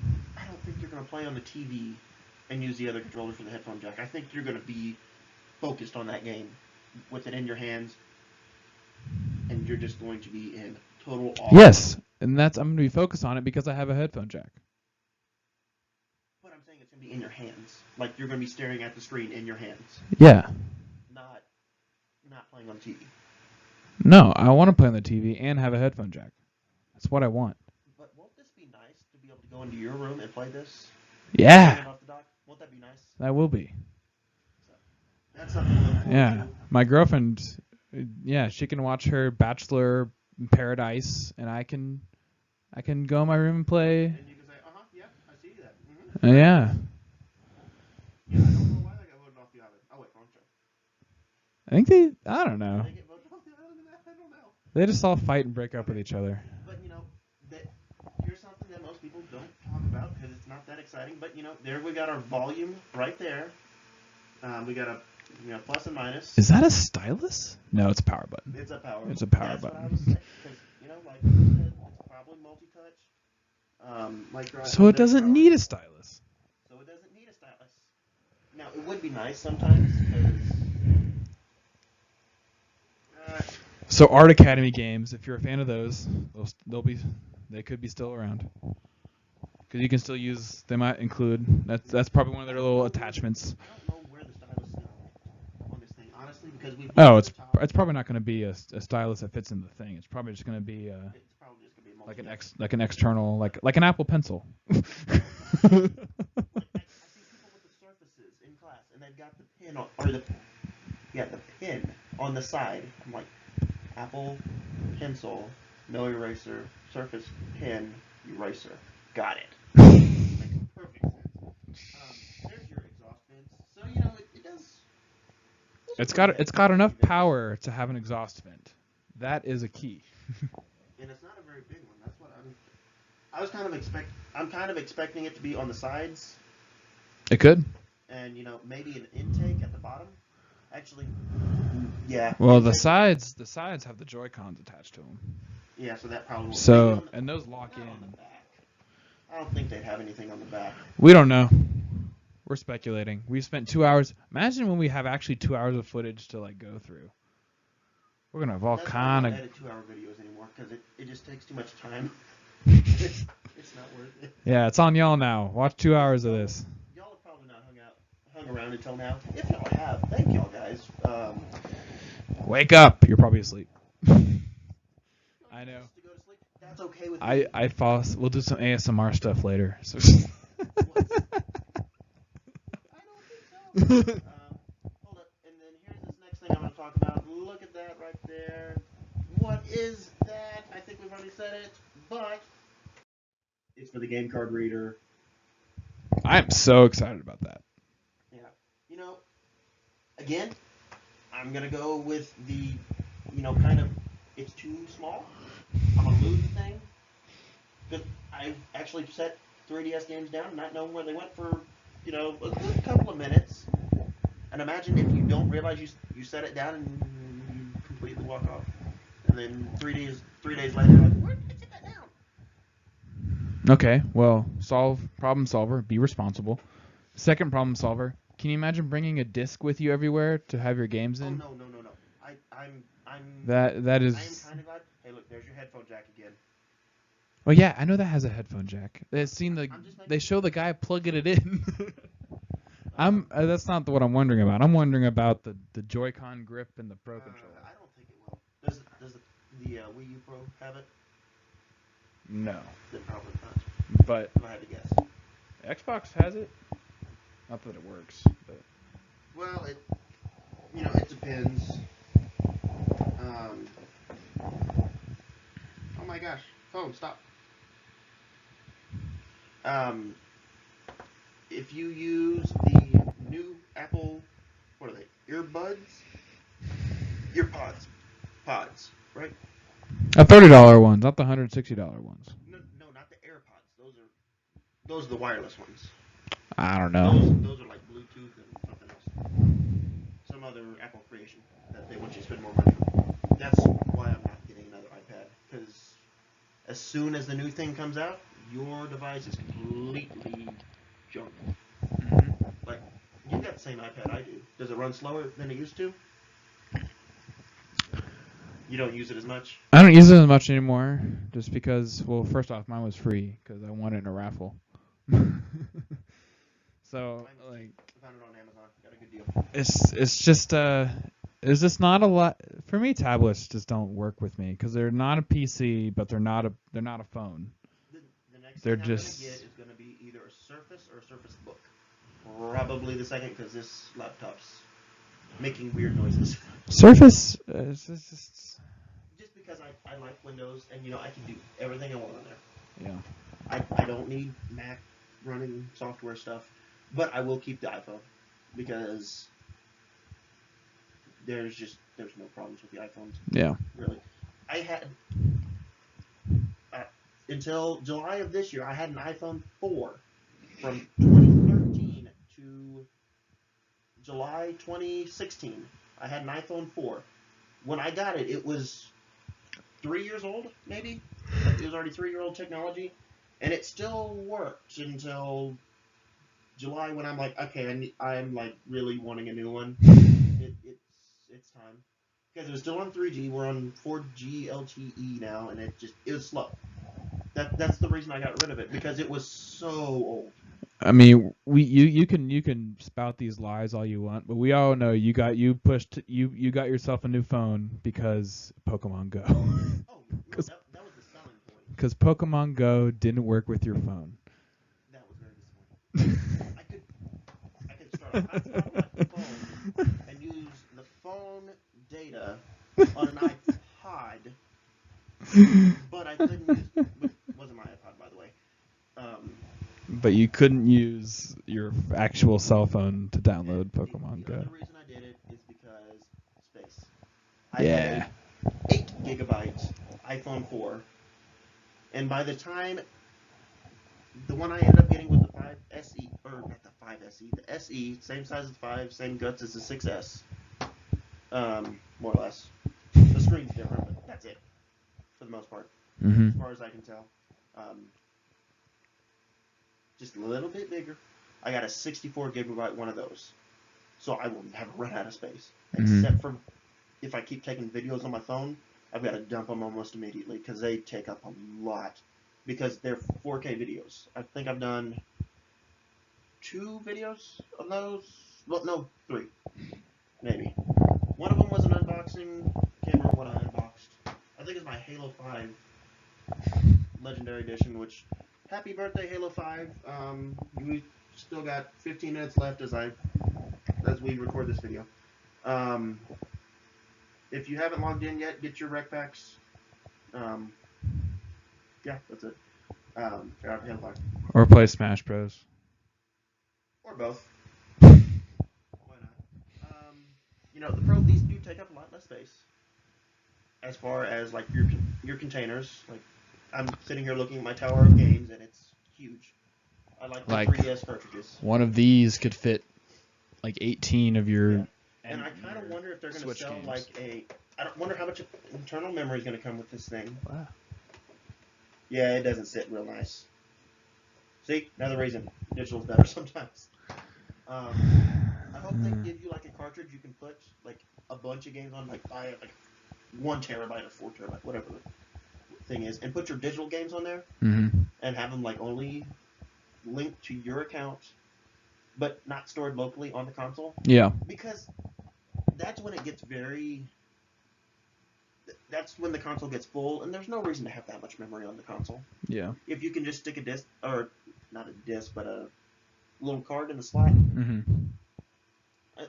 don't think you're going to play on the TV and use the other controller for the headphone jack. I think you're going to be focused on that game with it in your hands, and you're just going to be in total awe. Yes, and I'm going to be focused on it because I have a headphone jack. But I'm saying it's going to be in your hands. Like you're going to be staring at the screen in your hands. Yeah. Not playing on TV. No, I want to play on the TV and have a headphone jack. That's what I want. But won't this be nice to be able to go into your room and play this? Yeah. Off the dock? Won't that be nice? That will be. So, that's something to look forward to. My girlfriend, she can watch her Bachelor in Paradise, and I can go in my room and play. And you can say, yeah, I see that. Yeah. Yeah, I don't know why they got voted off the island. Oh, wait, wrong show. I think I don't know. Did they get voted off the island? I don't know. They just all fight and break up with each other. But, here's something that most people don't talk about because it's not that exciting. But, there we got our volume right there. We got a plus and minus. Is that a stylus? No, it's a power button. It's a power. It's a power That's button. What I was saying, because like I said, it's probably multi-touch. So it doesn't need a stylus. So it doesn't need a stylus. Now it would be nice sometimes because. So Art Academy games, if you're a fan of those, they could be still around. Because you can still use, they might include, that's probably one of their little attachments. I don't know where the stylus is on this thing, honestly, because It's probably not going to be a stylus that fits in the thing. It's probably just going to be it's probably just gonna be like an external, like an Apple Pencil. I see people with the Surfaces in class, and they've got the pin the pin on the side. I'm like, Apple Pencil, no eraser, Surface Pen, eraser. Got it. Makes perfect sense. There's your exhaust vents. So it does. It's got enough power to have an exhaust vent. That is a key. And it's not a very big one. That's what I'm kind of expecting it to be on the sides. It could. And maybe an intake at the bottom. Actually, yeah. Well, the sides have the Joy-Cons attached to them. Yeah, so that probably. And those lock in. On the back. I don't think they'd have anything on the back. We don't know. We're speculating. We spent 2 hours. Imagine when we have actually 2 hours of footage to go through. We're gonna have all kind of. I don't edit 2-hour videos anymore because it just takes too much time. It's not worth it. Yeah, it's on y'all now. Watch 2 hours of this. Y'all have probably not hung around until now. If y'all have, thank y'all guys. Wake up! You're probably asleep. I know. To go to sleep, that's okay with me. I fall. We'll do some ASMR stuff later. So. I don't think so. Hold up, and then here's this next thing I'm going to talk about. Look at that right there. What is that? I think we've already said it, but it's for the game card reader. I'm so excited about that. Yeah. Again, I'm going to go with the, kind of, it's too small. I'm going to lose the thing. Because I've actually set 3DS games down, not knowing where they went for, a good couple of minutes. And imagine if you don't realize you set it down and you completely walk off. And then 3 days later, you're like, where did I set that down? Okay, well, problem solver, be responsible. Second problem solver, can you imagine bringing a disc with you everywhere to have your games in? Oh, no. I'm that is. I am kind of glad. Hey, look, there's your headphone jack again. Well, yeah, I know that has a headphone jack. They show the guy plugging it in. That's not what I'm wondering about. I'm wondering about the Joy-Con grip and the Pro controller. I don't think it will. Does the Wii U Pro have it? No. Then probably not. But If I had to guess. Xbox has it. Not that it works, but. Well, it depends. Oh my gosh, phone, stop. If you use the new Apple, what are they? Earbuds? Pods, right? A $30 ones, not the $160 ones. No, not the AirPods. Those are the wireless ones. I don't know. Those are like Bluetooth and something else. Some other Apple creation that they want you to spend more money on. That's why I'm not getting another iPad, because as soon as the new thing comes out, your device is completely junk. Mm-hmm. Like, you got the same iPad I do. Does it run slower than it used to? You don't use it as much? I don't use it as much anymore, just because, well, first off, mine was free, because I won it in a raffle. So, I found it on Amazon. Got a good deal. It's just not a lot for me. Tablets just don't work with me because they're not a PC, but they're not a phone. The next They're thing just. I'm gonna get is gonna be either a Surface or a Surface Book. Probably the second, because this laptop's making weird noises. Surface. Just because I like Windows, and I can do everything I want on there. Yeah. I don't need Mac running software stuff. But I will keep the iPhone, because there's no problems with the iPhones. Yeah. Really. I had until July of this year, I had an iPhone 4 from 2013 to July 2016. I had an iPhone 4. When I got it, it was 3 years old, maybe. It was already 3-year-old technology. And it still worked until July when I'm like, okay, I'm like really wanting a new one. It's time. Because it was still on 3G. We're on 4G LTE now, and it was slow. That's the reason I got rid of it, because it was so old. I mean, you can spout these lies all you want, but we all know you got yourself a new phone because Pokemon Go. Oh, no, that was the selling point. Because Pokemon Go didn't work with your phone. That was very disappointing. I could start a hotspot on my phone and use the phone data on an iPod, but I couldn't use. Which wasn't my iPod, by the way. But you couldn't use your actual cell phone to download Pokemon Go. The other reason I did it is because space. I had a 8 gigabyte iPhone 4, and by the time the one I ended up getting was the 5 SE, or not the 5 SE, the SE, same size as the 5, same guts as the 6S, more or less. The screen's different, but that's it for the most part, as far as I can tell. Just a little bit bigger. I got a 64 gigabyte one of those, so I will never run out of space. Except for if I keep taking videos on my phone, I've got to dump them almost immediately because they take up a lot. Because they're 4K videos. I think I've done 2 videos of those. Well, no, 3, maybe. One of them was an unboxing. Can't remember what I unboxed. I think it's my Halo 5 Legendary Edition, which, happy birthday, Halo 5. We still got 15 minutes left as we record this video. If you haven't logged in yet, get your rec packs. Yeah, that's it. Halo 5. Or play Smash Bros. Or both. Why not? These do take up a lot less space. As far as like your containers, like I'm sitting here looking at my tower of games, and it's huge. I like the 3DS cartridges. One of these could fit like 18 of your. Yeah. And I kind of wonder if they're going to sell games. I don't wonder how much internal memory is going to come with this thing. Wow. Yeah, it doesn't sit real nice. See, another reason digital's better sometimes. I hope they give you like a cartridge you can put like a bunch of games on, like buy like 1 terabyte or 4 terabyte, whatever the thing is, and put your digital games on there, and have them like only linked to your account, but not stored locally on the console. Yeah. Because that's when it gets that's when the console gets full, and there's no reason to have that much memory on the console. Yeah. If you can just stick a disc, or not a disc, but a little card in the slot,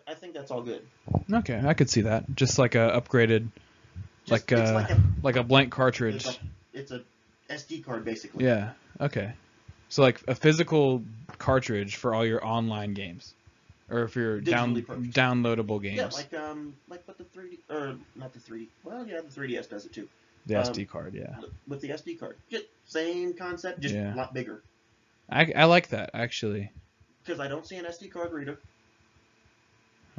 I think that's all good. Okay, I could see that. Just like a upgraded, like a blank cartridge. It's a SD card, basically. Yeah. Okay. So like a physical cartridge for all your online games, or if you're downloadable games. Yeah, like what the 3D, or not the 3D. Well, yeah, the 3DS does it too. The SD card, yeah. With the SD card, just same concept, just a lot bigger. I like that actually. Because I don't see an SD card reader.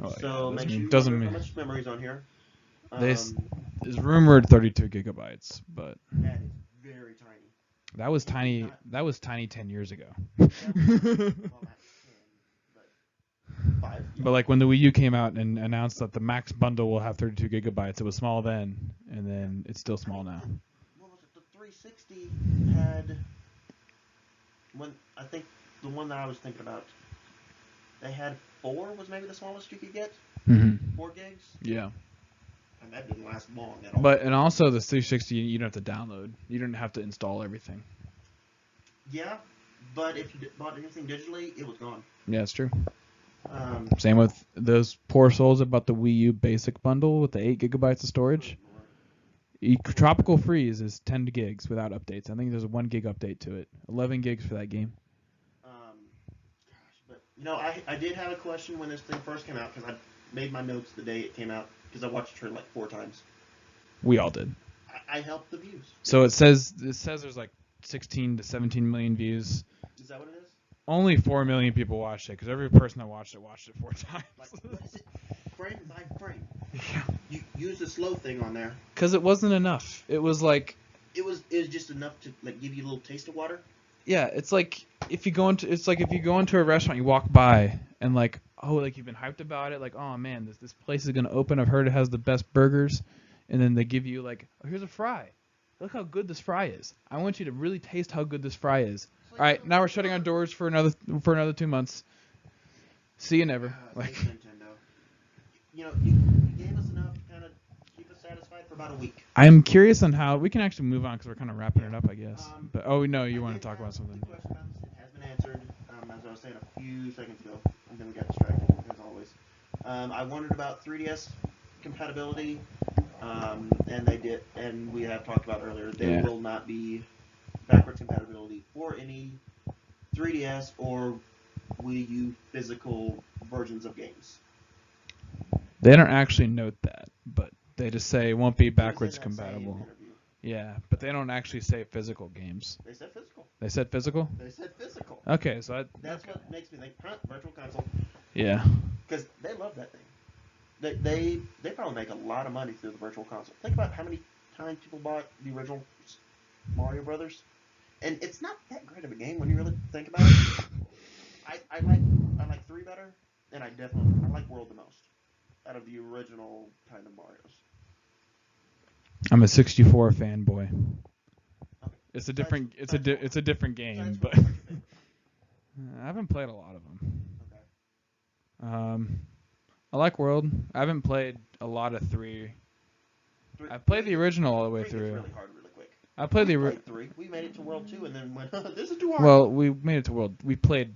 Oh, so yeah, makes you doesn't wonder mean how much memory's on here. This is rumored 32 gigabytes, but that is very tiny. That was tiny. That was tiny 10 years ago. Well, not 10, but 5. But like when the Wii U came out and announced that the max bundle will have 32 gigabytes, it was small then, and then it's still small now. What was it? The 360 had I think the one that I was thinking about, they had 4 was maybe the smallest you could get. 4 gigs. Yeah. And that didn't last long at all. But and also the 360, you don't have to download. You don't have to install everything. Yeah, but if you bought anything digitally, it was gone. Yeah, it's true. Same with those poor souls about the Wii U basic bundle with the 8 gigabytes of storage. Tropical Freeze is 10 gigs without updates. I think there's a 1 gig update to it. 11 gigs for that game. But I did have a question when this thing first came out, because I made my notes the day it came out, because I watched her like 4 times. We all did. I helped the views. So it says there's like 16 to 17 million views. Is that what it is? Only 4 million people watched it, because every person that watched it 4 times. Like, what is it? Frame by frame. Yeah. You use the slow thing on there. Because it wasn't enough. It was like... It was just enough to like give you a little taste of water. Yeah, it's like if you go into a restaurant, you walk by and like, oh, like you've been hyped about it, like, oh man, this place is gonna open. I've heard it has the best burgers, and then they give you like, oh, here's a fry. Look how good this fry is. I want you to really taste how good this fry is. All right, now we're shutting our doors for another 2 months. See you never. Thanks, Nintendo. You gave us enough to kind of keep us satisfied for about a week. I'm curious on how we can actually move on because we're kind of wrapping it up, I guess. But no, you want to talk about something? The question about this, it has been answered, as I was saying a few seconds ago, and then we got distracted as always. I wondered about 3DS compatibility, and they did, and we have talked about earlier. There will not be backwards compatibility for any 3DS or Wii U physical versions of games. They don't actually note that, but they just say it won't be backwards compatible. Yeah, but they don't actually say physical games. They said physical. They said physical? They said physical. Okay, so that's what makes me think, virtual console. Yeah. Because they love that thing. They probably make a lot of money through the virtual console. Think about how many times people bought the original Mario Brothers, and it's not that great of a game when you really think about it. I like 3 better, and I like World the most out of the original kind of Marios. I'm a 64 fanboy. Okay. It's a different game, but I haven't played a lot of them. Okay. I like World. I haven't played a lot of 3. I played the original all the way through. Really hard, really quick. I played the original 3. We made it to World 2 and then went, this is too hard. Well, we made it to World. We played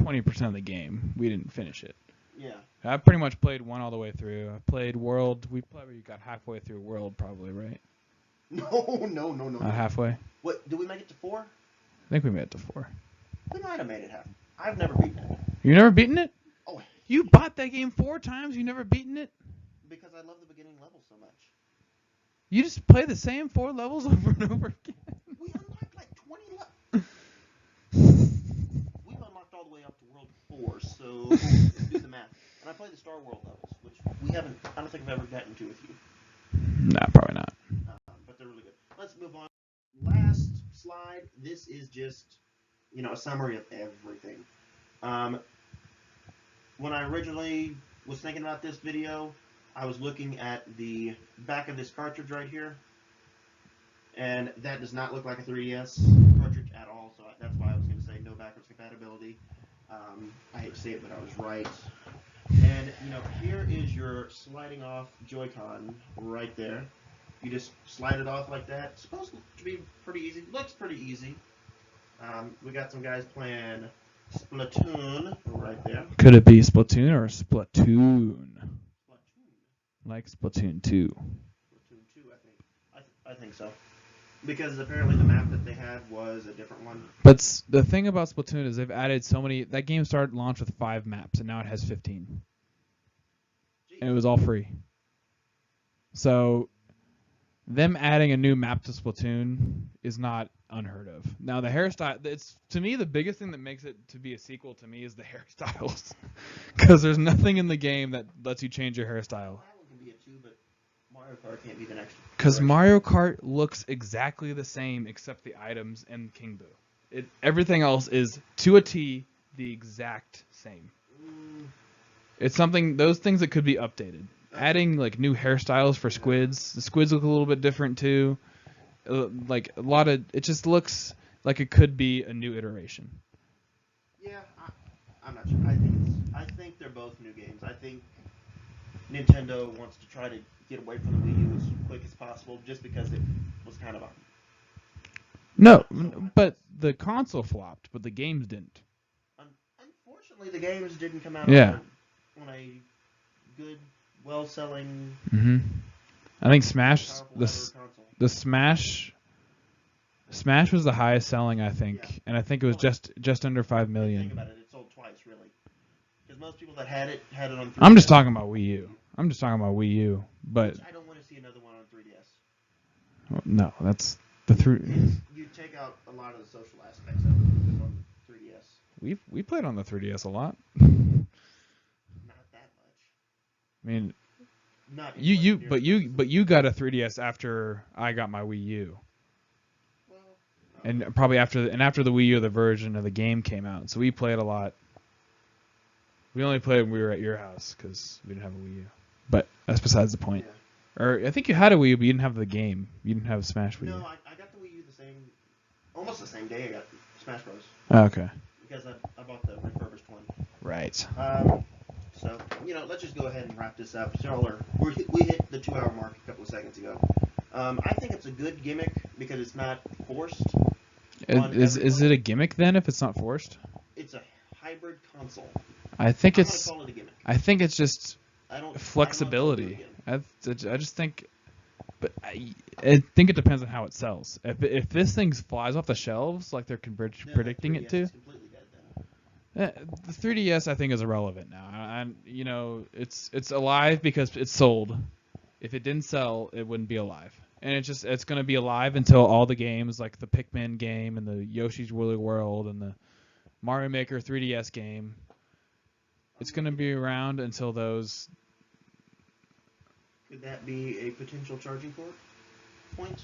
20% of the game. We didn't finish it. Yeah. I pretty much played 1 all the way through. I played World. We probably got halfway through World, probably, right? No. Not halfway. What? Did we make it to 4? I think we made it to 4. We might have made it half. I've never beaten it. You never beaten it? Oh. You bought that game 4 times. You never beaten it? Because I love the beginning level so much. You just play the same 4 levels over and over again. We unlocked like 20 levels. We've unlocked all the way up to World 4, so do the math. And I play the Star World levels, which I don't think I've ever gotten to with you. Nah, probably not. But they're really good. Let's move on. Last slide. This is just, a summary of everything. When I originally was thinking about this video, I was looking at the back of this cartridge right here, and that does not look like a 3DS cartridge at all, so that's why I was going to say no backwards compatibility. I hate to say it, but I was right. And, here is your sliding off Joy-Con right there. You just slide it off like that. It's supposed to be pretty easy. Looks pretty easy. We got some guys playing Splatoon right there. Could it be Splatoon or Splatoon? Like Splatoon 2. Splatoon 2, I think so. Because apparently the map that they had was a different one. But the thing about Splatoon is they've added so many. That game started launched with 5 maps, and now it has 15. Jeez. And it was all free. So them adding a new map to Splatoon is not unheard of. Now the hairstyle, it's to me the biggest thing that makes it to be a sequel to me is the hairstyles, because there's nothing in the game that lets you change your hairstyle. That one can be a 2, but Mario Kart can't be the next. Because Mario Kart looks exactly the same except the items and King Boo. Everything else is to a T the exact same. It's those things that could be updated. Adding like new hairstyles for squids. The squids look a little bit different too. Like a lot of it just looks like it could be a new iteration. Yeah, I'm not sure. I think they're both new games. I think Nintendo wants to try to get away from the Wii U as quick as possible, just because it was kind of a. No, but the console flopped, but the games didn't. Unfortunately, the games didn't come out on a good, well-selling. Mm-hmm. I think the Smash was the highest selling, I think, and I think it was just under 5 million. Think about it, it sold twice, really. Because most people that had it on 3DS. I'm just talking about Wii U. But I don't want to see another one on 3DS. Well, no, that's the You take out a lot of the social aspects of it on 3DS. We played on the 3DS a lot. Not that much. I mean, not you got a 3DS after I got my Wii U. Well, And probably after the Wii U, the version of the game came out, so we played a lot. We only played when we were at your house because we didn't have a Wii U. But that's besides the point. Yeah. Or I think you had a Wii U, but you didn't have the game. You didn't have Smash Wii U. No, I got the Wii U almost the same day I got Smash Bros. Oh, okay. Because I bought the refurbished one. Right. So, let's just go ahead and wrap this up. We hit the 2-hour mark a couple of seconds ago. I think it's a good gimmick because it's not forced. Is it a gimmick then if it's not forced? It's a hybrid console. I think I'm gonna call it a gimmick. I think it's just flexibility. I just think, but I think it depends on how it sells. If this thing flies off the shelves like they're predicting it to, it's completely dead then. the 3DS I think is irrelevant now. And it's alive because it's sold. If it didn't sell, it wouldn't be alive. And it's going to be alive until all the games like the Pikmin game and the Yoshi's Woolly World and the Mario Maker 3DS game. It's going to be around until those. Could that be a potential charging point?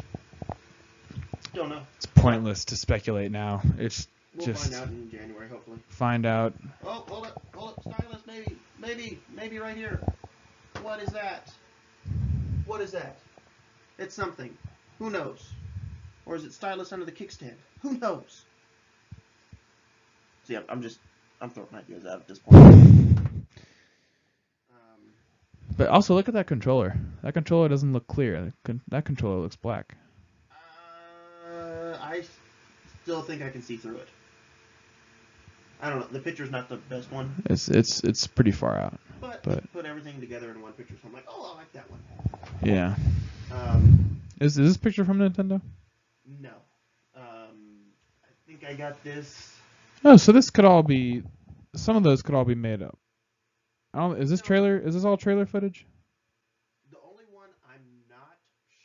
Don't know. It's pointless to speculate now. We'll find out in January, hopefully. Find out. Oh, hold up, stylus, maybe right here. What is that? What is that? It's something. Who knows? Or is it stylus under the kickstand? Who knows? See, I'm throwing ideas out at this point. But also look at that controller. That controller doesn't look clear. That controller looks black. I still think I can see through it. I don't know. The picture's not the best one. It's pretty far out. But put everything together in one picture, so I'm like, oh, I like that one. Yeah. Is this picture from Nintendo? No. I think I got this. Oh, so this could all be. Some of those could all be made up. Is this trailer? Is this all trailer footage? The only one I'm not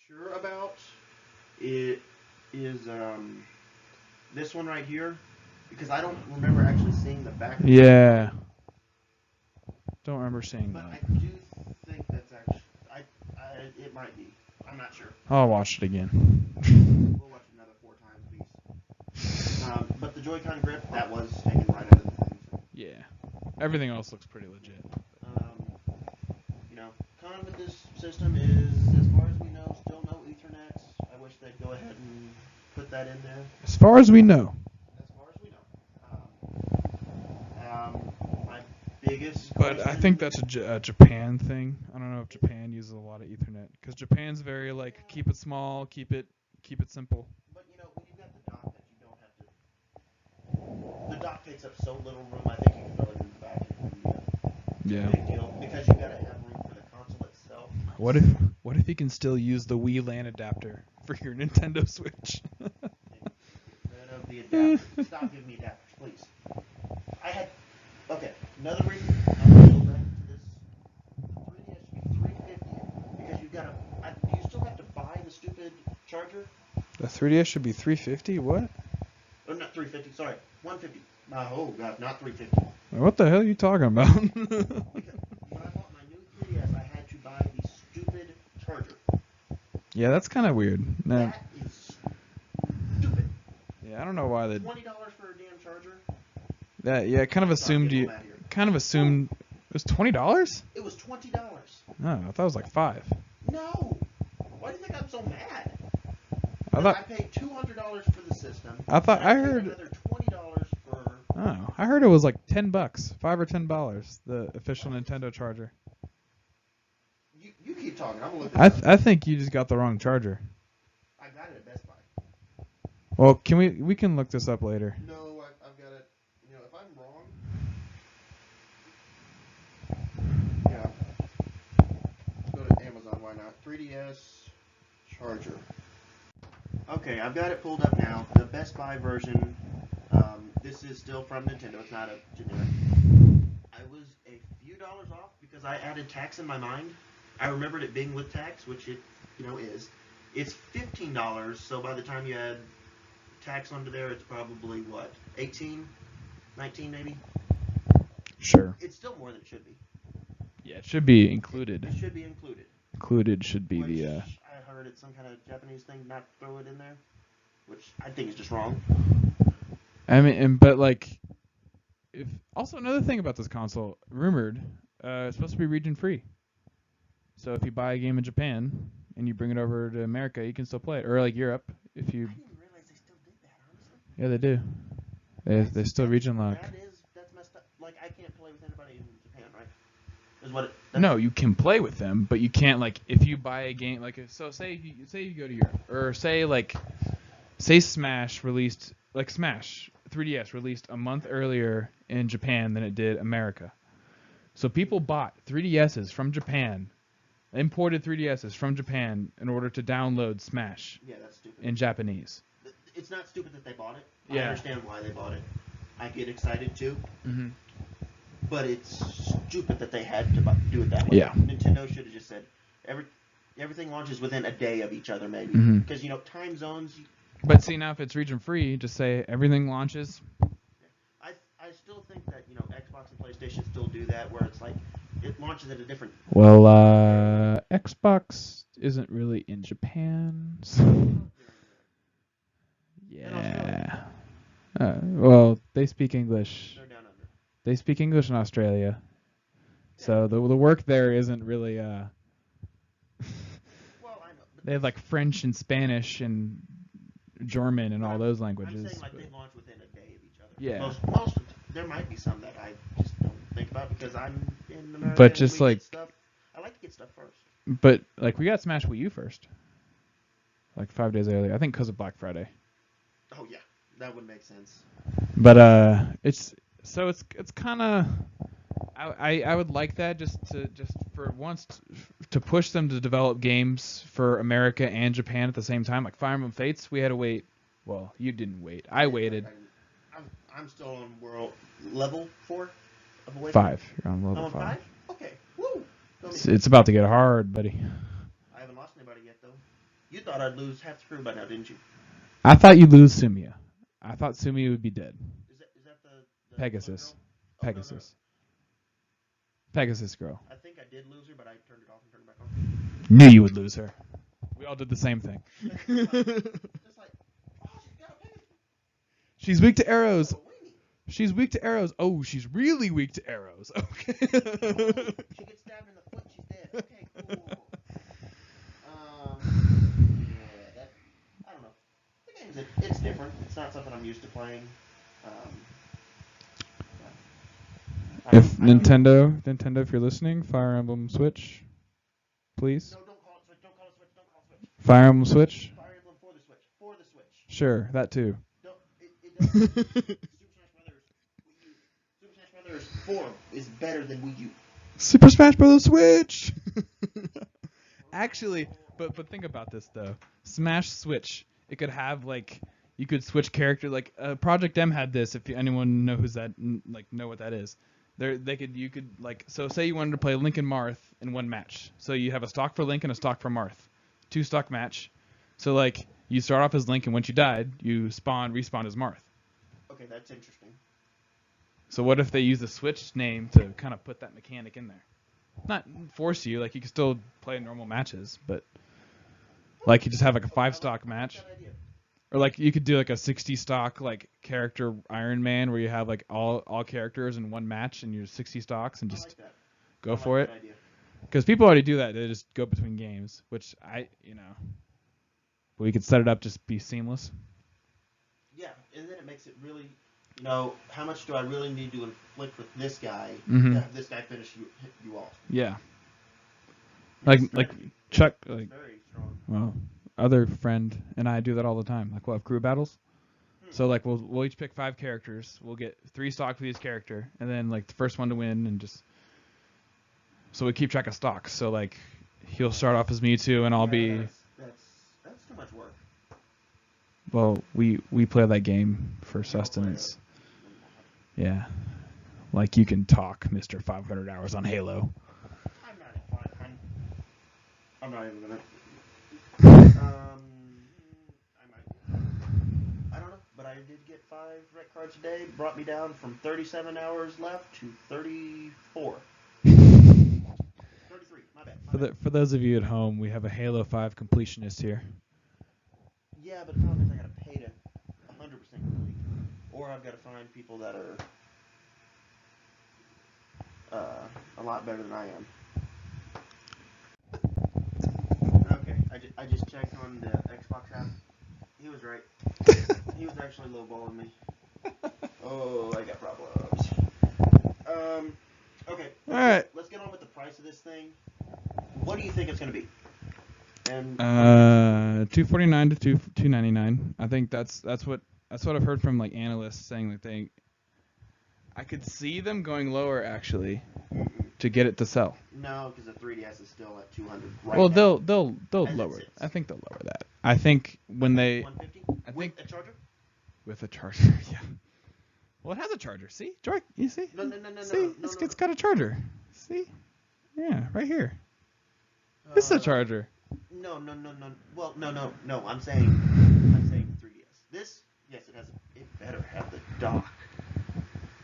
sure about is this one right here, because I don't remember actually seeing the back. Yeah. Don't remember seeing that. But I do think that's actually. It might be. I'm not sure. I'll watch it again. We'll watch another 4 times, please. But the Joy-Con grip, that was taken right out of the thing. So. Yeah. Everything else looks pretty legit. Con with this system is, as far as we know, still no Ethernet. I wish they'd go ahead and put that in there. As far as we know. As far as we know. My biggest. But I think that's a Japan thing. I don't know if Japan uses a lot of Ethernet because Japan's very keep it small, keep it simple. But when you've got the dock that you don't have to. The dock takes up so little room. I think you can throw it in the back. Yeah. Big deal because you got to have room for the console itself. What if you can still use the Wii LAN adapter for your Nintendo Switch? Rid of the adapter. Stop giving me adapters, please. Another reason I'm going to go back to this. The 3DS should be $350 because you've got to. Do you still have to buy the stupid charger? The 3DS should be $350. What? Oh, not $350. Sorry, $150. Oh God, not $350. What the hell are you talking about? Because when I bought my new 3DS, I had to buy the stupid charger. Yeah, that's kind of weird. That is stupid. Yeah, I don't know why they. $20 for a damn charger. Yeah, kind of assumed it was $20. It was $20. Oh, I thought it was like $5. No. Why do you think I'm so mad? I paid $200 for the system. I heard another $20 for. Oh, I heard it was like $10, $5 or $10. The official Nintendo charger. You keep talking. I'm gonna look this up. I think you just got the wrong charger. I got it at Best Buy. Well, we can look this up later. No, I've got it. If I'm wrong. Yeah. Go to Amazon. Why not? 3DS charger. Okay, I've got it pulled up now. The Best Buy version. This is still from Nintendo. It's not a generic. I was a few dollars off because I added tax in my mind. I remembered it being with tax, which it, is. It's $15, so by the time you add tax onto there, it's probably, what, 18, 19 maybe? Sure. It's still more than it should be. Yeah, it should be included. It should be included. Included should be Which the... I heard it's some kind of Japanese thing, not throw it in there. which I think is just wrong. I mean, but like, if also another thing about this console, rumored, it's supposed to be region free. So if you buy a game in Japan and you bring it over to America, you can still play it, or like Europe, if you. I didn't realize they still did that, honestly. Yeah, they do. They still region lock. That's messed up. Like, I can't play with anybody in Japan, right? Is what No, you can play with them, but you can't like if you buy a game like so. Say you go to Europe, or say Smash released like Smash 3DS released a month earlier in Japan than it did America. So people bought 3DSs from Japan, imported 3DSs from Japan in order to download Smash. Yeah, that's stupid. In Japanese. It's not stupid that they bought it. Yeah. I understand why they bought it. I get excited too. Mm-hmm. But it's stupid that they had to do it that way. Yeah. Nintendo should have just said everything launches within a day of each other, maybe. Mm-hmm. Because time zones. But see, now if it's region free, just say everything launches. I still think that Xbox and PlayStation still do that, where it's like it launches at a different. Well, Xbox isn't really in Japan. So. Yeah. Well, they speak English. They're down under. They speak English in Australia. So the work there isn't really. Well, I know. They have like French and Spanish and German and all those languages. I'm saying like they launch within a day of each other. Yeah. Most there might be some that I just don't think about because I'm in America. But just like. I like to get stuff first. But like we got Smash Wii U first. Like 5 days earlier, I think because of Black Friday. Oh yeah, that would make sense. But it's kind of. I would like that just for once to push them to develop games for America and Japan at the same time. Like Fire Emblem Fates, we had to wait. Well, you didn't wait. I waited. I'm still on level 4 of Awakening. 5. You're on level 5. 5? Okay. Woo! It's about to get hard, buddy. I haven't lost anybody yet, though. You thought I'd lose half the crew by now, didn't you? I thought you'd lose Sumia. I thought Sumia would be dead. Is that the Pegasus. girl? Pegasus. Pegasus girl. I think I did lose her, but I turned it off and turned it back on. Knew you would lose her. We all did the same thing. Just like, oh, she's got a Pegasus. She's weak to arrows. She's weak to arrows. Oh, she's really weak to arrows. Okay. She gets stabbed in the foot. She's dead. Okay, cool. Yeah, I don't know. The game's it's different. It's not something I'm used to playing. Nintendo, if you're listening, Fire Emblem Switch, please. No, don't call it Switch. Don't call it Switch. Don't call it Switch. Fire Emblem Switch. Fire Emblem for the Switch. For the Switch. Sure, that too. It doesn't. Super Smash Brothers 4 is better than Wii U. Super Smash Bros. Switch. Actually, but think about this though. Smash Switch. It could have like you could switch character. Like Project M had this. If anyone knows that, like know what that is. You could so say you wanted to play Link and Marth in one match. So you have a stock for Link and a stock for Marth. 2 stock match. So like you start off as Link and once you died, you respawn as Marth. Okay, that's interesting. So what if they use the Switch name to kind of put that mechanic in there? Not force you, like you can still play normal matches, but like you just have like a 5 stock match. Or like you could do like a 60 stock like character Iron Man where you have like all characters in one match and you're 60 stocks and just go for it. Because people already do that. They just go between games, which we could set it up just be seamless. Yeah, and then it makes it really, how much do I really need to inflict with this guy to have this guy finish you off? Yeah. Like Chuck, like very strong. Well, other friend and I do that all the time. Like we'll have crew battles. So like we'll each pick 5 characters. We'll get 3 stock for each character, and then like the first one to win, and just so we keep track of stocks. So like he'll start off as Mewtwo, and I'll be. That's too much work. Well, we play that game for sustenance. Yeah, like you can talk, Mr. 500 hours on Halo. I'm not even gonna. I don't know, but I did get 5 red cards a day. Brought me down from 37 hours left to 34. 33. My bad. For those of you at home, we have a Halo 5 completionist here. Yeah, but the problem is I gotta pay to 100% complete, or I've got to find people that are a lot better than I am. Okay, I just checked on the Xbox app. He was right. He was actually lowballing me. Oh, I got problems. Okay. All right. Let's get on with the price of this thing. What do you think it's going to be? And $249 to $299. I think that's what I've heard from like analysts saying that I could see them going lower actually to get it to sell. No, because the 3DS is still at 200 right Well, now. they'll lower it. I think they'll lower that. I think when they 150 with a charger? With a charger, yeah. Well, it has a charger. See, Joy, you see? No. See, it's got a charger. See? Yeah, right here. It's a charger. No. Well, no. I'm saying 3DS. This, yes, it better have the dock.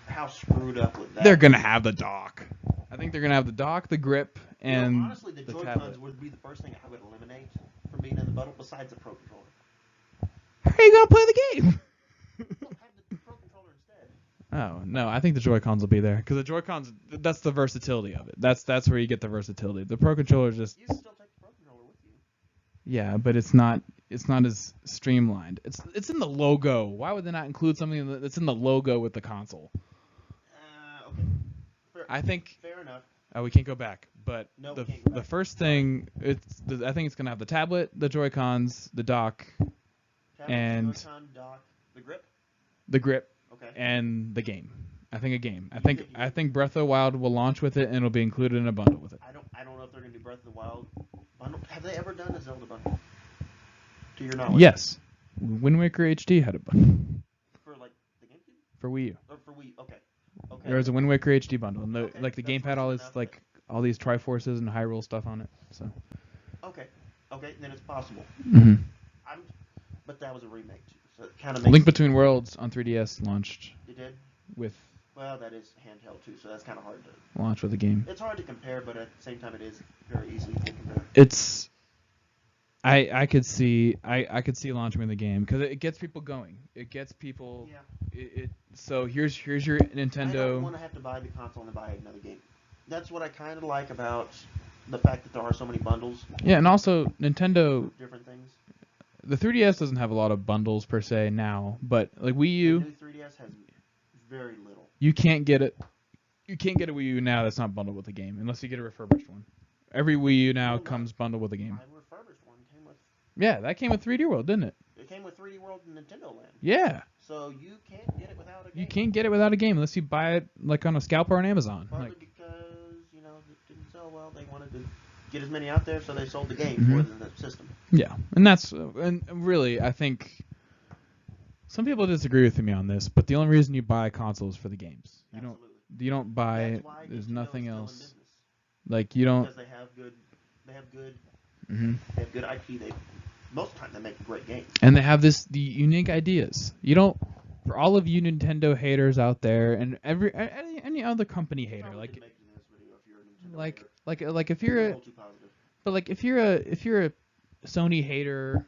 How screwed up with that? They're gonna have the dock. I think they're gonna have the dock, the grip, and honestly, the Joy-Cons tablet. would be the first thing I would eliminate from being in the bundle, besides the Pro Controller. How are you gonna play the game? No, have the Pro Controller instead. Oh no, I think the Joy-Cons will be there because the Joy-Cons. That's the versatility of it. That's where you get the versatility. The Pro Controller is just. You can still take the Pro Controller with you. Yeah, but it's not as streamlined. It's in the logo. Why would they not include something that's in the logo with the console? Okay. I think. Fair enough. Oh, we can't go back. But No, the we can't go the back. first thing I think it's gonna have the tablet, the Joy-Cons, the dock, Tablet, and Joy-Con, dock, the grip. the grip, Okay. and the game. I think a game. think I think Breath of the Wild will launch with it and it'll be included in a bundle with it. I don't know if they're gonna do Breath of the Wild bundle. Have they ever done a Zelda bundle? To your knowledge? Yes. Wind Waker HD had a bundle For like the GameCube for Wii U. or for Wii? Okay. Okay. There was a Wind Waker HD bundle, and Okay, like the that's gamepad, all close this enough, like all these Triforces and Hyrule stuff on it. So. Okay. Okay, then it's possible. Mm-hmm. But that was a remake too, so it kind of makes. Link Between Worlds on 3DS launched It did. with Well, that is handheld too, so that's kind of hard to. launch with the game. It's hard to compare, but at the same time, it is very easy to compare. It's I could see launching with the game because it gets people going. It gets people. Yeah. So here's your I don't Nintendo. want to have to buy the console and buy another game. That's what I kind of like about the fact that there are so many bundles. Yeah, and also Nintendo. Of different things. The 3DS doesn't have a lot of bundles per se now, but like Wii The U, new 3DS has very little. you can't get it. You can't get a Wii U now that's not bundled with the game unless you get a refurbished one. Every Wii U now comes bundled with a game. My refurbished one came with. Yeah, that came with 3D World, didn't it? It came with 3D World and Nintendo Land. Yeah. So you can't get it without a game. You can't get it without a game unless you buy it like on a scalper on Amazon. Partly Like, because it didn't sell well. They wanted to get as many out there, so they sold the game Mhm. more than the system. yeah, and that's and really I think some people disagree with me on this, but the only reason you buy a console is for the games. Absolutely. You don't buy. That's why There's Nintendo nothing is still in else. business. Like you don't. Because they have good Mhm. They have good IP. Most of the time they make great games. And they have the unique ideas. You don't. For all of you Nintendo haters out there, and any other company hater, Probably like could make this video if you're a Nintendo hater. like if you're A a little too positive. but like if you're a Sony hater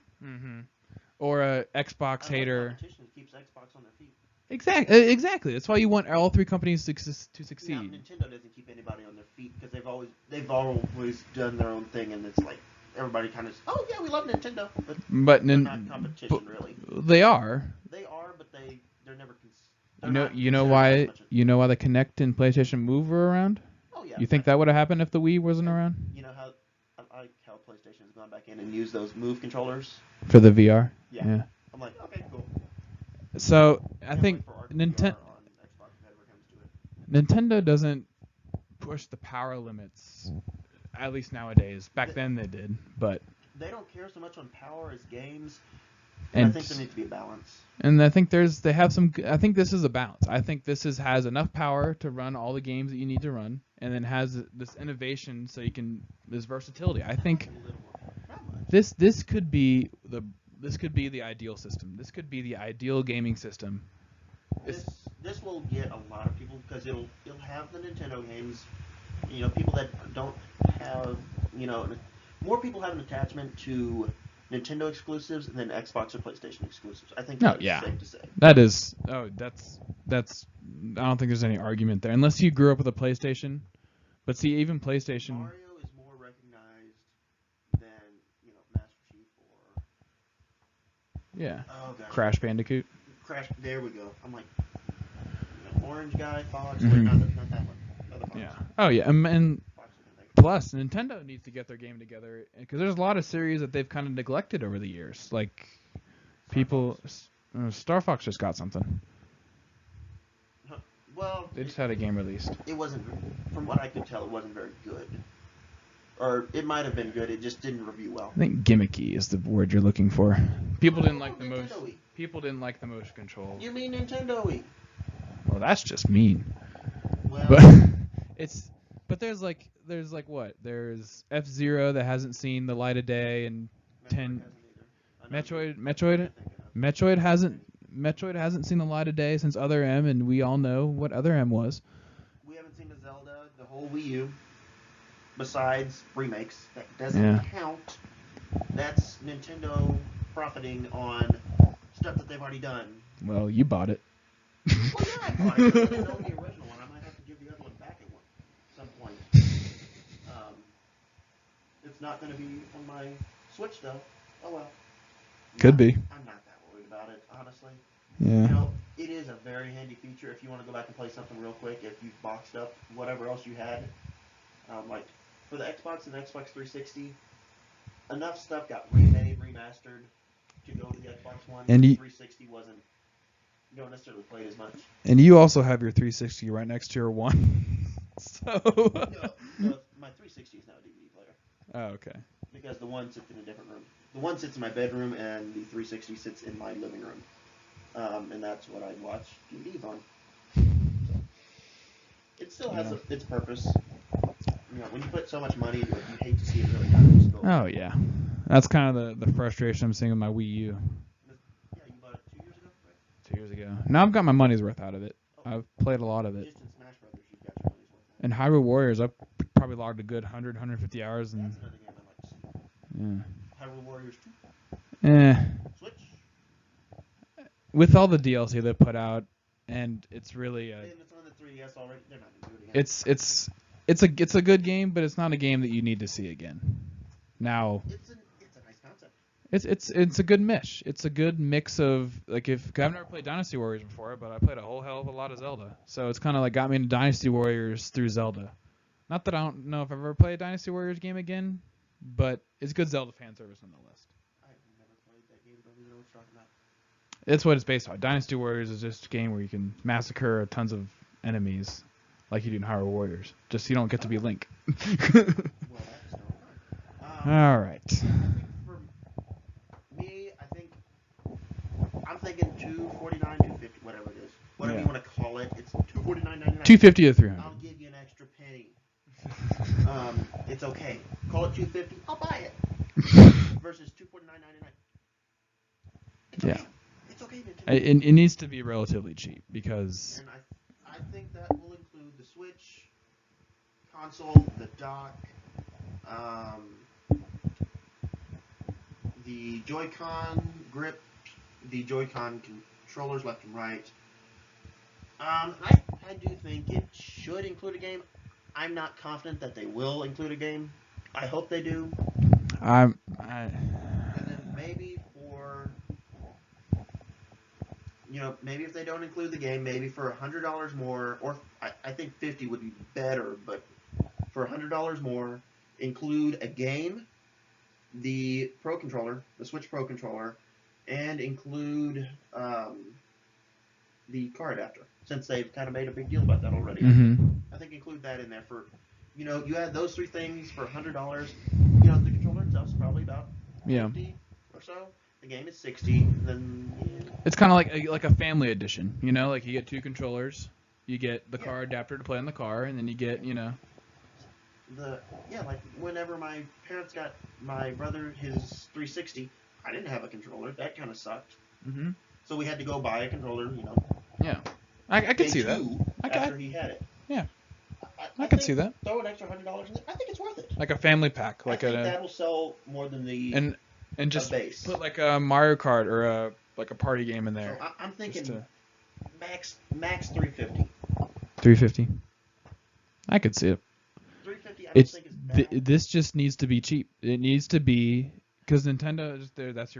or a Xbox hater. Competition keeps Xbox on their feet. Exactly. That's why you want all three companies to succeed. Now, Nintendo doesn't keep anybody on their feet because they've always done their own thing, and it's like everybody kind of we love Nintendo, but they're not competition really. They are. They are, but they're never. You know why the Kinect and PlayStation Move were around? Oh yeah. You think that would have happened if the Wii wasn't around? You know how I like how PlayStation has gone back in and used those Move controllers For the VR? Yeah. I'm like, okay, cool. So I think Nintendo. Nintendo doesn't push the power limits, at least nowadays. Back then they did, but they don't care so much on power as games. And I think there needs to be a balance. And I think they have some. I think this is a balance. I think this has enough power to run all the games that you need to run, and then has this innovation so you can this versatility. I think this could be the ideal system. This could be the ideal gaming system. This will get a lot of people because it'll have the Nintendo games. People that don't have more people have an attachment to Nintendo exclusives and then Xbox or PlayStation exclusives. I think No, that's yeah. safe to say. That is. Oh, that's. I don't think there's any argument there, unless you grew up with a PlayStation. But see, even PlayStation. Mario is more recognized than Master Chief or Yeah. oh gosh, Crash Bandicoot. Crash. There we go. I'm like Orange Guy, Fox. Mhm. Wait, not that one. Other Fox. Yeah. Oh yeah, and Fox I can think of. plus Nintendo needs to get their game together because there's a lot of series that they've kind of neglected over the years. Like people, Star Fox just got something. Well, They just had a game released. it wasn't, from what I could tell, it wasn't very good. Or it might have been good. It just didn't review well. I think gimmicky is the word you're looking for. People didn't like the Nintendo motion. Wii. People didn't like the motion control. You mean Nintendo Wii? Well, that's just mean. Well, But there's like what? There's F-Zero that hasn't seen the light of day, and Metroid hasn't seen the light of day since Other M, and we all know what Other M was. We haven't seen the Zelda, the whole Wii U, besides remakes. That doesn't count. That's Nintendo profiting on stuff that they've already done. Well, you bought it. Well, yeah, I bought it. I didn't own the original one. I might have to give the other one back at some point. It's not going to be on my Switch, though. Oh, well. Could be. I'm not that worried about it, honestly. Yeah. It is a very handy feature if you want to go back and play something real quick, if you've boxed up whatever else you had. Like, for the Xbox and Xbox 360, enough stuff got remade, remastered to go to the Xbox One. And the 360 wasn't, you don't necessarily play it as much. And you also have your 360 right next to your one. So. No, my 360 is now a DVD player. Oh, okay. Because the one sits in a different room. The one sits in my bedroom, and the 360 sits in my living room. And that's what I watch DVDs on. So, it still has its purpose. When you put so much money into it, you hate to see it really happen. Oh, yeah. That's kind of the frustration I'm seeing with my Wii U. Yeah, you bought it 2 years ago, right? 2 years ago. Now I've got my money's worth out of it. I've played a lot of it. Just in Smash Brothers, you've got your money's worth out. And Hyrule Warriors, I've probably logged a good 100, 150 hours. And that's another game I'd like to see. Yeah. Hyrule Warriors 2. Switch. With all the DLC they put out, and it's really And it's on the 3DS already. They're not going to do it again. it's a good game, but it's not a game that you need to see again. Now, It's a nice concept. it's a good mesh. It's a good mix of like I've never played Dynasty Warriors before, but I played a whole hell of a lot of Zelda. So it's kind of like got me into Dynasty Warriors through Zelda. Not that I don't know if I've ever played a Dynasty Warriors game again, but it's good Zelda fan service nonetheless. I've never played that game. Don't even know what you're talking about. It's what it's based on. Dynasty Warriors is just a game where you can massacre tons of enemies like you do in Hyrule Warriors. Just you don't get to be Link. Well, that's no fun. All right. I think for me, I'm thinking $249, $250, whatever it is. Whatever you want to call it. It's $249.99. $250 to $300. I'll give you an extra penny. It's okay. Call it $250. I'll buy it. Versus $249.99. It's okay. Yeah. It's okay, Nintendo. It needs to be relatively cheap because. And I think that will include the Switch, console, the dock, the Joy-Con grip, the Joy-Con controllers left and right. I do think it should include a game. I'm not confident that they will include a game. I hope they do. And then maybe maybe if they don't include the game, maybe for $100 more, or I think $50 would be better, but for $100 more, include a game, the Pro Controller, the Switch Pro Controller, and include the car adapter, since they've kind of made a big deal about that already. Mm-hmm. I think include that in there for, you add those three things for $100. The controller itself is probably about $50 or so. The game is $60. And then it's kind of like a family edition, like you get two controllers, you get the car adapter to play on the car, and then you get, like whenever my parents got my brother his 360, I didn't have a controller. That kind of sucked. Mm-hmm. So we had to go buy a controller. Yeah, I could see that. After he had it. Yeah, I I could see that. Throw an extra $100 in there. I think it's worth it. Like a family pack, I think that'll sell more than the. And And just base. put like a Mario Kart or like a party game in there. So I'm thinking to... max 350. 350. I could see it. 350. I don't think it's bad. This just needs to be cheap. It needs to be because Nintendo that's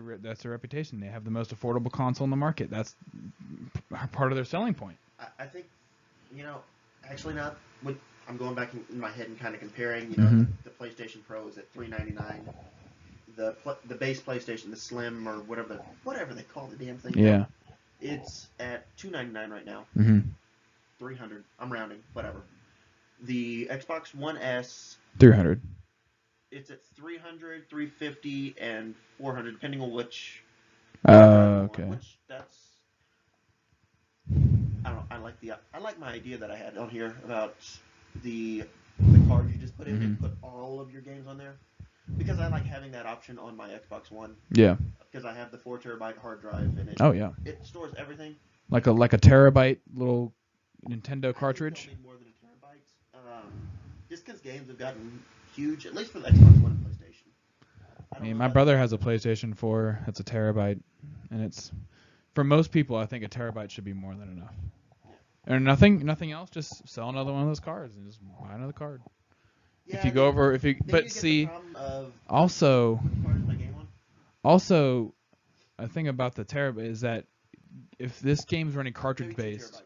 their reputation. They have the most affordable console in the market. That's part of their selling point. I think, actually not. I'm going back in my head and kind of comparing. The PlayStation Pro is at $399. The base PlayStation, the Slim or whatever they call the damn thing. Yeah. It's at $299 right now. Mm-hmm. $300. I'm rounding. Whatever. The Xbox One S. $300. It's at $300, $350, and $400, depending on which. Okay. Which that's. I don't know. I like my idea that I had on here about the card you just put in and put all of your games on there, because I like having that option on my Xbox One. Yeah. Because I have the 4 terabyte hard drive and it stores everything. Like a terabyte little Nintendo cartridge. I don't need more than a terabyte. Just because games have gotten huge, at least for the Xbox One and PlayStation. I mean, my brother has a PlayStation 4. That's a terabyte, and it's for most people. I think a terabyte should be more than enough. Yeah. And nothing else. Just sell another one of those cards and just buy another card. Yeah, if you go over, but see, also, a thing about the terabyte is that if this game's running cartridge based.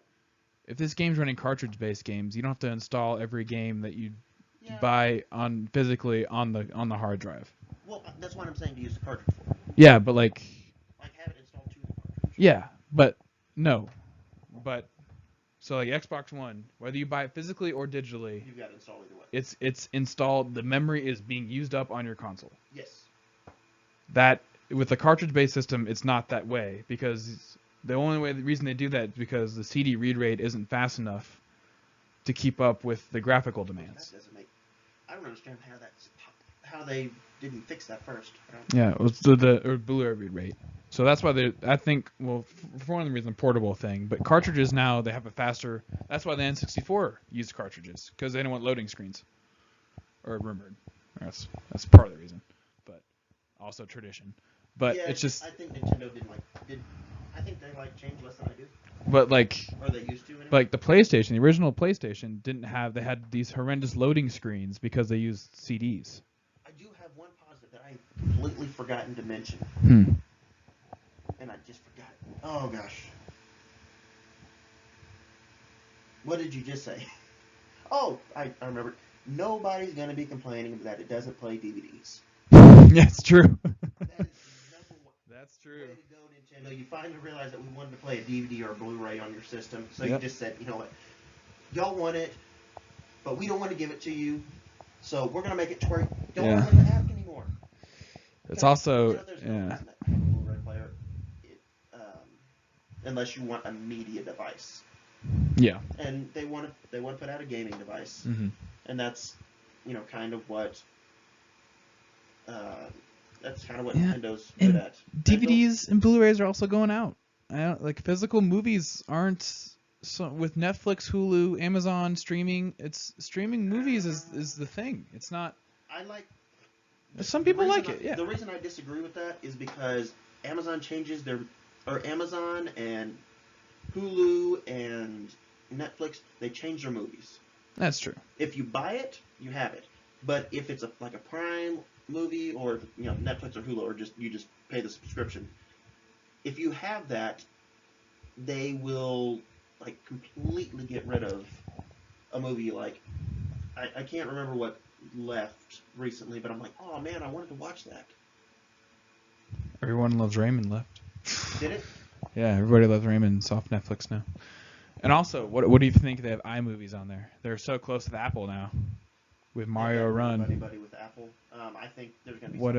If this game's running cartridge-based games, you don't have to install every game that you buy physically on the hard drive. Well, that's what I'm saying to use the cartridge for. Yeah, but like have it installed to the cartridge. Yeah, but no, so like Xbox One, whether you buy it physically or digitally, you've got it installed either way. It's installed. The memory is being used up on your console. Yes. That with the cartridge-based system, it's not that way because. The reason they do that is because the CD read rate isn't fast enough to keep up with the graphical demands. I don't understand how they didn't fix that first. Yeah, it was the Blu-ray read rate. So that's why I think, for one of the reasons, portable thing. But cartridges now, they have a faster. That's why the N64 used cartridges because they didn't want loading screens or rumored. That's part of the reason, but also tradition. But it's just. I think Nintendo I think they change less than I do. But or they used to anyway. Like the PlayStation, the original PlayStation they had these horrendous loading screens because they used CDs. I do have one positive that I completely forgotten to mention. And I just forgot. Oh gosh. What did you just say? Oh, I remember. Nobody's gonna be complaining that it doesn't play DVDs. Yeah, it's true. That's true. Way to go, Nintendo. You finally realized that we wanted to play a DVD or a Blu-ray on your system, so you just said, you know what, y'all want it, but we don't want to give it to you, so we're going to make it to where you don't have to ask anymore. It's also, there's no reason to have a Blu-ray player unless you want a media device. Yeah. And they want to put out a gaming device, and that's, kind of what... That's kind of what Nintendo's good at. DVDs and Blu-rays are also going out. Physical movies aren't with Netflix, Hulu, Amazon streaming. It's streaming movies is the thing. It's not. Some people like it. Yeah. The reason I disagree with that is because Amazon Amazon and Hulu and Netflix, they change their movies. That's true. If you buy it, you have it. But if it's a Prime movie or Netflix or Hulu or you just pay the subscription, if you have that, they will completely get rid of a movie you like. I can't remember what left recently, but I'm like, oh man, I wanted to watch that. Everyone Loves Raymond left. Did it? Yeah, Everybody Loves Raymond. It's off Netflix now. And also, what do you think they have iMovies on there? They're so close to Apple now. With Mario Run. Anybody with Apple. I think there's gonna be. What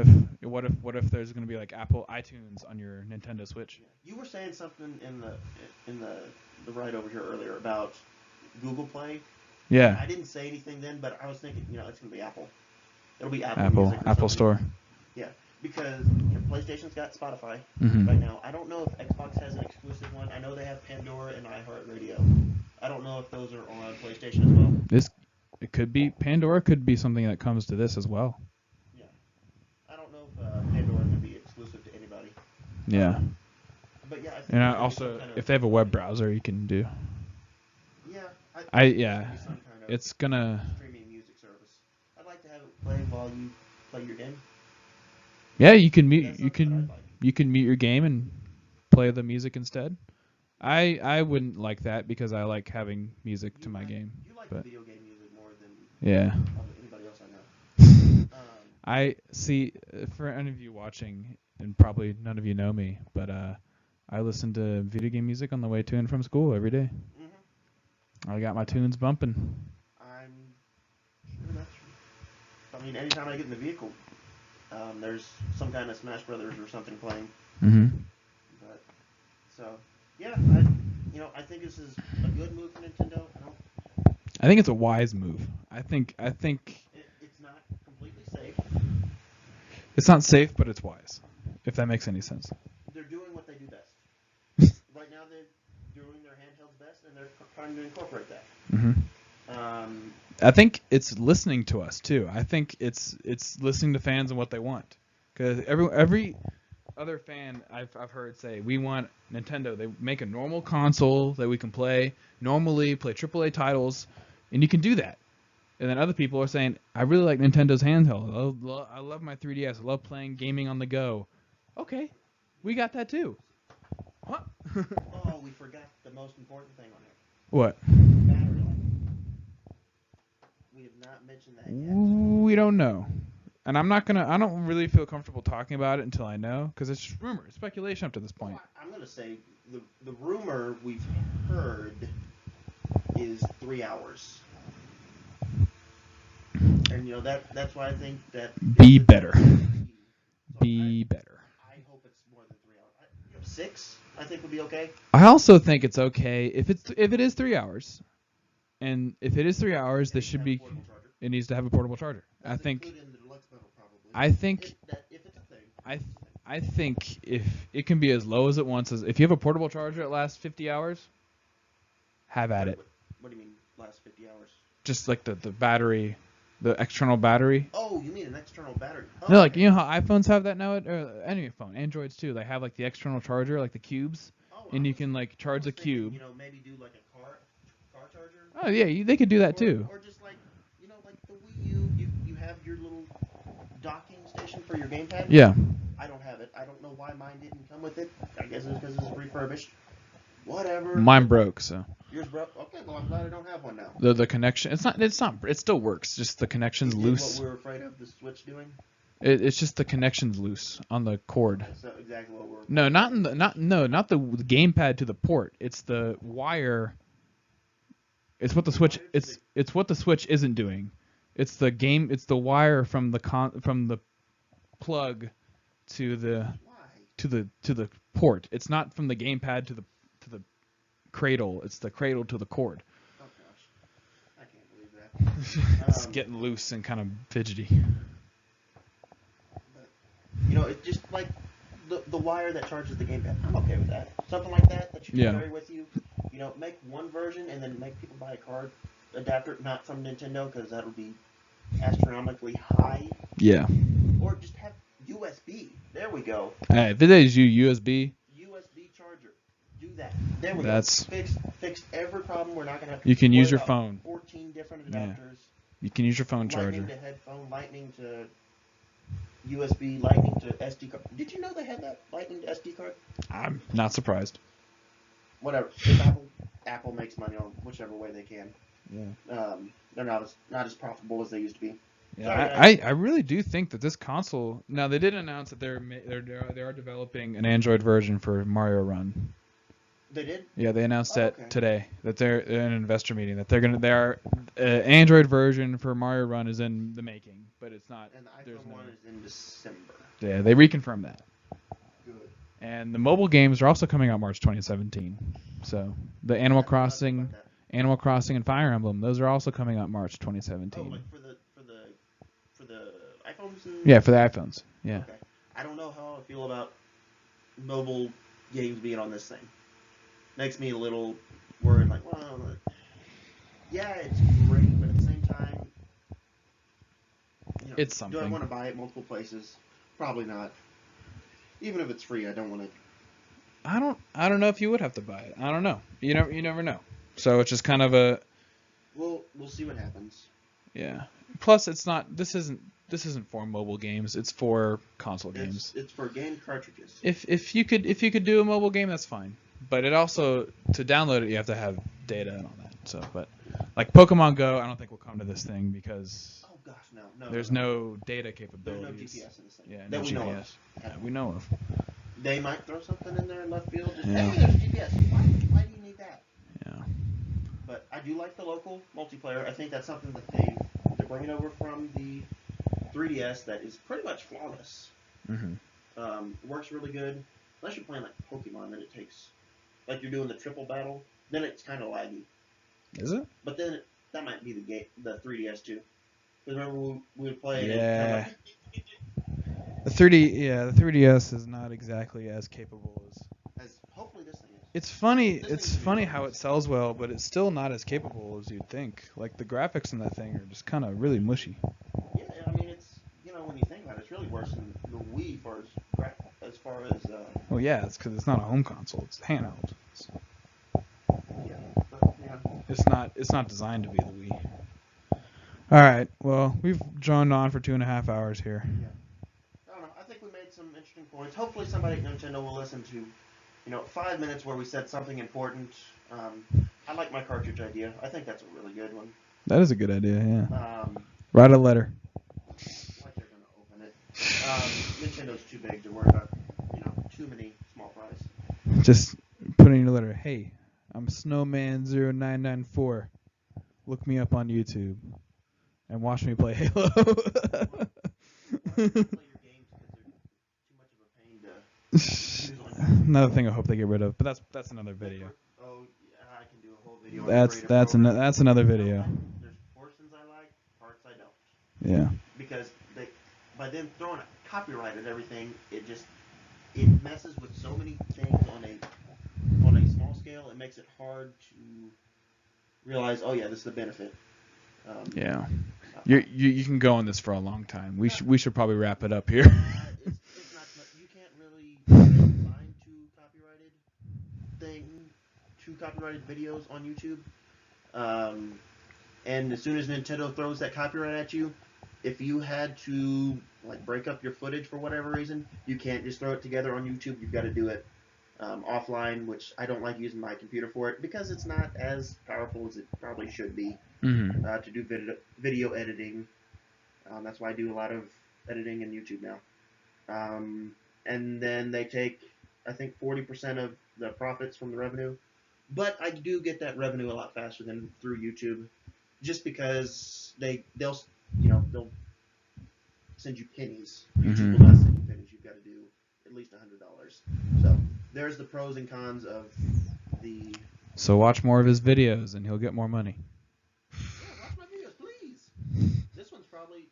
if there's gonna be Apple iTunes on your Nintendo Switch? You were saying something in the right over here earlier about Google Play. Yeah. I didn't say anything then, but I was thinking, it's gonna be Apple. It'll be Apple. Apple Store. Yeah, because PlayStation's got Spotify right now. I don't know if Xbox has an exclusive one. I know they have Pandora and iHeartRadio. I don't know if those are on PlayStation as well. It could be Pandora. Could be something that comes to this as well. Yeah, I don't know if Pandora could be Yeah. But yeah, I think And there could be also, some kind of, if they have a web browser, you can do. yeah, Yeah, there could be some kind of it's gonna. streaming music service. I'd like to have it play while you play your game. Yeah, you can mute. That's You something that I'd can like. you can mute your game and play the music instead. I wouldn't like that because I like having music to my game. You like But video game music more than yeah, anybody else I know. I see. For any of you watching, and probably none of you know me, but I listen to video game music on the way to and from school every day. I got my tunes bumping. I'm sure that's true. I mean, anytime I get in the vehicle, there's some kind of Smash Brothers or something playing. But so yeah, I think this is a good move for Nintendo. I think it's a wise move. I think It's not completely safe. it's not safe, but it's wise. If that makes any sense. They're doing what they do best. Right now, they're doing their handhelds best, and they're trying to incorporate that. I think it's listening to us too. I think it's listening to fans and what they want. Because every other fan I've heard say, we want Nintendo. They make a normal console that we can play normally, play AAA titles, and you can do that. And then other people are saying, I really like Nintendo's handheld. I love my 3DS. I love playing gaming on the go. Okay, we got that too. What? Oh, we forgot the most important thing on here. What? Battery life. We have not mentioned that yet. We don't know. And I don't really feel comfortable talking about it until I know, because it's just rumor, it's speculation up to this point. Well, I'm going to say the rumor we've heard is 3 hours. And, that's why I think that... Be better. Be better. I hope it's more than 3 hours. 6, I think, would be okay. I also think it's okay if it is 3 hours. And if it is 3 hours, this should be... It needs to have a portable charger. I think if it's a thing. I think if it can be as low as it wants, if you have a portable charger that lasts 50 hours, have at it. What do you mean, last 50 hours? Just like the battery, the external battery. Oh, you mean an external battery? Oh, no, like, you know how iPhones have that now? Or any phone, Androids too. They have like the external charger, like the cubes, and you can like charge the cube. Maybe do like a car charger. Oh yeah, they could do that too. Or just like, like the Wii U, you have your little docking station for your gamepad. Yeah. I don't have it. I don't know why mine didn't come with it. I guess it's because it's refurbished. Whatever. Mine broke, so. Yours broke? Okay, well, I'm glad I don't have one now. The connection, it still works, just the connection's loose. What we were afraid of the Switch doing? It's just the connection's loose on the cord. So exactly what we're... No, not the gamepad to the port. It's the wire. It's what the Switch it's what the Switch isn't doing. It's the wire from the plug to the port. It's not from the gamepad to the cradle. It's the cradle to the cord. Oh gosh. I can't believe that. It's getting loose and kind of fidgety. But, it's just like the wire that charges the gamepad. I'm okay with that. Something like that you can carry with you. Make one version and then make people buy a card adapter, not from Nintendo, because that'll be astronomically high. Yeah. Or just have USB. There we go. Hey, if it is USB charger. Do that. There we go. Fixed every problem. We're not gonna have to. You can use your phone. 14 different adapters. Yeah. You can use your phone charger. Lightning to headphone, lightning to USB, lightning to SD card. Did you know they had that lightning to SD card? I'm not surprised. Whatever. If Apple makes money on whichever way they can. Yeah. They're not as profitable as they used to be. Yeah, I really do think that this console. Now they did announce that they are developing an Android version for Mario Run. They did? Yeah, they announced that today. That they're in an investor meeting. That their Android version for Mario Run is in the making, but it's not. And the iPhone 1 is in December. Yeah, they reconfirmed that. Good. And the mobile games are also coming out March 2017. So the Animal Crossing and Fire Emblem, those are also coming out March 2017. Oh, like for the iPhones? Yeah, for the iPhones. Yeah. Okay. I don't know how I feel about mobile games being on this thing. Makes me a little worried, like, well, yeah, it's great, but at the same time, it's something. Do I want to buy it multiple places? Probably not. Even if it's free, I don't want to. I don't know if you would have to buy it. I don't know. You never know. So it's just kind of a We'll see what happens. yeah. Plus, it's not. This isn't for mobile games. It's for console games. It's for game cartridges. If you could do a mobile game, that's fine. But it also to download it, you have to have data and all that. So, but like Pokemon Go, I don't think will come to this thing because Oh gosh, no. there's no data There's capabilities. no GPS in this thing. Yeah, that no we GPS. know of. Yeah, we know of. They might throw something in there in left field. Just, Yeah. hey, there's GPS. Why do you need that? Yeah. But I do like the local multiplayer. I think that's something that they're bringing over from the 3DS that is pretty much flawless. Works really good. Unless you're playing like Pokemon, then it takes like you're doing the triple battle. Then it's kind of laggy. Is it? But then that might be the 3DS too. Because remember we would play. Yeah. And The 3DS is not exactly as capable as hopefully this thing is. It's funny. This It's thing's funny really how it sells well, but it's still not as capable as you'd think. Like the graphics in that thing are just kind of really mushy. Yeah, I mean it's when you think about it, it's really worse than the Wii as far as. Well, yeah, it's because it's not a home console. It's handheld. Yeah, but, yeah. It's not designed to be the Wii. All right. Well, we've drawn on for 2.5 hours here. Yeah. I don't know. I think we made some interesting points. Hopefully, somebody at Nintendo will listen to, 5 minutes where we said something important. I like my cartridge idea. I think that's a really good one. That is a good idea. Yeah. Um, Write a letter. like they're gonna open it. Nintendo's too big to worry about. Too many small fries. Just put in your letter. Hey, I'm Snowman0994. Look me up on YouTube and watch me play Halo. Another thing I hope they get rid of, but that's another video. Oh, yeah, I can do a whole video. That's another video. There's portions I like, parts I don't. Yeah. Because by them throwing a copyright at everything, it messes with so many things on a small scale. It makes it hard to realize. Oh yeah, this is the benefit. Yeah. You can go on this for a long time. We should probably wrap it up here. It's not. You can't really find two copyrighted videos on YouTube. And as soon as Nintendo throws that copyright at you, if you had to break up your footage for whatever reason, you can't just throw it together on YouTube. You've got to do it offline, which I don't like using my computer for it because it's not as powerful as it probably should be to do video editing. That's why I do a lot of editing in YouTube now. And then they take, I think, 40% of the profits from the revenue. But I do get that revenue a lot faster than through YouTube, just because they'll send you pennies. YouTube will not send you pennies. You've got to do at least $100. So there's the pros and cons of the. So watch more of his videos, and he'll get more money. Yeah, watch my videos, please. This one's probably,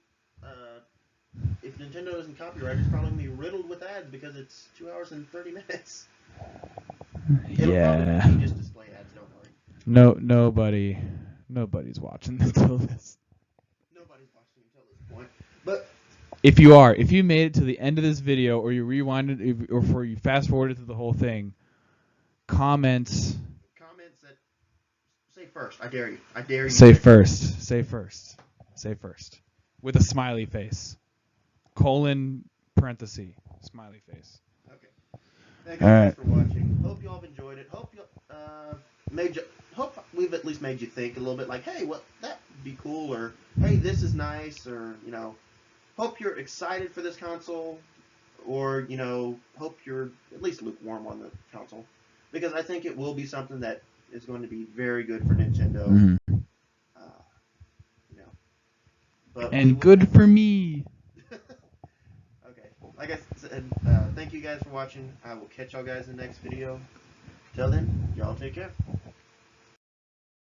if Nintendo doesn't copyright, it's probably gonna be riddled with ads because it's 2 hours and 30 minutes. It'll probably be just display ads. Don't worry. Nobody's watching until this. Nobody's watching until this point. But if you made it to the end of this video, or you rewinded, or you fast forwarded through the whole thing, comments that say first. I dare you. I dare you. Say first. Say first. With a smiley face. Colon parenthesis. Smiley face. Okay. Thank you guys for watching. Hope you all have enjoyed it. Hope we've at least made you think a little bit. Like, hey, that'd be cool, or hey, this is nice, or hope you're excited for this console, or hope you're at least lukewarm on the console, because I think it will be something that is going to be very good for Nintendo. But and good for me. Okay. Like I said, thank you guys for watching. I will catch y'all guys in the next video. Till then, y'all take care.